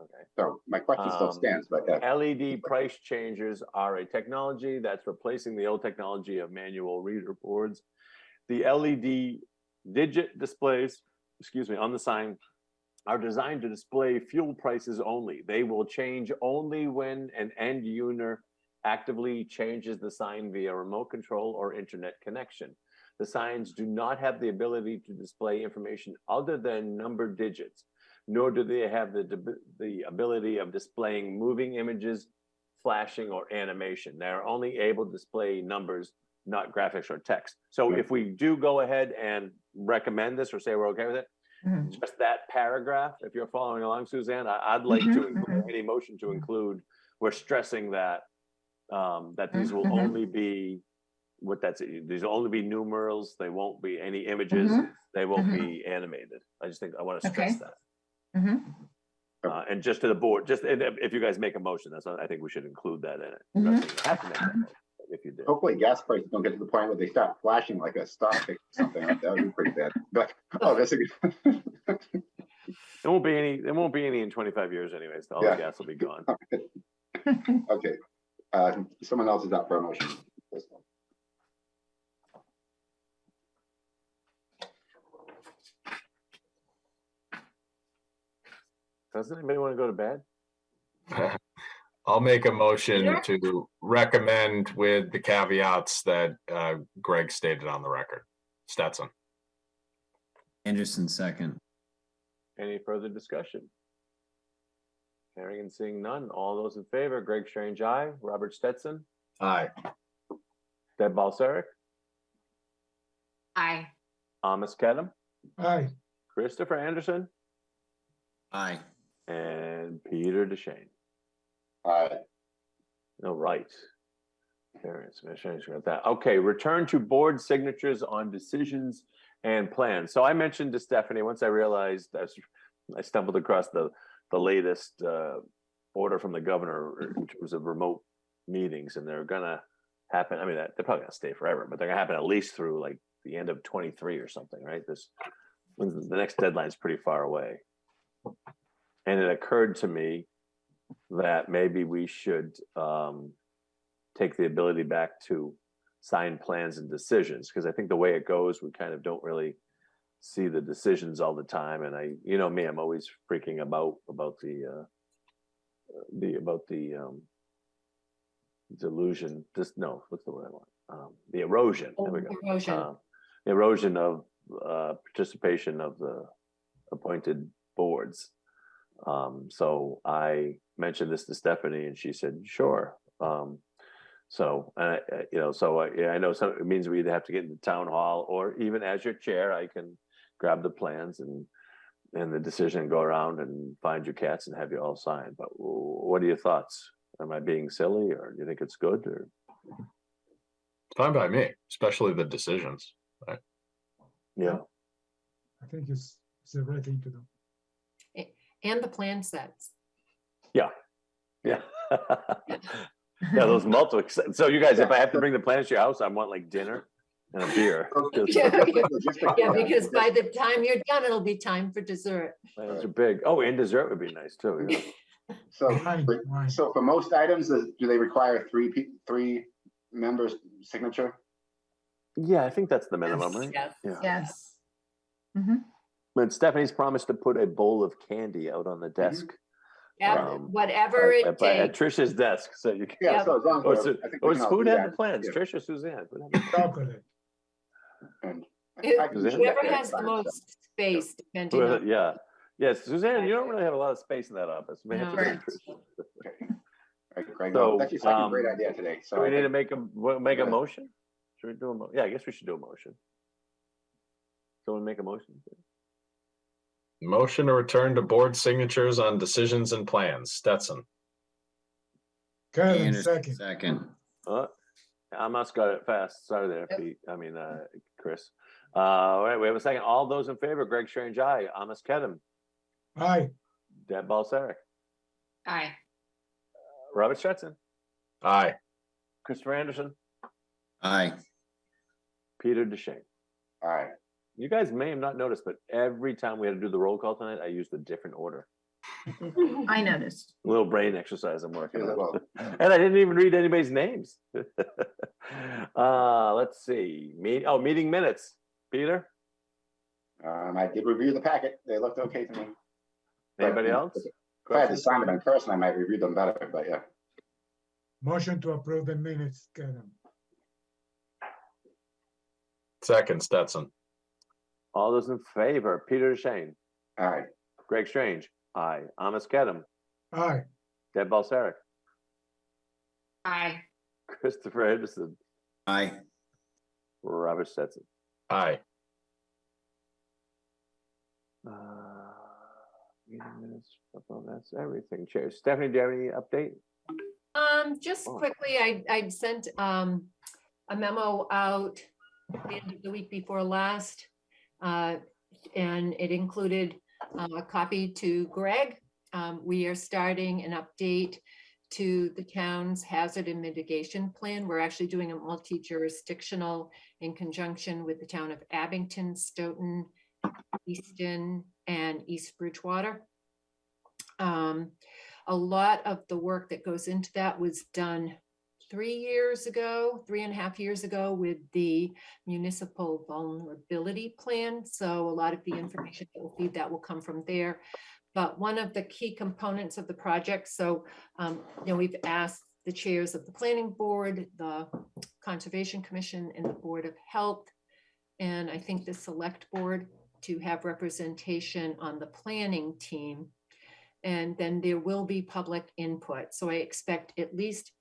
D: Okay.
E: So my question still stands, but
D: LED price changers are a technology that's replacing the old technology of manual reader boards. The LED digit displays, excuse me, on the sign are designed to display fuel prices only. They will change only when an end user actively changes the sign via remote control or internet connection. The signs do not have the ability to display information other than numbered digits, nor do they have the ability of displaying moving images, flashing, or animation. They're only able to display numbers, not graphics or text. So if we do go ahead and recommend this or say we're okay with it, just that paragraph, if you're following along, Suzanne, I'd like to include any motion to include, we're stressing that that these will only be these will only be numerals, they won't be any images, they won't be animated. I just think I want to stress that. And just to the board, just if you guys make a motion, that's what I think we should include that in it. You have to make that motion, if you did.
E: Hopefully gas prices don't get to the point where they start flashing like a star pick or something. That would be pretty bad. But, oh, that's a good.
D: There won't be any in 25 years anyways. All the gas will be gone.
E: Okay. Someone else is up for a motion.
D: Doesn't anybody want to go to bed?
G: I'll make a motion to recommend with the caveats that Greg stated on the record. Stetson.
P: Anderson, second.
D: Any further discussion? Hearing and seeing none. All those in favor, Greg Strange, aye. Robert Stetson.
G: Aye.
D: Deb Balseric.
O: Aye.
D: Amos Kedem.
B: Aye.
D: Christopher Anderson.
P: Aye.
D: And Peter DeShane.
E: Aye.
D: All right. Okay, return to board signatures on decisions and plans. So I mentioned to Stephanie, once I realized I stumbled across the latest order from the governor in terms of remote meetings, and they're gonna happen. I mean, they're probably gonna stay forever, but they're gonna happen at least through like the end of 23 or something, right? The next deadline is pretty far away. And it occurred to me that maybe we should take the ability back to sign plans and decisions, because I think the way it goes, we kind of don't really see the decisions all the time. And you know me, I'm always freaking about the delusion. What's the word I want? The erosion. There we go.
C: Erosion.
D: The erosion of participation of the appointed boards. So I mentioned this to Stephanie, and she said, "Sure." I know it means we either have to get into town hall, or even as your chair, I can grab the plans and the decision and go around and find your cats and have you all sign. But what are your thoughts? Am I being silly, or do you think it's good? Or
G: fine by me, especially the decisions. Right?
D: Yeah,
B: I think it's the right thing to do.
C: And the plan sets.
D: Yeah. Yeah, those multiple. So you guys, if I have to bring the plans to your house, I want like dinner and a beer.
C: Yeah, because by the time you're done, it'll be time for dessert.
D: Plans are big. Oh, and dessert would be nice too. Yeah.
E: So for most items, do they require three members' signature?
D: Yeah, I think that's the minimum, right?
C: Yes.
D: Yeah.
J: Yes.
D: But Stephanie's promised to put a bowl of candy out on the desk.
C: Yeah, whatever it
D: at
C: takes.
D: Trisha's desk, so you can.
E: Yeah, so as long as
D: Who had the plans?
E: Yeah.
D: Trisha, Suzanne.
B: Chocolate.
C: Whoever has the most space, depending on.
D: Yeah. Yes, Suzanne, you don't really have a lot of space in that office. We have to
C: No.
D: go Trisha.
E: Greg,
D: So,
E: that's just like a great idea today. So
D: do we need to make a
E: Yeah.
D: motion? Should we do a motion? Yeah, I guess we should do a motion. Someone make a motion?
G: Motion to return to board signatures on decisions and plans. Stetson.
B: Kevin,
P: Anderson,
B: second.
D: I must got it fast. Sorry there, Pete. Chris. All right, we have a second. All those in favor, Greg Strange, aye. Amos Kedem.
B: Aye.
D: Deb Balseric.
O: Aye.
D: Robert Stetson.
G: Aye.
D: Christopher Anderson.
P: Aye.
D: Peter DeShane.
E: Aye.
D: You guys may have not noticed, but every time we had to do the roll call tonight, I used a different order.
J: I noticed.
D: A little brain exercise I'm working on. And I didn't even read anybody's names. Let's see. Meeting minutes. Peter?
E: I did review the packet. They looked okay to me. But,
D: Anybody
E: you know,
D: else?
E: If I had to
D: Questions?
E: sign them in person, I might review them better, but yeah.
B: Motion to approve the minutes, Kevin.
G: Second, Stetson.
D: All those in favor, Peter Shane,
E: Aye.
D: Greg Strange, aye. Amos Kedem,
B: Aye.
D: Deb Balsaric,
O: Aye.
D: Christopher Henderson,
P: Aye.
D: Robert Stetson.
G: Aye.
D: Meeting minutes, well, that's everything. Chair Stephanie, do you have any update?
C: Just
D: Oh.
C: quickly, I sent a memo out the end of the week before last. And it included a copy to Greg. We are starting an update to the town's hazard and mitigation plan. We're actually doing a multi-jurisdictional in conjunction with the town of Abington, Stoughton, Easton, and East Bridgewater. A lot of the work that goes into that was done 3.5 years ago with the Municipal Vulnerability Plan. So a lot of the information that will feed that will come from there. But one of the key components of the project, so we've asked the chairs of the Planning Board, the Conservation Commission, and the Board of Health, and I think the Select Board to have representation on the planning team. And then there will be public input. So I expect at least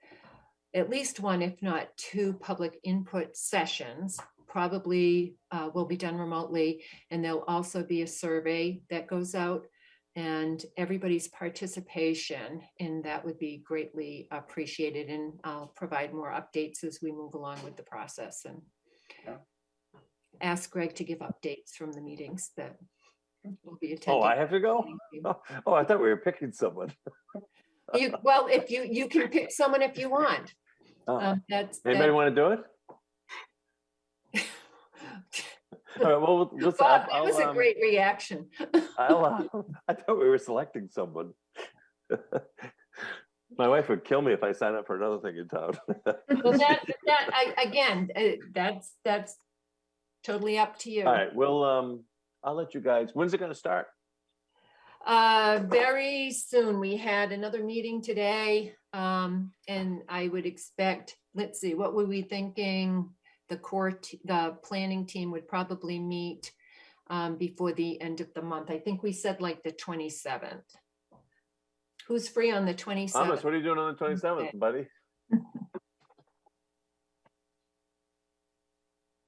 C: one, if not two, public input sessions, probably will be done remotely. And there'll also be a survey that goes out, and everybody's participation in that would be greatly appreciated. And I'll provide more updates as we move along with the process, and ask Greg to give updates from the meetings that will be attending.
D: Oh, I have to go? Oh, I thought we were picking someone.
C: Well, if you can pick someone if you want.
D: Anybody want to do it? All right, well,
C: Bob, that was a great reaction.
D: I thought we were selecting someone. My wife would kill me if I sign up for another thing in town.
C: Well, that's totally up to you.
D: All right, well, I'll let you guys, when's it going to start?
C: Very soon. We had another meeting today, and I would expect, let's see, what were we thinking? The planning team would probably meet before the end of the month. I think we said like the 27th. Who's free on the 27th?
D: Thomas, what are you doing on the 27th, buddy?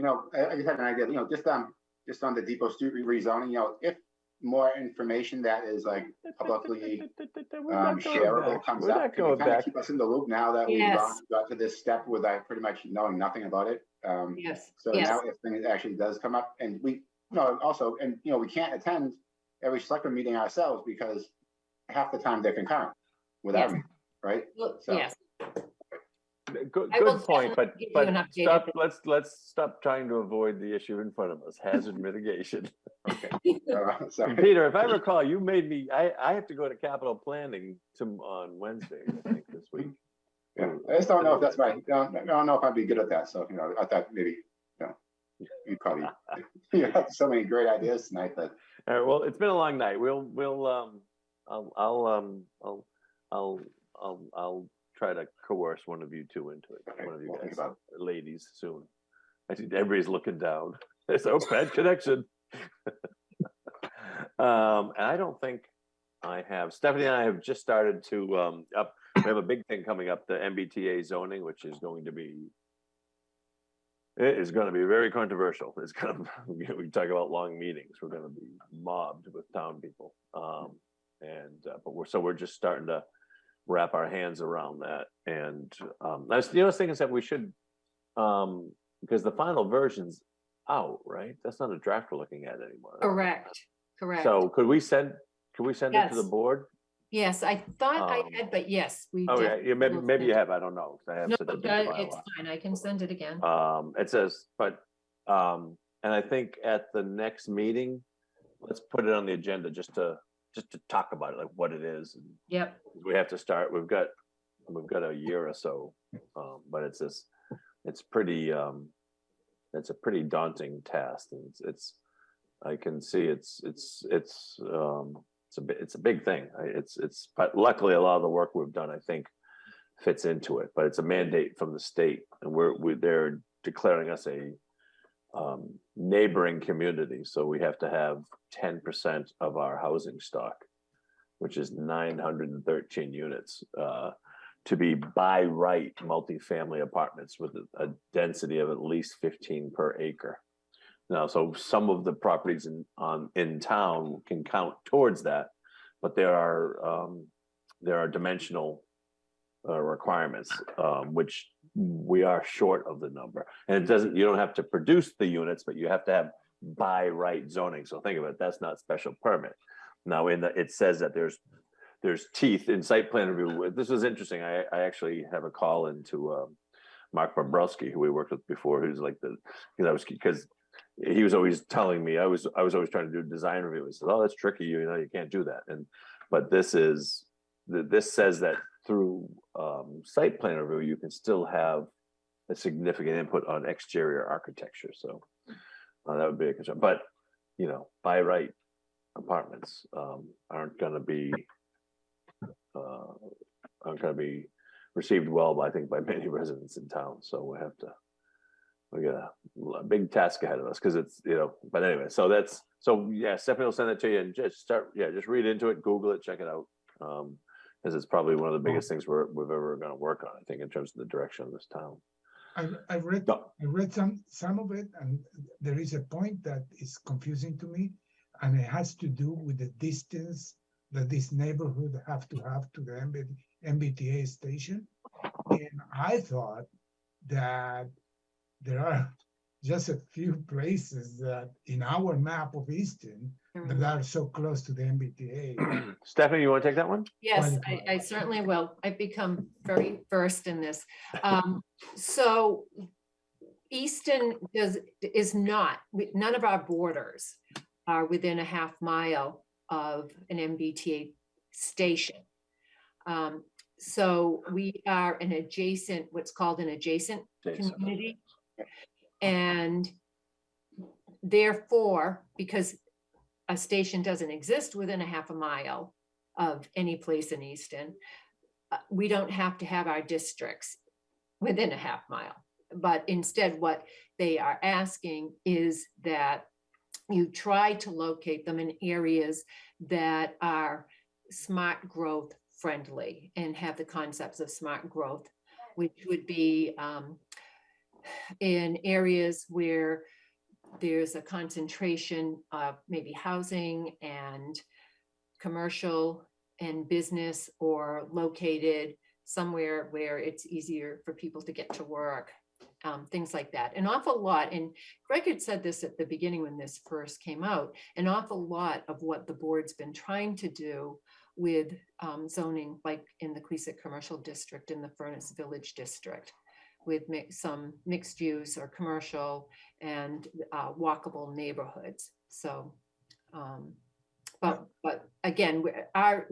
E: I just had an idea, just on the Depot Street rezoning, if more information that is like publicly shareable comes up, can you kind of keep us in the loop now that we've got to this step with pretty much knowing nothing about it?
C: Yes.
E: So now if things actually does come up, and we we can't attend every selectman meeting ourselves because half the time they're concurrent without me, right?
C: Well,
E: so.
C: Yes.
D: Good point, but let's stop trying to avoid the issue in front of us, hazard mitigation. Okay. Peter, if I recall, you made me, I have to go to capital planning on Wednesday, I think, this week.
E: Yeah, I just don't know if that's right. I don't know if I'd be good at that. So, I thought maybe, you probably, you have so many great ideas tonight, but.
D: All right, well, it's been a long night. I'll try to coerce one of you two into it.
E: Okay,
D: one of you
E: we'll
D: guys,
E: think about
D: ladies, soon. I think everybody's looking down. There's no bad connection. And I don't think I have. Stephanie and I have just started to we have a big thing coming up, the MBTA zoning, which is going to be very controversial. It's going to, we talk about long meetings. We're going to be mobbed with town people, but we're just starting to wrap our hands around that. And I was thinking that we should, because the final version's out, right? That's not a draft we're looking at anymore.
C: Correct.
D: So could we send it to the board?
C: Yes, I thought I had, but yes, we.
D: Oh yeah, maybe you have. I don't know. I have
C: no, it's fine. I can send it again.
D: It says, but and I think at the next meeting, let's put it on the agenda just to talk about it, like what it is.
C: Yep.
D: We have to start. We've got a year or so, but it's a pretty daunting task. And it's I can see it's a big thing. But luckily a lot of the work we've done, I think, fits into it, but it's a mandate from the state, and they're declaring us a neighboring community. So we have to have 10% of our housing stock, which is 913 units, to be by right multifamily apartments with a density of at least 15 per acre. Now, so some of the properties in town can count towards that, but there are dimensional requirements, which we are short of the number. And you don't have to produce the units, but you have to have by right zoning. So think of it, that's not special permit. Now it says that there's teeth in site plan review. This was interesting. I actually have a call into Mark Bobrowski, who we worked with before, who's like because he was always telling me, I was always trying to do design review. He says, oh, that's tricky, you can't do that. But this says that through site plan review, you can still have a significant input on exterior architecture. So that would be a concern. But by right apartments aren't going to be received well, I think, by many residents in town. So we got a big task ahead of us, because it's But anyway, so Stephanie will send it to you, and just read into it, Google it, check it out. Because it's probably one of the biggest things we've ever going to work on, I think, in terms of the direction of this town.
B: I read some of it, and there is a point that is confusing to me, and it has to do with the distance that this neighborhood have to the MBTA station. And I thought that there are just a few places that in our map of Easton that are so close to the MBTA.
D: Stephanie, you want to take that one?
C: Yes, I certainly will. I've become very versed in this. So Easton is not, none of our borders are within a half mile of an MBTA station. So we are an adjacent, what's called an adjacent community. And therefore, because a station doesn't exist within a half a mile of any place in Easton, we don't have to have our districts within a half mile. But instead, what they are asking is that you try to locate them in areas that are smart growth friendly and have the concepts of smart growth, which would be in areas where there's a concentration of maybe housing and commercial and business, or located somewhere where it's easier for people to get to work, things like that. An awful lot, and Greg had said this at the beginning when this first came out, an awful lot of what the board's been trying to do with zoning, like in the Queeset Commercial District, in the Furnace Village District, with some mixed use or commercial and walkable neighborhoods. So, but again, our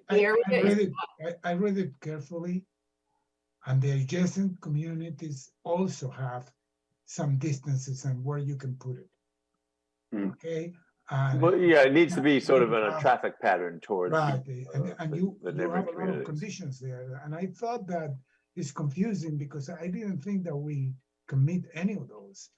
C: area
B: I read it carefully, and the adjacent communities also have some distances and where you can put it. Okay.
D: But yeah, it needs to be sort of in a traffic pattern towards
B: right, and you
D: the
B: have
D: neighboring
B: a lot of
D: communities.
B: conditions there, and I thought that is confusing because I didn't think that we commit any of those.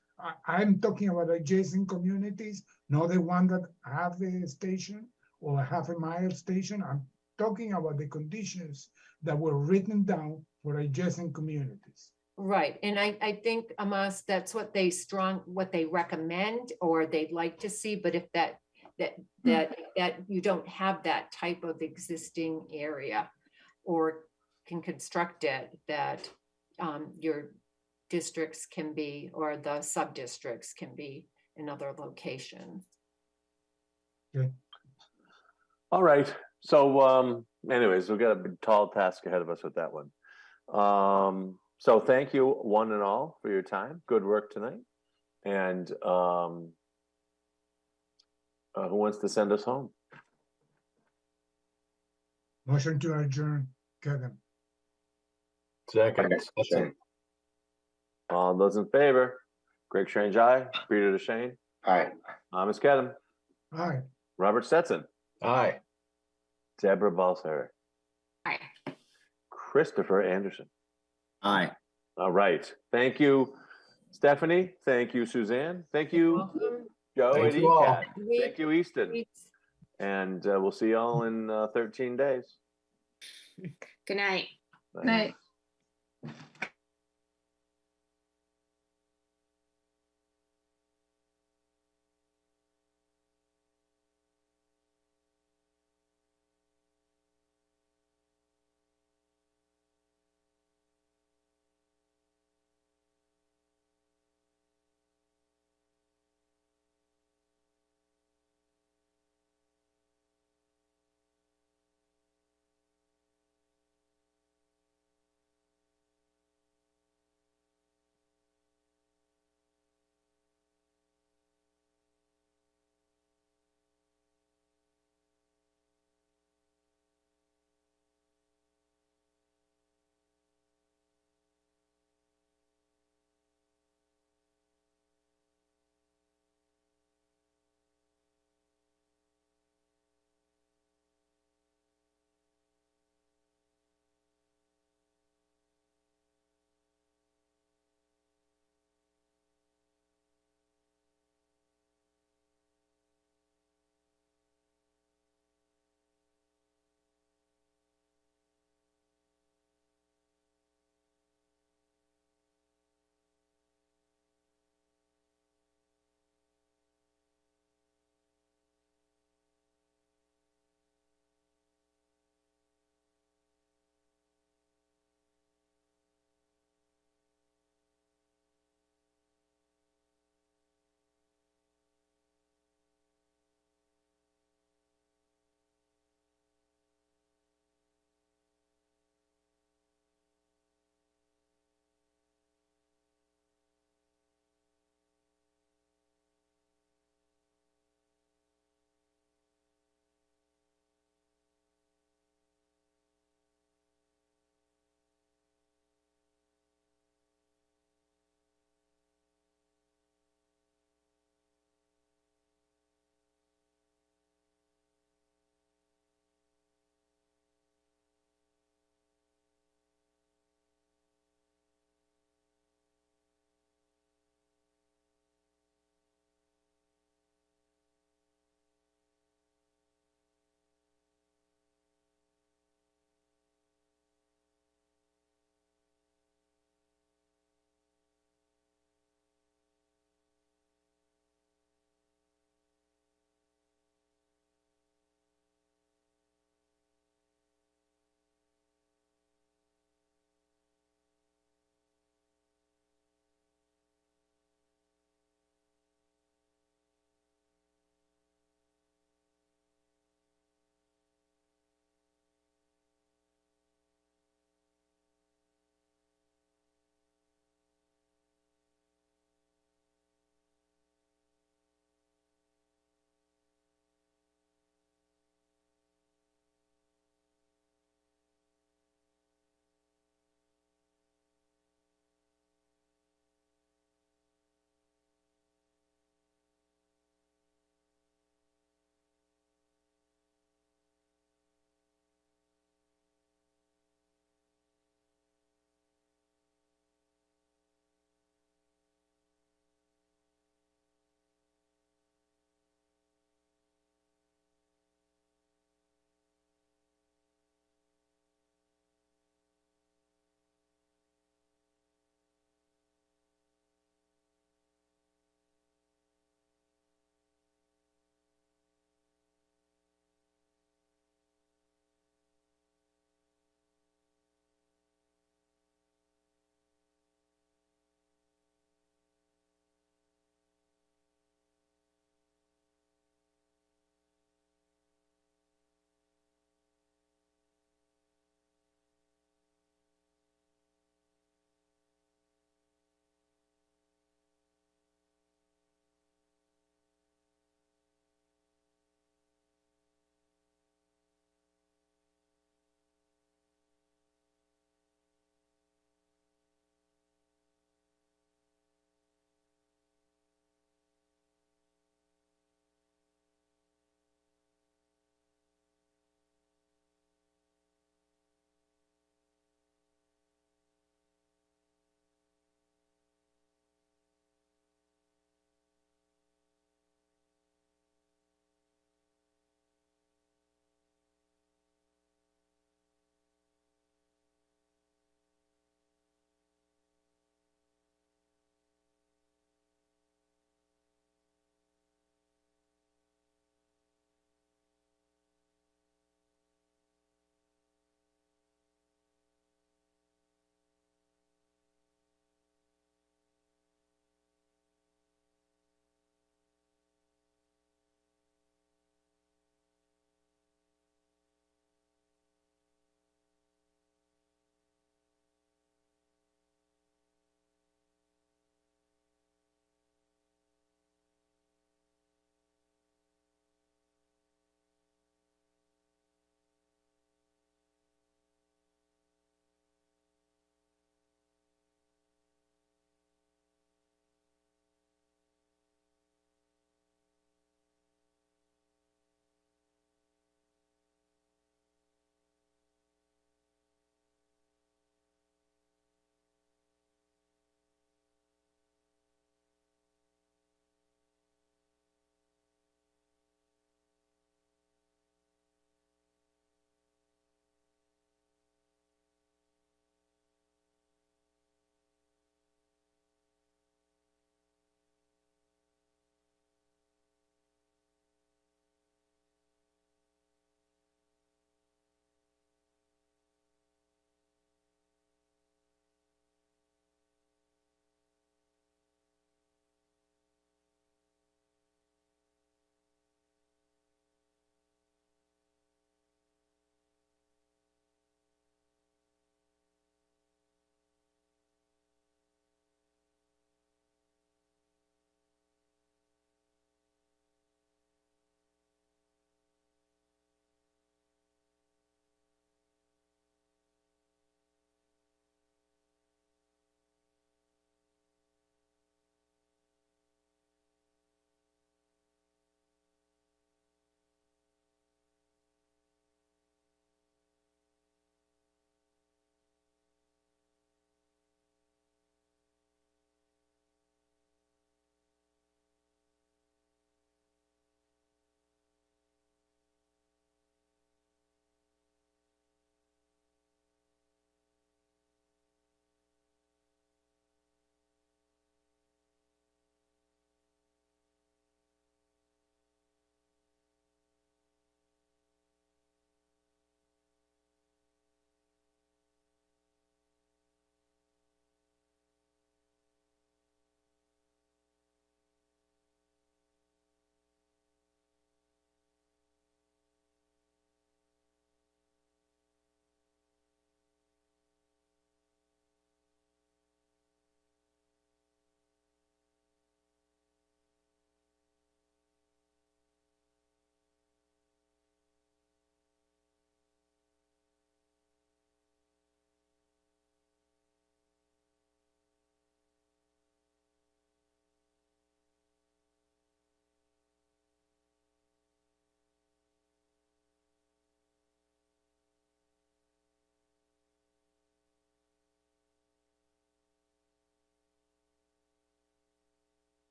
B: I'm talking about adjacent communities, not the one that have the station or half a mile station. I'm talking about the conditions that were written down for adjacent communities.
C: Right, and I think, Amos, that's what they recommend or they'd like to see. But if that you don't have that type of existing area or can construct it, that your districts can be, or the sub-districts can be in other locations.
B: Okay.
D: All right. So anyways, we've got a big tall task ahead of us with that one. So thank you one and all for your time. Good work tonight. And who wants to send us home?
B: Motion to adjourn, Kevin.
G: Second.
D: All those in favor? Greg Strange, aye. Peter DeShane.
E: Aye.
D: Thomas Kedem,
B: Aye.
D: Robert Stetson,
G: Aye.
D: Deborah Balser,
O: Aye.
D: Christopher Anderson.
P: Aye.
D: All right. Thank you, Stephanie. Thank you, Suzanne. Thank you, Joe
G: Thank
D: and
G: you all.
D: ECAT. Thank you, Easton. And we'll see y'all in 13 days.
O: Good night.
D: Bye.
J: Night.